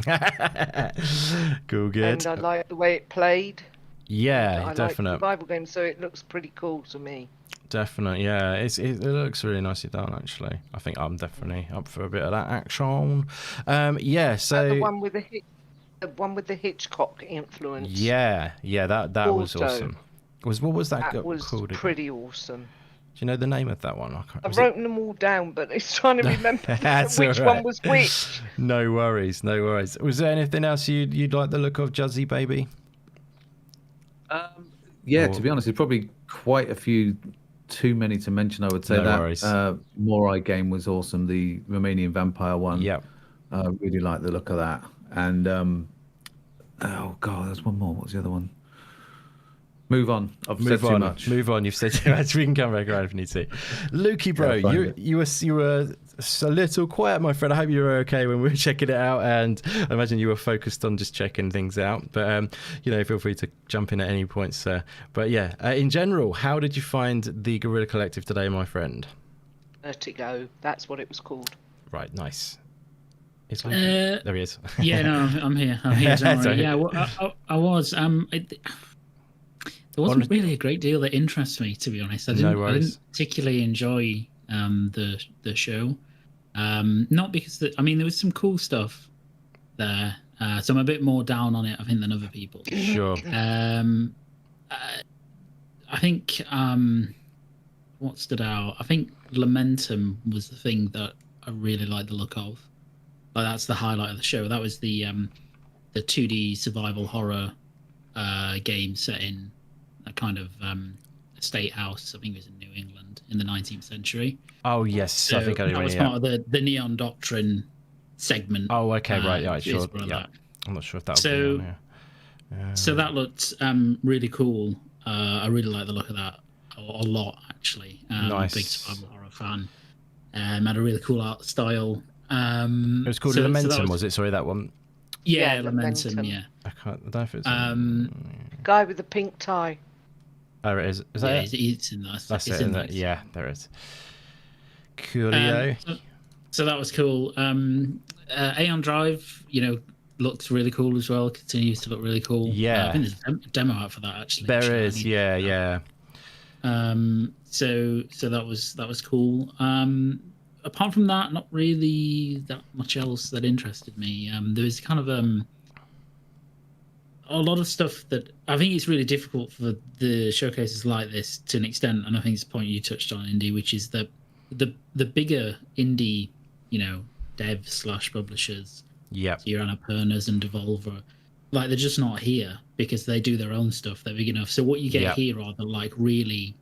Cool, good. And I like the way it played. Yeah, definitely. Like survival game, so it looks pretty cool to me. Definitely, yeah. It looks really nicely done, actually. I think I'm definitely up for a bit of that action. So the one with the Hitchcock influence. Yeah, that was awesome. What was that called? That was pretty awesome. Do you know the name of that one? I've written them all down, but it's trying to remember which one was which. No worries. Was there anything else you'd like the look of, Juzzy baby? To be honest, there's probably quite a few. Too many to mention, I would say. Worries. Morai game was awesome. The Romanian vampire one. Yeah. Really like the look of that. And oh god, there's one more. What was the other one? Move on. I've said too much. Move on. You've said too much. We can come back around if you need to. Lukey, bro, you were a little quiet, my friend. I hope you were okay when we were checking it out, and I imagine you were focused on just checking things out. But feel free to jump in at any point, sir. But yeah, in general, how did you find the Guerrilla Collective today, my friend? Vertigo. That's what it was called. Right. Nice. There he is. Yeah, no, I'm here. Don't worry. Yeah, I was. There wasn't really a great deal that interests me, to be honest. I didn't particularly enjoy the show. Not because there was some cool stuff there. So I'm a bit more down on it, I think, than other people. Sure. I think what stood out. I think Lamentum was the thing that I really liked the look of. Like that's the highlight of the show. That was the 2D survival horror game set in a kind of estate house. I think it was in New England in the 19th century. Oh yes, so I think that was part of the Neon Doctrine segment. Oh okay, right, yeah, sure. Yeah. I'm not sure if that was so that looked really cool. I really like the look of that a lot, actually. Nice. Big survival horror fan. Had a really cool art style. It was called Lamentum, was it? Sorry, that one. Yeah, Lamentum. Yeah. I don't know if it's guy with the pink tie. Oh, it is. Is that it? It's in that. That's it. That. Yeah, there it is. Coolio. So that was cool. Aeon Drive, looks really cool as well. Continues to look really cool. Yeah. I think there's a demo out for that actually. There is. Yeah. So that was cool. Apart from that, not really that much else that interested me. There was kind of a lot of stuff that I think it's really difficult for the showcases like this to an extent, and I think it's a point you touched on, Indy, which is that the bigger indie, dev/publishers Yeah. So your Annapurnas and Devolver, like they're just not here because they do their own stuff. They're big enough. So what you get here are the really,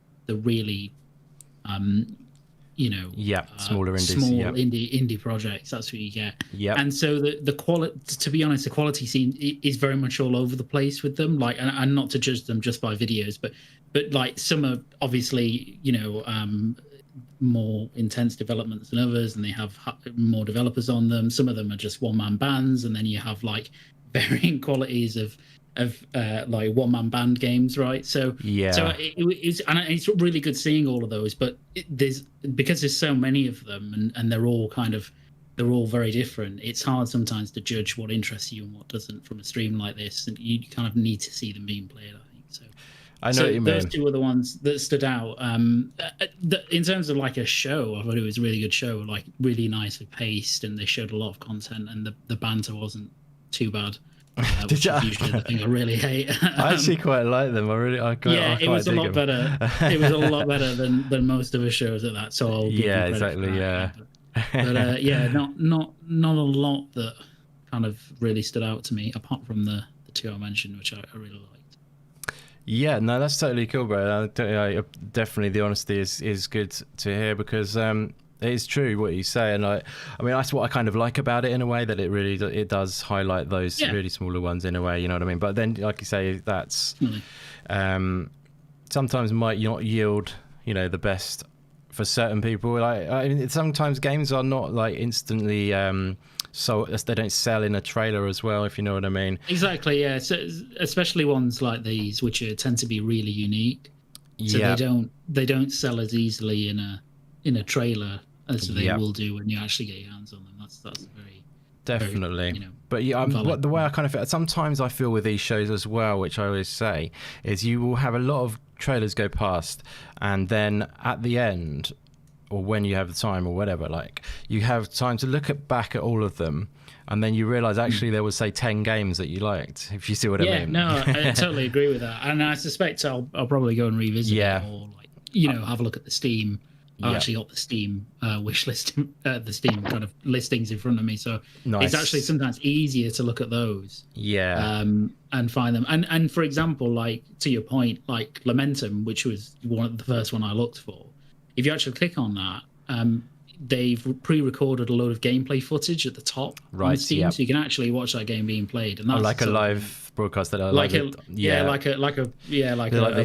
smaller indies, small indie projects. That's what you get. Yeah. And so the quality, to be honest, the quality scene is very much all over the place with them. Like, and not to judge them just by videos, but like some are obviously, more intense developments than others, and they have more developers on them. Some of them are just one-man bands, and then you have like varying qualities of like one-man band games, right? So it's really good seeing all of those, but because there's so many of them, and they're all very different. It's hard sometimes to judge what interests you and what doesn't from a stream like this, and you kind of need to see them being played, I think. So I know what you mean. Those two are the ones that stood out. In terms of like a show, I thought it was a really good show, like really nicely paced, and they showed a lot of content, and the banter wasn't too bad. Which is usually the thing I really hate. I actually quite like them. It was a lot better. It was a lot better than most of the shows at that. So I'll give you credit for that. But not a lot that kind of really stood out to me, apart from the two I mentioned, which I really liked. Yeah, no, that's totally cool, bro. Definitely, the honesty is good to hear, because it is true what you say, and I mean that's what I kind of like about it in a way, that it does highlight those really smaller ones in a way, you know what I mean? But then, like you say, that's sometimes might not yield, the best for certain people. Like I mean, sometimes games are not like instantly. So they don't sell in a trailer as well, if you know what I mean. Exactly, yeah. So especially ones like these, which tend to be really unique. So they don't sell as easily in a trailer as they will do when you actually get your hands on them. That's very definitely. Very, but yeah, the way I kind of feel, sometimes I feel with these shows as well, which I always say, is you will have a lot of trailers go past, and then at the end, or when you have the time or whatever, like you have time to look back at all of them, and then you realize actually there was, say, 10 games that you liked, if you see what I mean. Yeah, no, I totally agree with that. And I suspect I'll probably go and revisit it, or like, have a look at the Steam. I actually got the Steam wish list, the Steam kind of listings in front of me, so it's actually sometimes easier to look at those. And find them. And for example, like to your point, like Lamentum, which was the first one I looked for. If you actually click on that, they've pre-recorded a load of gameplay footage at the top on Steam, so you can actually watch that game being played. And that's like a live broadcast that like a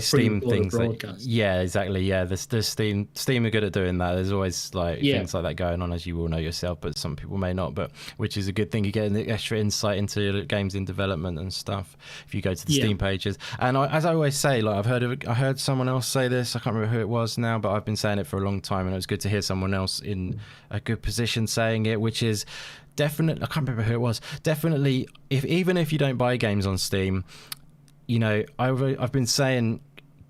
Steam things. Broadcast. Exactly. Yeah, the Steam are good at doing that. There's always like things like that going on, as you will know yourself, but some people may not. But which is a good thing. You get an extra insight into games in development and stuff if you go to the Steam pages. And as I always say, like I heard someone else say this. I can't remember who it was now, but I've been saying it for a long time, and it was good to hear someone else in a good position saying it, which is definitely, I can't remember who it was, definitely, even if you don't buy games on Steam, I've been saying,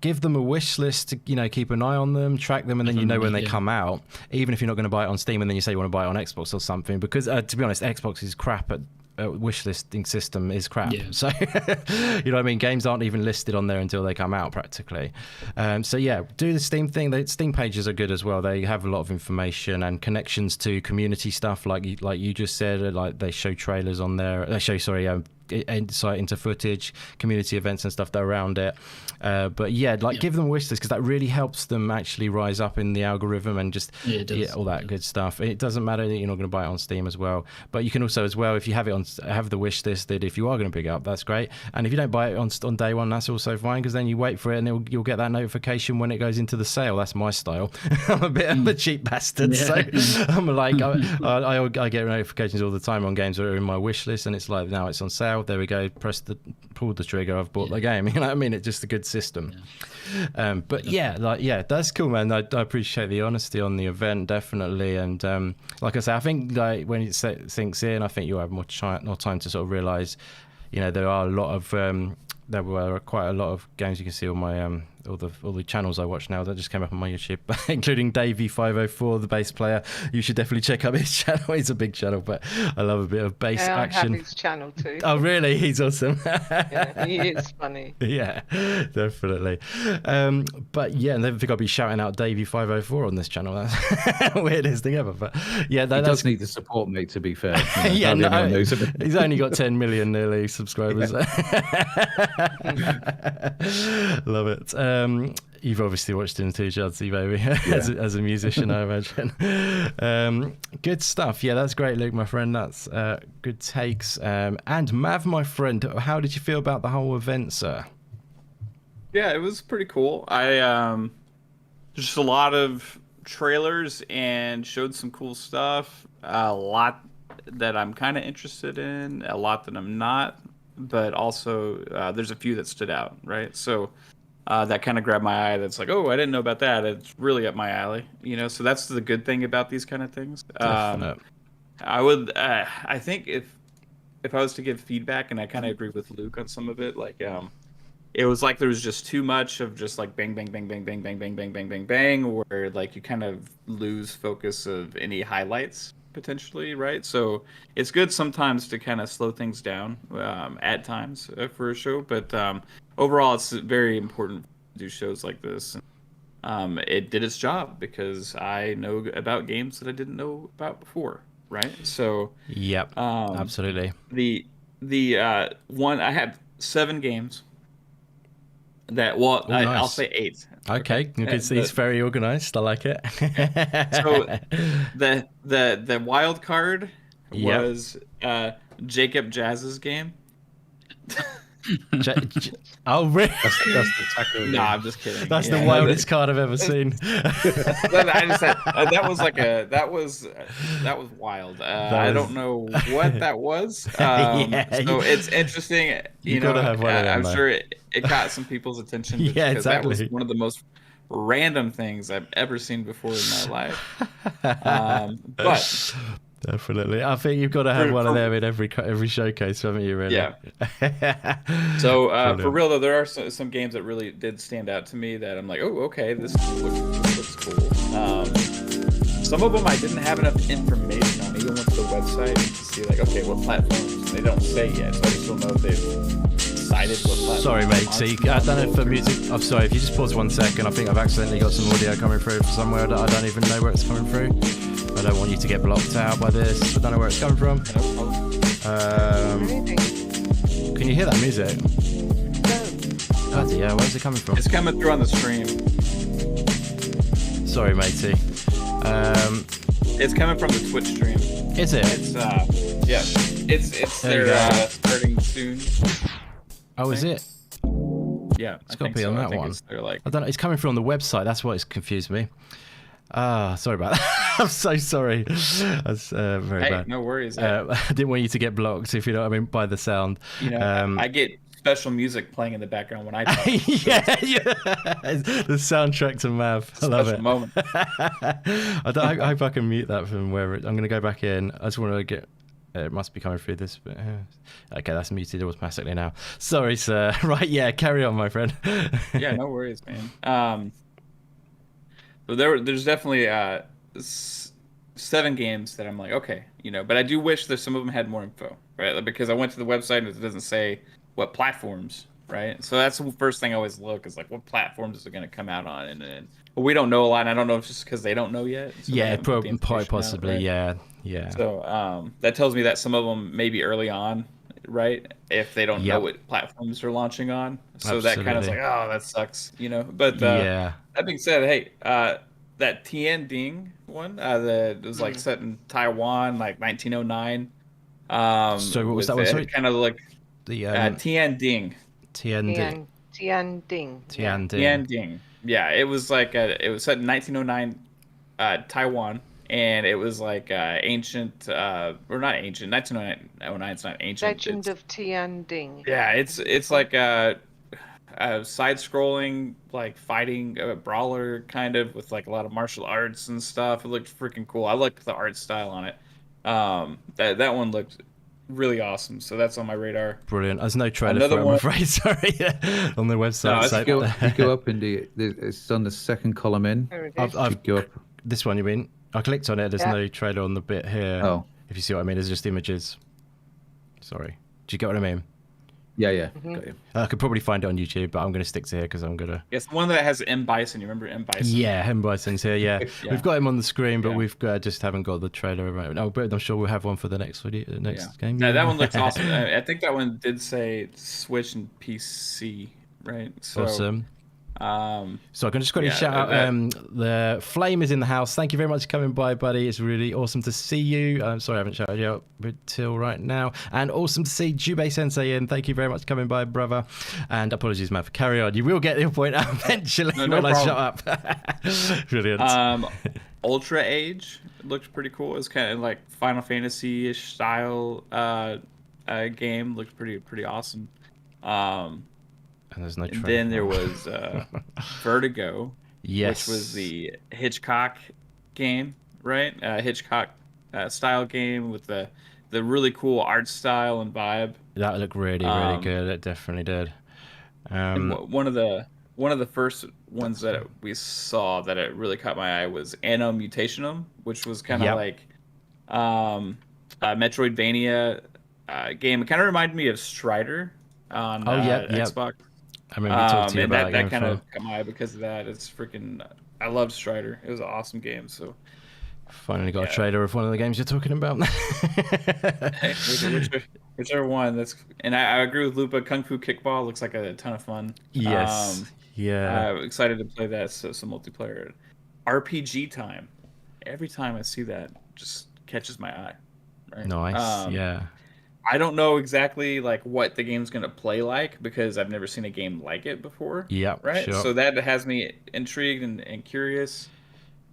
give them a wish list to, keep an eye on them, track them, and then when they come out, even if you're not going to buy it on Steam, and then you say you want to buy it on Xbox or something, because to be honest, Xbox is crap at wish listing system is crap. So you know what I mean, games aren't even listed on there until they come out practically. So do the Steam thing. The Steam pages are good as well. They have a lot of information and connections to community stuff, like you just said, like they show trailers on there, they show insight into footage, community events and stuff that are around it. Give them wish lists, because that really helps them actually rise up in the algorithm and just all that good stuff. It doesn't matter that you're not going to buy it on Steam as well, but you can also as well, if you have it have the wish list, that if you are going to pick it up, that's great. And if you don't buy it on day one, that's also fine, because then you wait for it and you'll get that notification when it goes into the sale. That's my style. I'm a bit of a cheap bastard, so I'm like I get notifications all the time on games that are in my wish list, and it's like, now it's on sale, there we go, pull the trigger, I've bought the game. You know what I mean? It's just a good system. That's cool, man. I appreciate the honesty on the event, definitely. And like I say, I think like when it sinks in, I think you'll have more time to sort of realize, there are a lot of there were quite a lot of games you can see on my all the channels I watch now that just came up on my YouTube, including Davey504, the bass player. You should definitely check out his channel. He's a big channel, but I love a bit of bass action. I have his channel too. Oh, really? He's awesome. Yeah, he is funny. Yeah, definitely. But yeah, and I think I'll be shouting out Davey504 on this channel. That's weirdest thing ever. But yeah, he does need the support, mate, to be fair. Yeah, no, he's only got 10 million nearly subscribers. Love it. You've obviously watched him too, JudZilla, baby, as a musician, I imagine. Good stuff. Yeah, that's great, Luke, my friend. That's good takes. And Mav, my friend, how did you feel about the whole event, sir? Yeah, it was pretty cool. I just a lot of trailers and showed some cool stuff. A lot that I'm kind of interested in, a lot that I'm not, but also there's a few that stood out, right? So that kind of grabbed my eye. That's like, oh, I didn't know about that. It's really up my alley, you know. So that's the good thing about these kind of things. I would, I think if I was to give feedback, and I kind of agree with Luke on some of it, like it was like there was just too much of just like bang, bang, bang, bang, bang, bang, bang, bang, bang, bang, bang, where like you kind of lose focus of any highlights potentially, right? So it's good sometimes to kind of slow things down at times for a show, but overall it's very important to do shows like this. It did its job because I know about games that I didn't know about before, right? So yep, absolutely. The one, I had 7 games that, well, nice. I'll say 8. Okay, you can see he's very organized. I like it. So the wild card was Jacob Jazz's game. Oh, really? That's the tackle. No, I'm just kidding. That's the wildest card I've ever seen. I just said, that was wild. I don't know what that was. So it's interesting. You know, gotta have one of them, I'm sure it got some people's attention. Yeah, because that exactly. was one of the most random things I've ever seen before in my life. But definitely, I think you've got to have one of them in every showcase, haven't you? Really? Yeah. So for real though, there are some games that really did stand out to me that I'm like, oh, okay, this looks cool. Some of them I didn't have enough information on, even went to the website to see like, okay, what platforms? They don't say yet, so I just don't know if they've decided what platform. Sorry, mate. So I don't know for music. I'm sorry. If you just pause 1 second, I think I've accidentally got some audio coming through from somewhere that I don't even know where it's coming through. I don't want you to get blocked out by this. I don't know where it's coming from. Can you hear that music? No. Yeah, where's it coming from? It's coming through on the stream. Sorry, matey. It's coming from the Twitch stream. Is it? It's It's they're starting soon. Oh, is it? Yeah, it's got to be on that one. Like... I don't know. It's coming through on the website. That's what it's confused me. Sorry about that. I'm so sorry. That's very bad. No worries. I didn't want you to get blocked, if you know what I mean, by the sound. You know, I get special music playing in the background when I talk. yeah. The soundtrack to Mav. I love it. Moment. I hope I can mute that from wherever I'm going to go back in. I just want to get. It must be coming through this, but okay, that's muted automatically now. Sorry, sir. Right, yeah, carry on, my friend. Yeah, no worries, man. So there's definitely 7 games that I'm like, okay, you know, but I do wish that some of them had more info, right? Because I went to the website and it doesn't say what platforms, right? So that's the first thing I always look is like, what platforms is it going to come out on? And we don't know a lot, and I don't know if it's just because they don't know yet. So yeah, quite possibly, out, right? Yeah. So that tells me that some of them may be early on, right? If they don't know what platforms they're launching on. So that kind of like, oh, that sucks, you know? But that being said, hey, that Tian Ding one that was like set in Taiwan, like 1909. So what was that one? Sorry? Kind of like the Tian Ding. Tian Ding. Yeah, it was like it was set in 1909 Taiwan, and it was like ancient or not ancient. 1909 it's not ancient. Legend of Tian Ding. Yeah, it's like a side-scrolling like fighting brawler kind of with like a lot of martial arts and stuff. It looked freaking cool. I liked the art style on it. That one looked really awesome. So that's on my radar. Brilliant. There's no trailer for it, I'm afraid. Sorry, on the website. No, you go up in it's on the second column in. I've go up. This one, you mean? I clicked on it. There's no trailer on the bit here. Oh, if you see what I mean, there's just images. Sorry. Do you get what I mean? Yeah. Got you. I could probably find it on YouTube, but I'm going to stick to here because I'm going to... Yes, one that has M. Bison. You remember M. Bison? Yeah, M. Bison's here, yeah. We've got him on the screen, but we've just haven't got the trailer right now. But I'm sure we'll have one for the next game. Yeah, that one looks awesome. I think that one did say Switch and PC, right? So, awesome. So I can just quickly shout out the Flame is in the house. Thank you very much for coming by, buddy. It's really awesome to see you. I'm sorry I haven't shouted you out until right now. And awesome to see Jubei Sensei in. Thank you very much for coming by, brother. And apologies, Matt, carry on. You will get your point out eventually when I shut up. Brilliant. Ultra Age looked pretty cool. It was kind of like Final Fantasy-ish style game. Looked pretty awesome. And there's no. And then there was Vertigo, yes, which was the Hitchcock game, right? Hitchcock style game with the really cool art style and vibe. That looked really good. It definitely did. One of the first ones that we saw that it really caught my eye was Anno Mutationum, which was kind of like a Metroidvania game. It kind of reminded me of Strider on Xbox. I remember you talking to you about that kind of caught my eye because of that. It's freaking. I loved Strider. It was an awesome game. So finally got a trailer of one of the games you're talking about. Whichever one. I agree with Lupa. Kung Fu Kickball looks like a ton of fun. Yes. I'm excited to play that. So some multiplayer. RPG Time. Every time I see that, just catches my eye. Right? Nice. Yeah. I don't know exactly like what the game's gonna play like because I've never seen a game like it before. Yeah, right. Sure. So that has me intrigued and curious.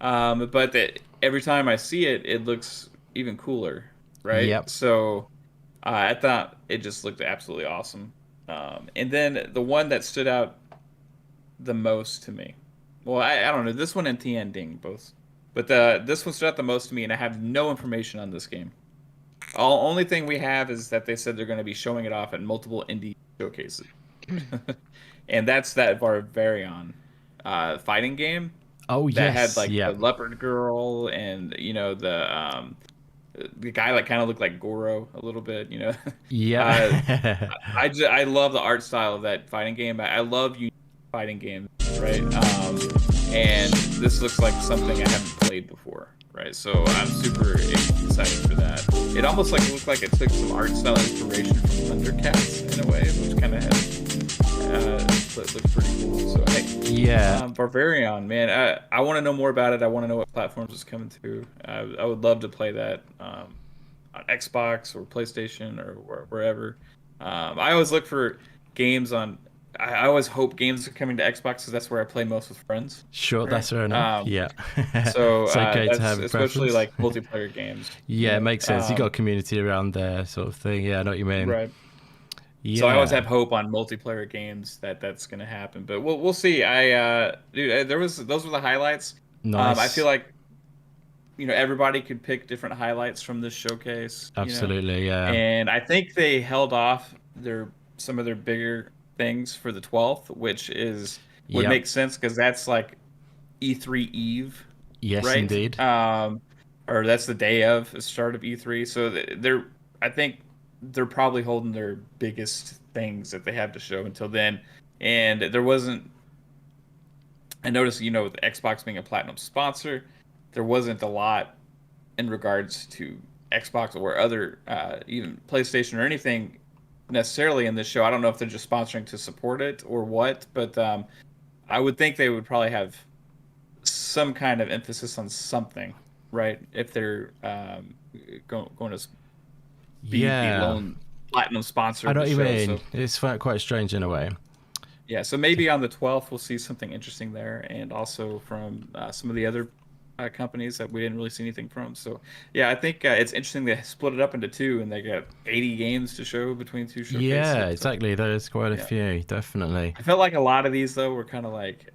But every time I see it, it looks even cooler, right? Yep. So I thought it just looked absolutely awesome. And then the one that stood out the most to me, well, I don't know, this one and Tien Ding both, but this one stood out the most to me, and I have no information on this game. Only thing we have is that they said they're going to be showing it off at multiple indie showcases. And that's that Barbarian fighting game. Oh, yes. That had like the leopard girl and, the guy like kind of looked like Goro a little bit, Yeah. I love the art style of that fighting game. I love fighting games, right? And this looks like something I haven't played before. Right, so I'm super excited for that. It almost looked like it took some art style inspiration from Thundercats in a way, which kind of looked pretty cool. So hey, Barbarian, man, I want to know more about it. I want to know what platforms it's coming to. I would love to play that on Xbox or PlayStation or wherever. I always look for games on. I always hope games are coming to Xbox because that's where I play most with friends. Sure, right? That's fair enough. So it's okay to have especially like multiplayer games. Yeah, it makes sense. You got a community around there, sort of thing. Yeah, I know what you mean. Right. Yeah. So I always have hope on multiplayer games that's going to happen, but we'll see. Dude, those were the highlights. Nice. I feel like everybody could pick different highlights from this showcase. Absolutely, yeah. And I think they held off some of their bigger things for the 12th, which would make sense because that's like E3 Eve. Yes, right? indeed. Or that's the day of the start of E3. So I think they're probably holding their biggest things that they have to show until then. And there wasn't. I noticed, with Xbox being a platinum sponsor, there wasn't a lot in regards to Xbox or other, even PlayStation or anything necessarily in this show. I don't know if they're just sponsoring to support it or what, but I would think they would probably have some kind of emphasis on something, right? If they're going to be the lone platinum sponsor. I know what you mean. So, it's quite strange in a way. Yeah, so maybe on the 12th we'll see something interesting there, and also from some of the other companies that we didn't really see anything from. So yeah, I think it's interesting they split it up into two, and they got 80 games to show between two showcases. Yeah, exactly. There's quite a few, definitely. I felt like a lot of these though were kind of like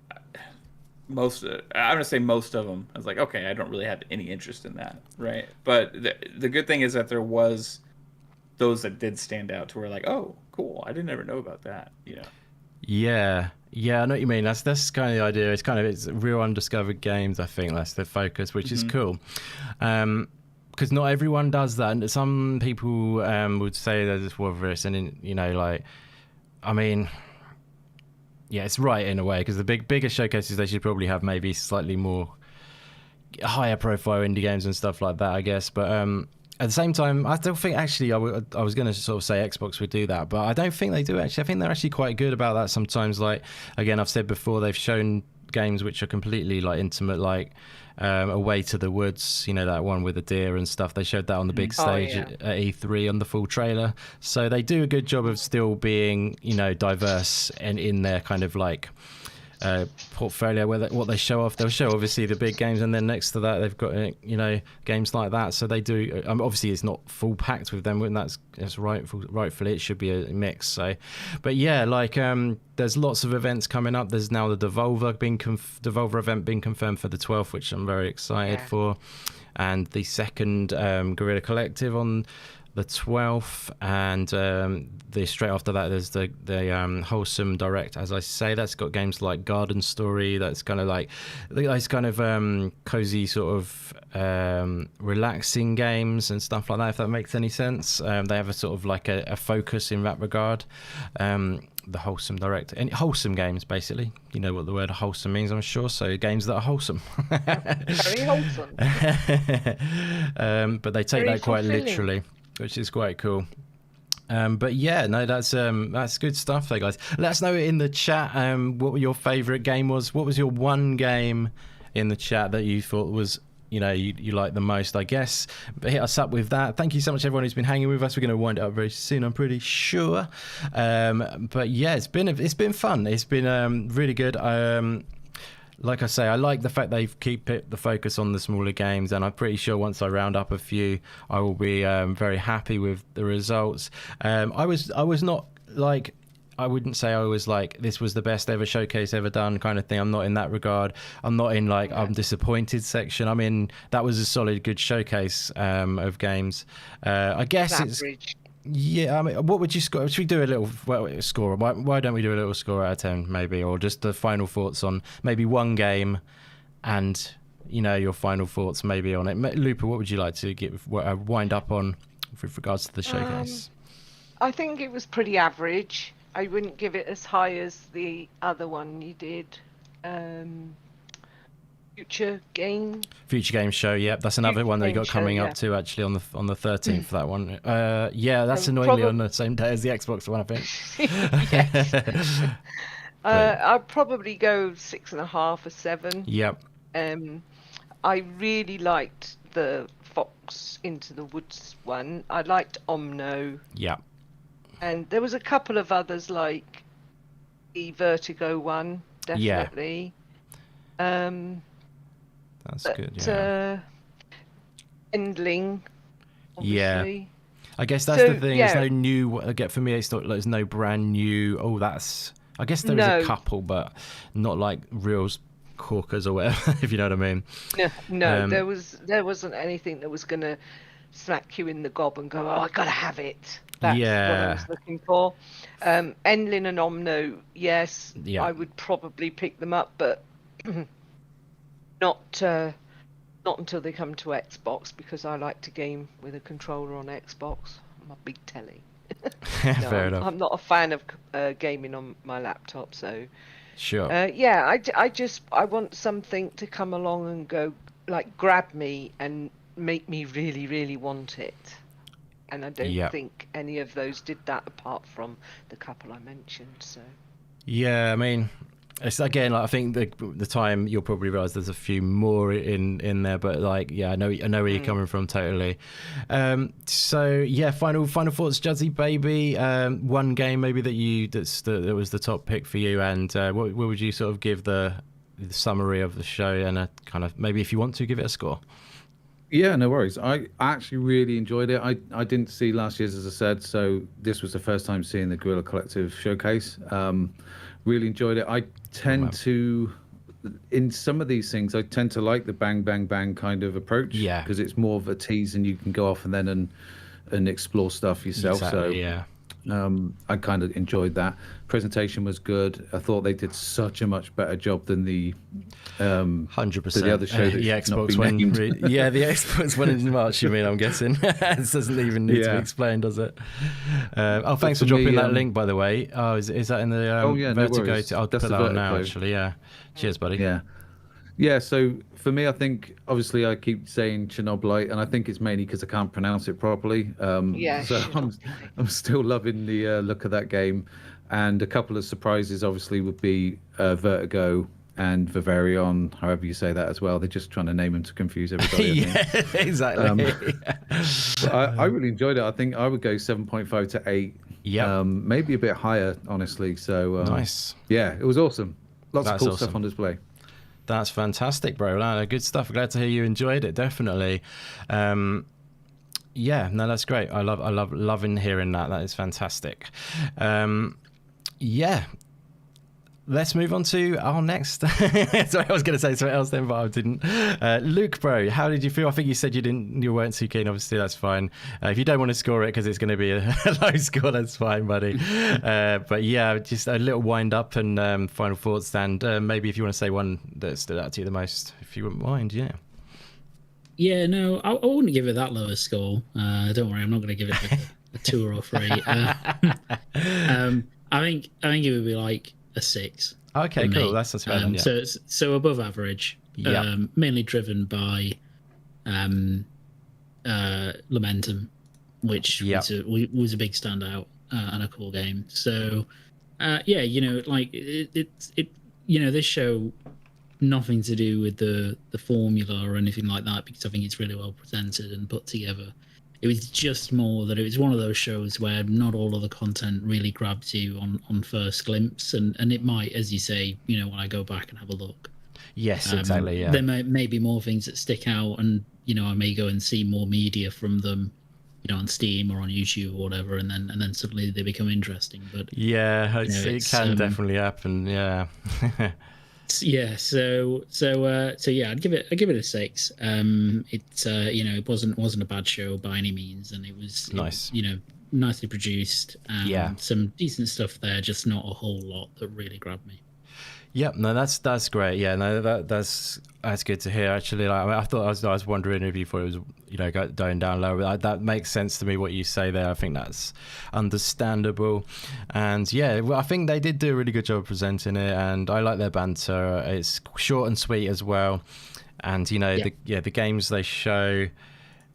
I'm gonna say most of them. I was like, okay, I don't really have any interest in that, right? But the good thing is that there was those that did stand out to where like, oh, cool, I didn't ever know about that. Yeah, I know what you mean. That's kind of the idea. It's real undiscovered games. I think that's the focus, which is cool. Because not everyone does that. And some people would say that it's worthless, and I mean, yeah, it's right in a way, because the bigger showcases, they should probably have maybe slightly more higher profile indie games and stuff like that, I guess. But at the same time, I don't think actually I was going to sort of say Xbox would do that, but I don't think they do actually. I think they're actually quite good about that sometimes. Like, again, I've said before, they've shown games which are completely like intimate, like Away to the Woods, that one with the deer and stuff. They showed that on the big stage at E3 on the full trailer. So they do a good job of still being, diverse and in their kind of like portfolio, where what they show off. They'll show obviously the big games, and then next to that they've got games like that. So they do. Obviously, it's not full packed with them, and that's rightfully it should be a mix. So, but yeah, there's lots of events coming up. There's now the Devolver event being confirmed for the 12th, which I'm very excited for, and the second Guerrilla Collective on the 12th, and straight after that there's the Wholesome Direct, as I say. That's got games like Garden Story, that's kind of like those kind of cozy sort of relaxing games and stuff like that, if that makes any sense. They have a sort of like a focus in that regard. The Wholesome Direct, and wholesome games, basically. You know what the word wholesome means, I'm sure. So games that are wholesome. Very wholesome. But they take that quite literally, which is quite cool. But yeah, no, that's good stuff there, guys. Let us know in the chat what your favourite game was. What was your one game in the chat that you thought was, you like the most, I guess. But hit us up with that. Thank you so much, everyone who's been hanging with us. We're going to wind it up very soon, I'm pretty sure. But yeah, it's been fun. It's been really good. Like I say, I like the fact they keep the focus on the smaller games, and I'm pretty sure once I round up a few, I will be very happy with the results. I was not like, I wouldn't say I was like, this was the best ever showcase ever done kind of thing. I'm not in that regard. I'm not in like, I'm disappointed section. I mean, that was a solid, good showcase of games. I guess it's... Yeah, I mean, what would you score? Should we do a little score? Why don't we do a little score out of 10, maybe, or just the final thoughts on maybe one game, and your final thoughts maybe on it. Lupa, what would you like to wind up on with regards to the showcase? I think it was pretty average. I wouldn't give it as high as the other one you did. Future Game Show, yeah, that's another one that you got coming up to actually on the 13th for that one. Yeah, that's annoyingly on the same day as the Xbox one, I think. I'd probably go 6.5 or 7. Yep. I really liked the Fox Into the Woods one. I liked Omno. Yeah. And there was a couple of others, like the Vertigo one, definitely. Yeah. That's good, yeah. Endling, obviously. Yeah. I guess that's the thing. Yeah. There's no new... For me, it's not, there's no brand new... Oh, that's... I guess there is a couple, but not like real corkers or whatever, if you know what I mean. No, there wasn't anything that was going to smack you in the gob and go, oh, I got to have it. That's what I was looking for. Endling and Omno, yes, I would probably pick them up, but... Not until they come to Xbox, because I like to game with a controller on Xbox. I'm a big telly. Fair enough. I'm not a fan of gaming on my laptop, so sure. I want something to come along and go, like, grab me and make me really, really want it. And I don't think any of those did that, apart from the couple I mentioned. So. Yeah, I mean, it's again, like, I think the time you'll probably realise there's a few more in there, but like, yeah, I know where you're coming from totally. So yeah, final thoughts, Judzy baby. One game maybe that was the top pick for you, and what would you sort of give the summary of the show, and a kind of, maybe if you want to, give it a score. Yeah, no worries. I actually really enjoyed it. I didn't see last year's, as I said, so this was the first time seeing the Guerrilla Collective showcase. Really enjoyed it. I tend to, in some of these things, I tend to like the bang, bang, bang kind of approach. Yeah. Because it's more of a tease and you can go off and then and explore stuff yourself. Exactly, so yeah. I kind of enjoyed that. Presentation was good. I thought they did such a much better job than the 100%. The other show the that's not Xbox been named. the Xbox went in March. You mean? I'm guessing this doesn't even need to be explained, does it? Thanks for dropping that link, by the way. Oh, is that in the Vertigo? I'll put that on now. Actually, yeah. Cheers, buddy. Yeah. So for me, I think obviously I keep saying Chernobylite, and I think it's mainly because I can't pronounce it properly. So I'm still loving the look of that game, and a couple of surprises obviously would be Vertigo and Vivarion, however you say that as well. They're just trying to name them to confuse everybody. Exactly. I really enjoyed it. I think I would go 7.5 to 8. Yeah. Maybe a bit higher, honestly. So nice. Yeah, it was awesome. Lots of cool stuff on display. That's fantastic, bro. No, good stuff. Glad to hear you enjoyed it. Definitely. Yeah, no, that's great. I love loving hearing that. That is fantastic. Yeah. Let's move on to our next. Sorry, I was going to say something else then, but I didn't. Luke, bro, how did you feel? I think you said you weren't too keen. Obviously, that's fine. If you don't want to score it because it's going to be a low score, that's fine, buddy. But yeah, just a little wind up and final thoughts, and maybe if you want to say one that stood out to you the most, if you wouldn't mind, yeah. Yeah, no, I wouldn't give it that low a score. Don't worry, I'm not going to give it a 2 or a 3. I think it would be like a 6. Okay, cool. That's fair. Yeah. So above average. Yeah. Mainly driven by Lamentum, which was a big standout and a cool game. So yeah, like this show, nothing to do with the formula or anything like that, because I think it's really well presented and put together. It was just more that it was one of those shows where not all of the content really grabs you on first glimpse, and it might, as you say, when I go back and have a look. Yes, exactly. Yeah. There may be more things that stick out, and I may go and see more media from them, on Steam or on YouTube or whatever, and then suddenly they become interesting. But yeah, it can definitely happen. Yeah. Yeah, so yeah, I'd give it a 6. It wasn't a bad show by any means, and it was nice. Nicely produced. Some decent stuff there, just not a whole lot that really grabbed me. Yeah, no, that's great. Yeah, no, that's good to hear. Actually, like, I thought I was wondering if you thought it was going down low. But that makes sense to me what you say there. I think that's understandable. And yeah, well, I think they did do a really good job of presenting it, and I like their banter. It's short and sweet as well. And the games they showed,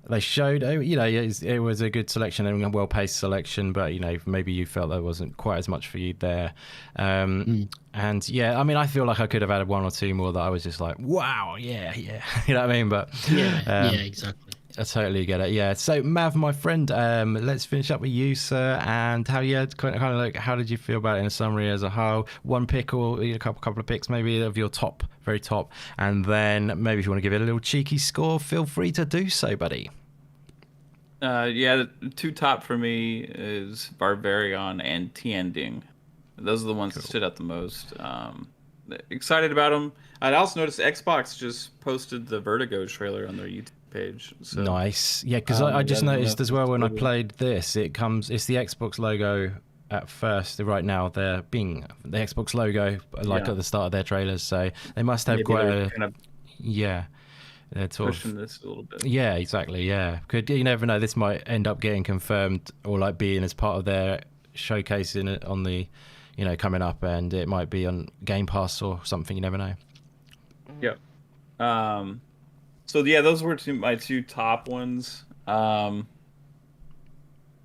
it was a good selection and a well-paced selection, but maybe you felt there wasn't quite as much for you there. And yeah, I mean, I feel like I could have added 1 or 2 more that I was just like, wow, yeah, you know what I mean? But yeah, exactly. I totally get it. Yeah. So Mav, my friend, let's finish up with you, sir. And how did you feel about it in a summary as a whole? One pick or a couple of picks maybe of your very top, and then maybe if you want to give it a little cheeky score, feel free to do so, buddy. The 2 top for me is Barbarian and Tianding. Those are the ones that stood out the most. Excited about them. I'd also noticed Xbox just posted the Vertigo trailer on their YouTube page. So, nice. Yeah, because I just noticed as well when I played this, it's the Xbox logo at first. Right now, they're being the Xbox logo at the start of their trailers. So they must have quite a... They're pushing this a little bit. Yeah, exactly. Yeah, you never know. This might end up getting confirmed or like being as part of their showcasing it on the, coming up, and it might be on Game Pass or something. You never know. Yep. So yeah, those were my 2 top ones.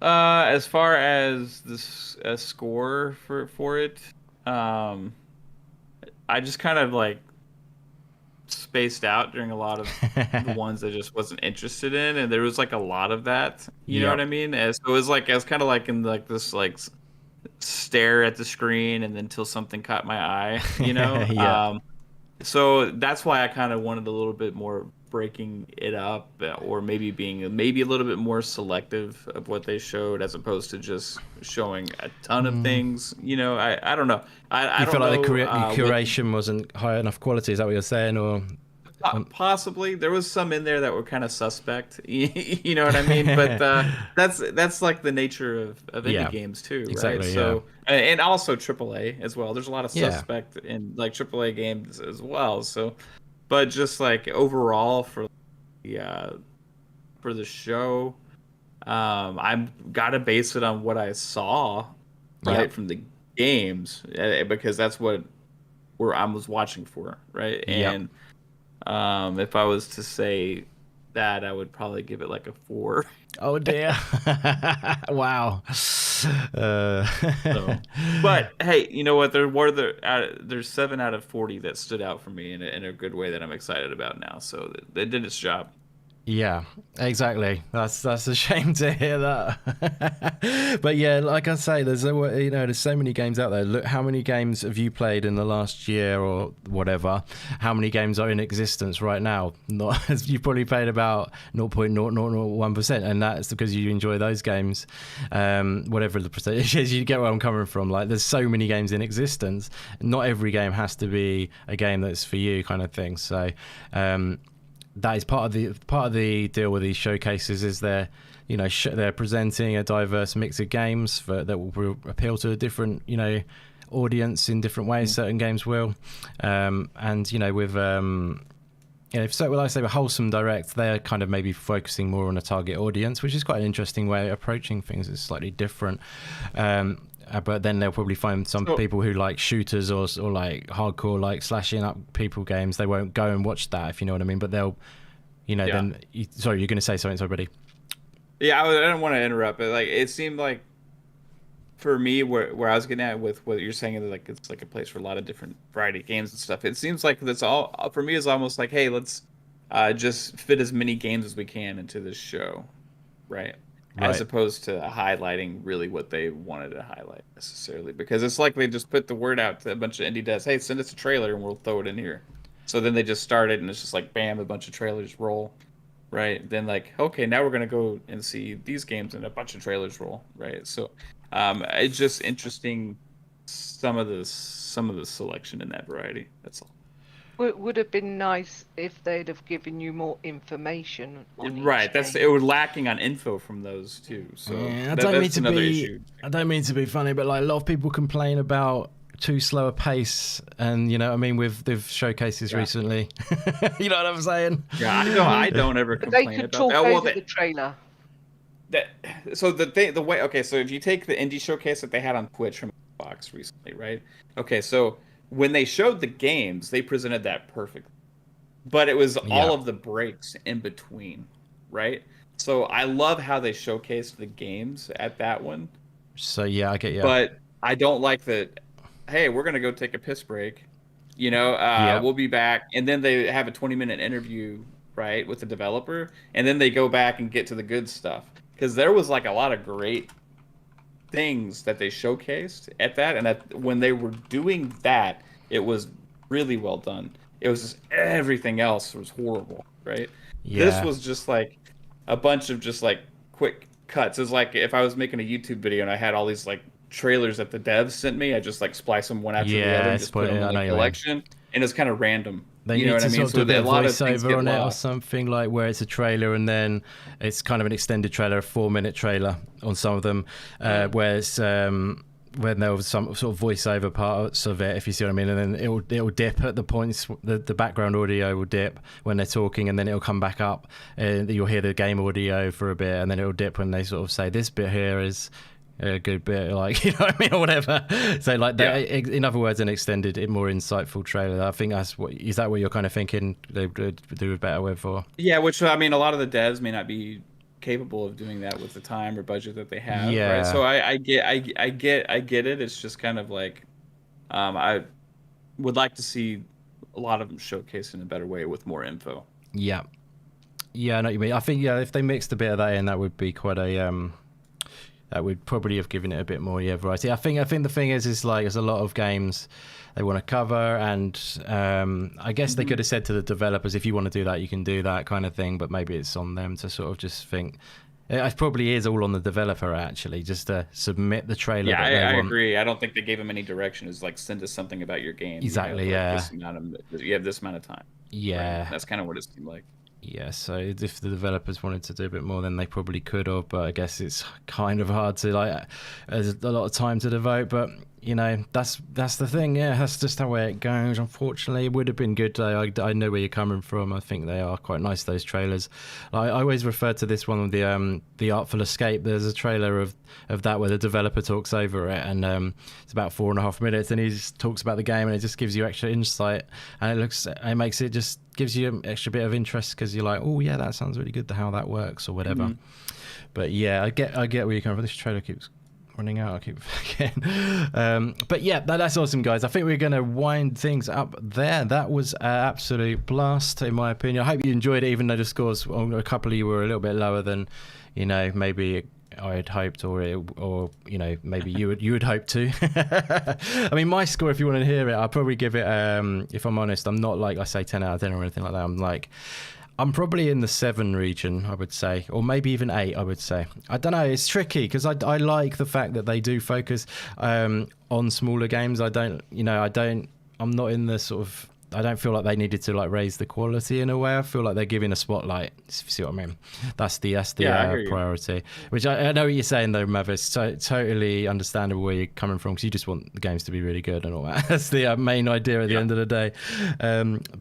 As far as this score for it, I just kind of like spaced out during a lot of the ones I just wasn't interested in, and there was like a lot of that. You know what I mean? And so it was kind of like in like this like stare at the screen, and then until something caught my eye. So that's why I kind of wanted a little bit more breaking it up, or maybe being a little bit more selective of what they showed, as opposed to just showing a ton of things. I don't know. I feel like the curation wasn't high enough quality. Is that what you're saying? Or Possibly there was some in there that were kind of suspect. You know what I mean? But that's like the nature of indie games too, right? Exactly, so and also AAA as well. There's a lot of suspect in like AAA games as well. So, but just like overall for the show, I'm gotta base it on what I saw from the games because that's what I was watching for, right? And if I was to say that, I would probably give it like a 4. Oh dear! Wow. But hey, you know what? There's 7 out of 40 that stood out for me in a good way that I'm excited about now. So they did its job. Yeah, exactly. That's a shame to hear that. But yeah, like I say, there's so many games out there. Look, how many games have you played in the last year or whatever? How many games are in existence right now? You've probably played about 0.0001%, and that's because you enjoy those games. Whatever the percentage is, you get where I'm coming from. Like, there's so many games in existence. Not every game has to be a game that's for you, kind of thing. So. That is part of the deal with these showcases is they're presenting a diverse mix of games that will appeal to a different audience in different ways. Certain games will, and with so like I say with Wholesome Direct, they're kind of maybe focusing more on a target audience, which is quite an interesting way of approaching things. It's slightly different. But then they'll probably find some people who like shooters or like hardcore like slashing up people games. They won't go and watch that, if you know what I mean. But they'll, then. Sorry, you're going to say something, somebody. Yeah, I don't want to interrupt, but like it seemed like for me where I was getting at with what you're saying is like it's like a place for a lot of different variety of games and stuff. It seems like that's all for me is almost like, hey, let's just fit as many games as we can into this show, right? As opposed to highlighting really what they wanted to highlight necessarily, because it's like they just put the word out to a bunch of indie devs, hey, send us a trailer and we'll throw it in here. So then they just started and it's just like bam, a bunch of trailers roll, right? Then like, okay, now we're gonna go and see these games and a bunch of trailers roll, right? So it's just interesting some of the selection in that variety. That's all. It would have been nice if they'd have given you more information on right, it was lacking on info from those too. So yeah, I don't mean to be funny, but like a lot of people complain about too slow a pace, and with showcases recently. You know what I'm saying? Yeah, I don't ever complain they could about talk that. Over the trailer. So so if you take the indie showcase that they had on Twitch from Xbox recently, right? Okay, so when they showed the games, they presented that perfectly. But it was all of the breaks in between, right? So I love how they showcased the games at that one. So yeah, I get you. But I don't like that, hey, we're going to go take a piss break. We'll be back. And then they have a 20-minute interview, right, with the developer. And then they go back and get to the good stuff. Because there was like a lot of great things that they showcased at that, and that when they were doing that, it was really well done. It was just everything else was horrible, right? Yeah. This was just like a bunch of just like quick cuts. It was like if I was making a YouTube video and I had all these like trailers that the devs sent me, I just like splice them one after the other and just put them in like, a collection, and it's kind of random. They need to sort of do a bit of voiceover on it or something, like where it's a trailer and then it's kind of an extended trailer, a 4-minute trailer on some of them, where it's when there was some sort of voiceover parts of it, if you see what I mean, and then it'll dip at the points, the background audio will dip when they're talking, and then it'll come back up, and you'll hear the game audio for a bit, and then it'll dip when they sort of say this bit here is a good bit, like, you know what I mean, or whatever. So like that, in other words, an extended, more insightful trailer. I think is that what you're kind of thinking they would do better with? Or which I mean, a lot of the devs may not be capable of doing that with the time or budget that they have. Right? So I get it. It's just kind of like I would like to see a lot of them showcased in a better way with more info. Yeah, I know what you mean. I think if they mixed a bit of that in, that would be quite a that would probably have given it a bit more variety. I think the thing is like there's a lot of games they want to cover, and I guess they could have said to the developers, if you want to do that, you can do that kind of thing, but maybe it's on them to sort of just think, It probably is all on the developer, actually, just to submit the trailer. Yeah, that they I want. agree. I don't think they gave him any direction. It's like, send us something about your game. Exactly, you have, like, yeah. you have this amount of time. Yeah. Right? That's kind of what it seemed like. Yeah, so if the developers wanted to do a bit more, then they probably could have, but I guess it's kind of hard to, like, there's a lot of time to devote, but, you know, that's the thing, yeah, that's just the way it goes, unfortunately. It would have been good, though. I know where you're coming from. I think they are quite nice, those trailers. I always refer to this one, the Artful Escape. There's a trailer of that where the developer talks over it, and it's about 4.5 minutes, and he just talks about the game, and it just gives you extra insight, and it makes it just gives you an extra bit of interest, because you're like, oh yeah, that sounds really good, how that works or whatever. But yeah, I get where you're coming from. This trailer keeps running out, I keep forgetting. But yeah, that's awesome, guys. I think we're going to wind things up there. That was an absolute blast, in my opinion. I hope you enjoyed it, even though the scores, a couple of you were a little bit lower than, you know, maybe I had hoped, or you know, maybe you would hope to. I mean, my score, if you want to hear it, I'll probably give it, if I'm honest, I'm not like I say 10 out of 10 or anything like that. I'm probably in the 7 region, I would say, or maybe even 8, I would say. I don't know, it's tricky, because I like the fact that they do focus on smaller games. I'm not in the sort of, I don't feel like they needed to, like, raise the quality in a way. I feel like they're giving a spotlight. See what I mean? That's the priority. Which I know what you're saying, though, Mavis. So totally understandable where you're coming from, because you just want the games to be really good and all that. That's the main idea at the end of the day.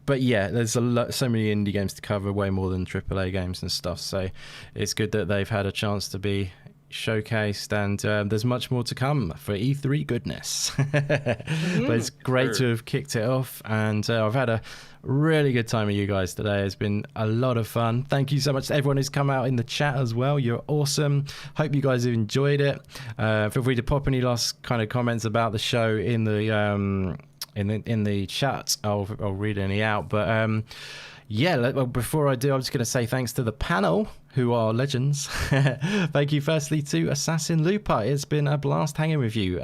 But yeah, there's so many indie games to cover, way more than AAA games and stuff. So it's good that they've had a chance to be showcased, and there's much more to come for E3 goodness. But it's great to have kicked it off, and I've had a really good time with you guys today. It's been a lot of fun. Thank you so much to everyone who's come out in the chat as well. You're awesome. Hope you guys have enjoyed it. Feel free to pop any last kind of comments about the show in the chat. I'll read any out, but yeah, before I do, I'm just going to say thanks to the panel, who are legends. Thank you firstly to AssassinLupa. It's been a blast hanging with you.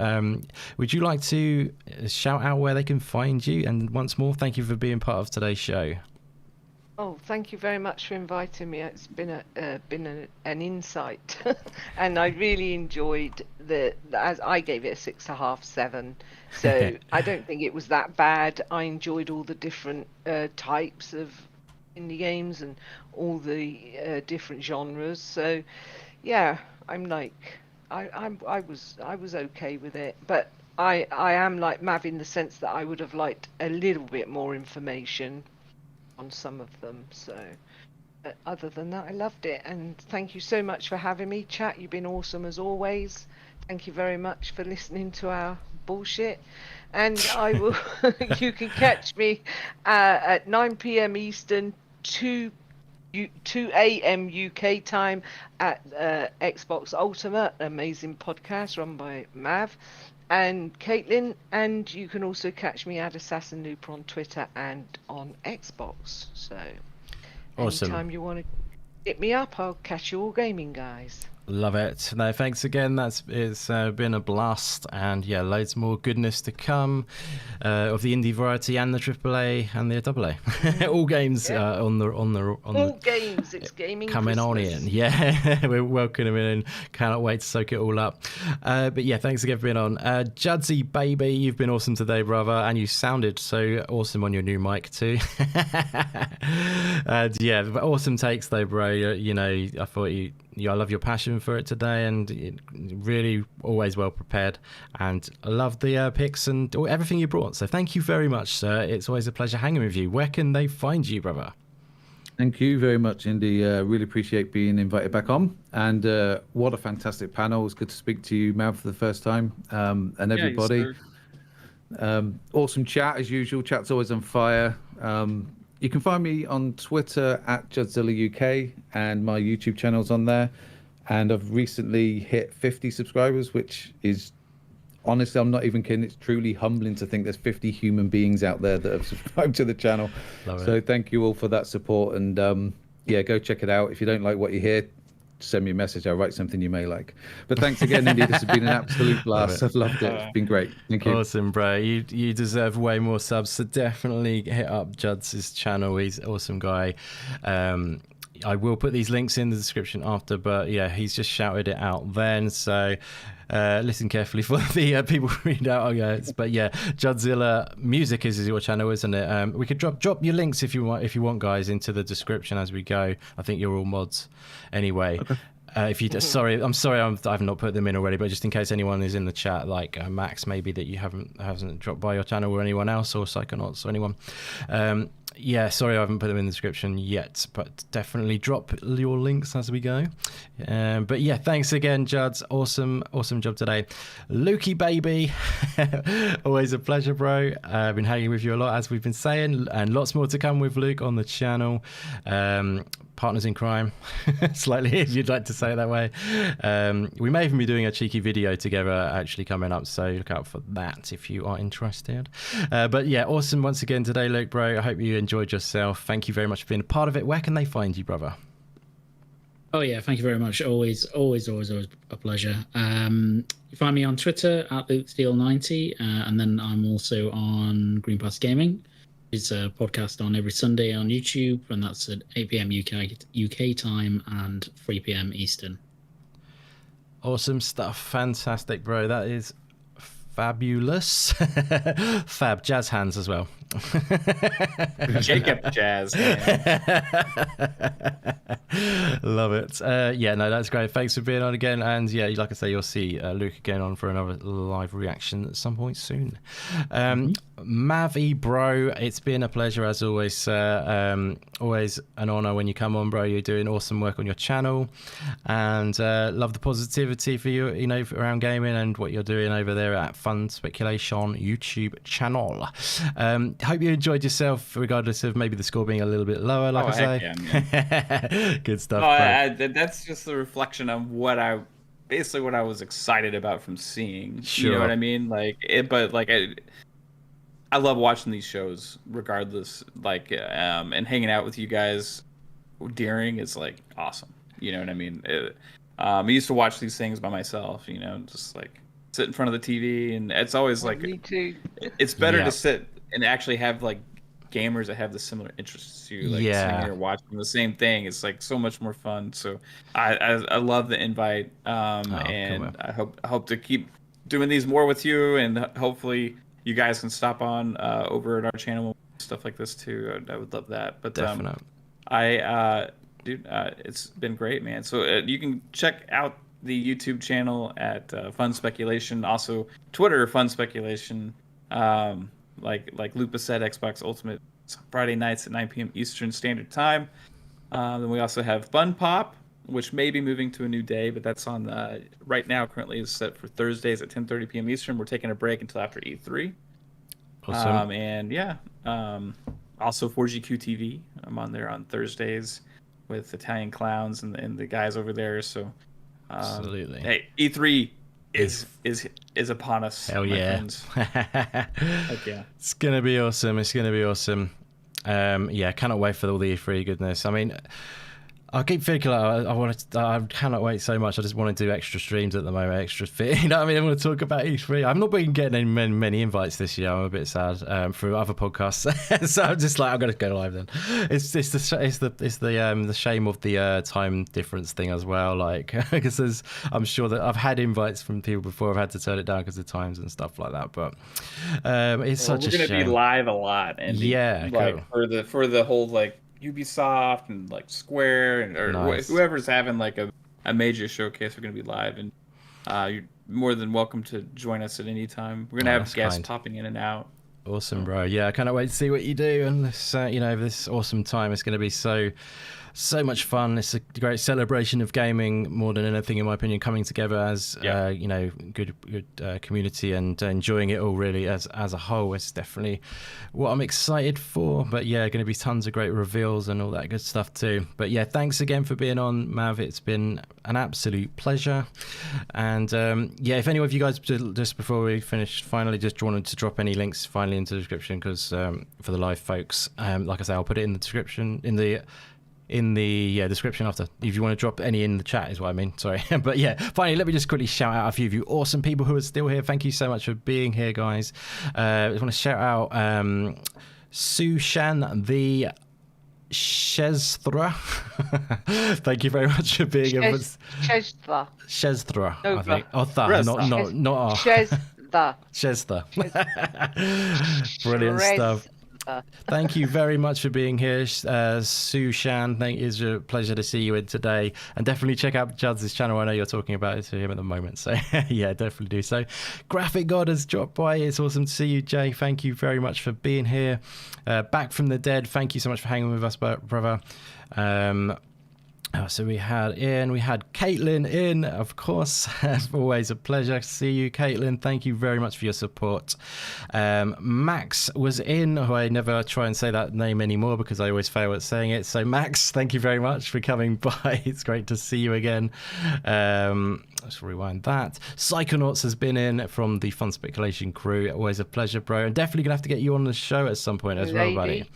Would you like to shout out where they can find you? And once more, thank you for being part of today's show. Oh, thank you very much for inviting me. It's been an insight, and I really enjoyed as I gave it a 6.5, 7. So I don't think it was that bad. I enjoyed all the different types of indie games and all the different genres. So yeah, I'm like, I was okay with it, but I am like Mav in the sense that I would have liked a little bit more information on some of them. So other than that, I loved it, and thank you so much for having me. Chat, you've been awesome as always. Thank you very much for listening to our bullshit, and I will you can catch me at 9 p.m. Eastern, 2 a.m. UK time at Xbox Ultimate, amazing podcast run by Mav and Caitlin, and you can also catch me at AssassinLupa on Twitter and on Xbox. So awesome. Anytime you want to hit me up, I'll catch you all gaming, guys. Love it. No, thanks again. It's been a blast, and yeah, loads more goodness to come of the indie variety and the AAA and the AA. All games on the games. It's gaming coming Christmas. on in. Yeah, we're welcoming in. Cannot wait to soak it all up. But yeah, thanks again for being on. JudZilla, baby, you've been awesome today, brother, and you sounded so awesome on your new mic too. And yeah, awesome takes though, bro. You know, I thought I love your passion for it today, and really always well prepared, and I love the picks and everything you brought. So thank you very much, sir. It's always a pleasure hanging with you. Where can they find you, brother? Thank you very much, Indy. Really appreciate being invited back on, and what a fantastic panel. It's good to speak to you, Mav, for the first time, and everybody. Awesome chat as usual. Chat's always on fire. You can find me on Twitter at JudZilla UK, and my YouTube channel's on there. And I've recently hit 50 subscribers, which is, honestly, I'm not even kidding. It's truly humbling to think there's 50 human beings out there that have subscribed to the channel. So thank you all for that support. And yeah, go check it out. If you don't like what you hear, send me a message. I'll write something you may like. But thanks again, Indy. This has been an absolute blast. I've loved it. It's been great. Thank you. Awesome, bro. You deserve way more subs, so definitely hit up Jud's channel. He's an awesome guy. I will put these links in the description after, but yeah, he's just shouted it out then. So listen carefully for the people read out. But yeah, JudZilla Music is your channel, isn't it? We could drop your links if you want, guys, into the description as we go. I think you're all mods anyway. Okay. If you I'm sorry I've not put them in already, but just in case anyone is in the chat, like Max, maybe that you hasn't dropped by your channel, or anyone else, or Psychonauts, or anyone. Yeah, sorry I haven't put them in the description yet, but definitely drop your links as we go. But yeah, thanks again, Juds. Awesome job today. Lukey, baby. Always a pleasure, bro. I've been hanging with you a lot, as we've been saying, and lots more to come with Luke on the channel. Partners in crime, slightly, if you'd like to say it that way. We may even be doing a cheeky video together actually coming up, so look out for that if you are interested. But yeah, awesome once again today, Luke, bro. I hope you enjoyed yourself. Thank you very much for being a part of it. Where can they find you, brother? Oh yeah, thank you very much. Always a pleasure. You find me on Twitter at LukeSteele90, and then I'm also on Green Pass Gaming. It's a podcast on every Sunday on YouTube, and that's at 8 p.m. UK time and 3 p.m. Eastern. Awesome stuff. Fantastic, bro. That is fabulous. Fab. Jazz hands as well. Jacob Jazz. Love it. Yeah, no, that's great. Thanks for being on again. And yeah, like I say, you'll see Luke again on for another live reaction at some point soon. Mavi, bro, it's been a pleasure as always, sir. Always an honor when you come on, bro. You're doing awesome work on your channel, and love the positivity for you, around gaming and what you're doing over there at Fun Speculation YouTube channel. Hope you enjoyed yourself, regardless of maybe the score being a little bit lower, like I say. Yeah, good stuff. That's just a reflection of what I was excited about from seeing. Sure. You know what I mean? I love watching these shows regardless, and hanging out with you guys during is awesome. You know what I mean? I used to watch these things by myself, just sit in front of the TV, and it's always Me too. It's better to sit and actually have gamers that have the similar interests to you, sitting here watching the same thing. It's so much more fun. So I love the invite, and I hope to keep doing these more with you, and hopefully you guys can stop on over at our channel, stuff like this too. I would love that. But definitely. It's been great, man. So you can check out the YouTube channel at Fun Speculation, also Twitter Fun Speculation. Like Lupa said, Xbox Ultimate Friday nights at 9 p.m. Eastern Standard Time. Then we also have Fun Pop, which may be moving to a new day, but that's on right now. Currently is set for Thursdays at 10:30 p.m. Eastern. We're taking a break until after E3. Awesome. Also 4GQ TV. I'm on there on Thursdays with Italian Clowns and the guys over there. So absolutely. Hey, E3 is upon us. Hell yeah. Heck yeah. It's gonna be awesome. Yeah, cannot wait for all the E3 goodness. I mean, I keep thinking I cannot wait so much. I just want to do extra streams at the moment, extra fit. I want to talk about E3. I've not been getting many invites this year. I'm a bit sad through other podcasts, so I'm just I'm going to go live then. It's the shame of the time difference thing as well. Because I'm sure that I've had invites from people before. I've had to turn it down because of times and stuff like that. But it's such a shame. We're going to be live a lot, and cool. for the whole Ubisoft and Square or nice. Whoever's having a major showcase, we're going to be live, and you're more than welcome to join us at any time. We're going to have guests popping in and out. Awesome, bro. Yeah, I cannot wait to see what you do, and this this awesome time. It's going to be so much fun. It's a great celebration of gaming, more than anything, in my opinion, coming together as good community and enjoying it all really as a whole. It's definitely what I'm excited for. But yeah, going to be tons of great reveals and all that good stuff too. But yeah, thanks again for being on, Mav. It's been an absolute pleasure. And if any of you guys, just before we finish, finally just wanted to drop any links finally into the description, because for the live folks, like I say, I'll put it in the description in the description after, if you want to drop any in the chat is what I mean, sorry. But yeah, finally, let me just quickly shout out a few of you awesome people who are still here. Thank you so much for being here, guys. I just want to shout out Sushan, the Shezthra. Thank you very much for being here. Shezthra. Shezthra, I think. Oh, not Shezthra. Shezthra. Brilliant stuff. Thank you very much for being here, Sushan. It's a pleasure to see you in today. And definitely check out Jud's channel. I know you're talking about it to him at the moment. So, yeah, definitely do so. Graphic God has dropped by. It's awesome to see you, Jay. Thank you very much for being here. Back from the dead. Thank you so much for hanging with us, brother. So we had Caitlin in, of course. Always a pleasure to see you, Caitlin. Thank you very much for your support. Max was in, who I never try and say that name anymore because I always fail at saying it. So Max, thank you very much for coming by. It's great to see you again. Let's rewind that. Psychonauts has been in from the Fun Speculation crew. Always a pleasure, bro. And definitely going to have to get you on the show at some point as well, buddy.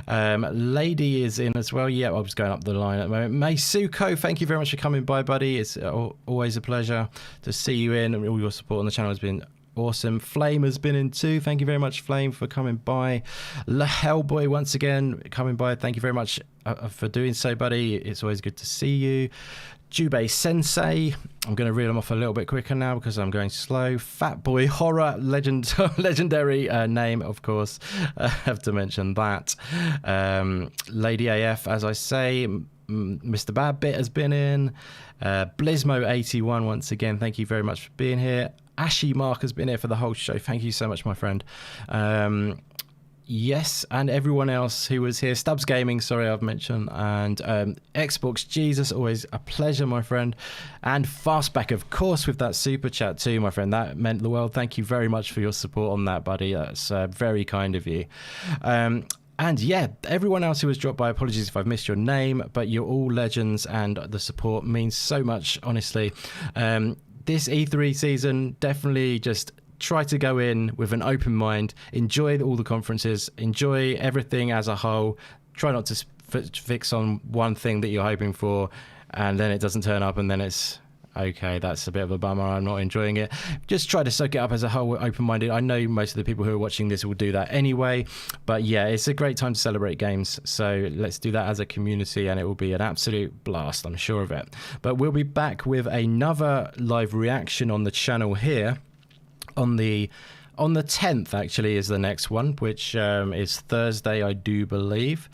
Lady is in as well. Yeah, I was going up the line at the moment. Suko, thank you very much for coming by, buddy. It's always a pleasure to see you in, and all your support on the channel has been awesome. Flame has been in too. Thank you very much, Flame, for coming by. Hellboy once again coming by. Thank you very much for doing so, buddy. It's always good to see you. Jubei Sensei, I'm going to read them off a little bit quicker now because I'm going slow. Fat Boy Horror, legendary name, of course. I have to mention that. Lady AF, as I say. Mr. Bad Bit has been in. Blizmo81 once again, thank you very much for being here. Ashy Mark has been here for the whole show. Thank you so much, my friend. Yes, and everyone else who was here. Stubbs Gaming, sorry, I've mentioned. And Xbox Jesus, always a pleasure, my friend. And Fastback, of course, with that super chat too, my friend. That meant the world. Thank you very much for your support on that, buddy. That's very kind of you. And yeah, everyone else who has dropped by, apologies if I've missed your name, but you're all legends and the support means so much, honestly. This E3 season, definitely just try to go in with an open mind, enjoy all the conferences, enjoy everything as a whole. Try not to fix on one thing that you're hoping for and then it doesn't turn up and then it's okay, that's a bit of a bummer, I'm not enjoying it. Just try to soak it up as a whole, open-minded. I know most of the people who are watching this will do that anyway, but yeah, it's a great time to celebrate games, so let's do that as a community and it will be an absolute blast, I'm sure of it. But we'll be back with another live reaction on the channel here on the 10th, actually, is the next one, which is Thursday, I do believe.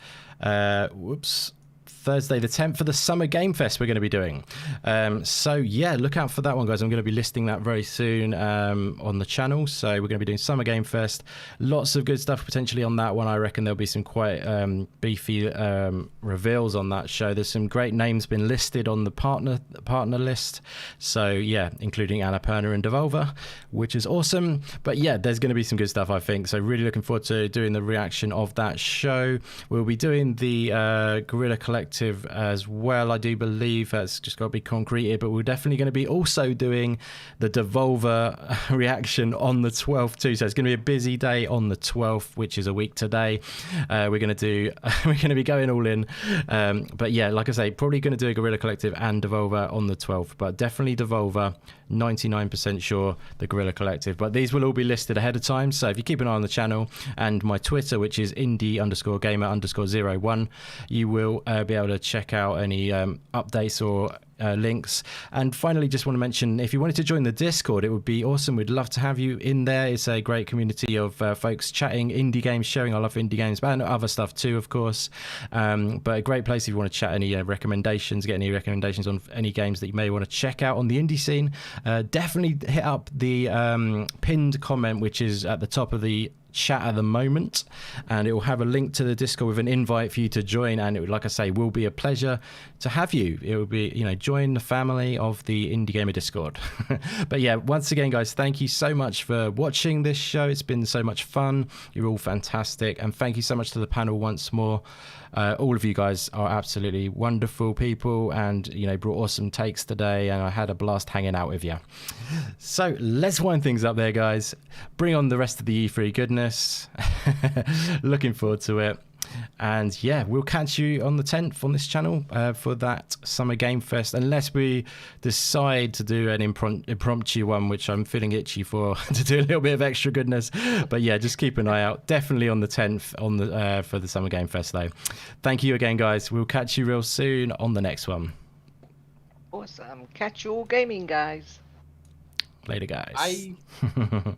Thursday the 10th for the Summer Game Fest we're going to be doing. So yeah, look out for that one, guys. I'm going to be listing that very soon on the channel. So we're going to be doing Summer Game Fest. Lots of good stuff potentially on that one. I reckon there'll be some quite beefy reveals on that show. There's some great names been listed on the partner list. So yeah, including Annapurna and Devolver, which is awesome. But yeah, there's going to be some good stuff, I think. So really looking forward to doing the reaction of that show. We'll be doing the Guerrilla Collective as well, I do believe. That's just got to be concreted, but we're definitely going to be also doing the Devolver reaction on the 12th too, so it's going to be a busy day on the 12th, which is a week today. We're going to be going all in, but yeah, like I say, probably going to do a Guerrilla Collective and Devolver on the 12th, but definitely Devolver, 99% sure the Guerrilla Collective, but these will all be listed ahead of time, so if you keep an eye on the channel and my Twitter, which is indie_gamer_01, you will be able to check out any updates or links. And finally, just want to mention, if you wanted to join the Discord, it would be awesome. We'd love to have you in there. It's a great community of folks chatting indie games, sharing our love for indie games, but other stuff too, of course. But a great place if you want to chat any recommendations, get any recommendations on any games that you may want to check out on the indie scene. Definitely hit up the pinned comment, which is at the top of the chat at the moment, and it will have a link to the Discord with an invite for you to join, and it would, like I say, will be a pleasure to have you. It will be, join the family of the Indie Gamer Discord. But yeah, once again, guys, thank you so much for watching this show. It's been so much fun. You're all fantastic, and thank you so much to the panel once more. All of you guys are absolutely wonderful people, and brought awesome takes today, and I had a blast hanging out with you. So let's wind things up there, guys. Bring on the rest of the E3 goodness. Looking forward to it. And yeah, we'll catch you on the 10th on this channel for that Summer Game Fest, unless we decide to do an impromptu one, which I'm feeling itchy for, to do a little bit of extra goodness. But yeah, just keep an eye out. Definitely on the 10th on the for the Summer Game Fest, though. Thank you again, guys. We'll catch you real soon on the next one. Awesome. Catch you all gaming, guys. Later, guys. Bye.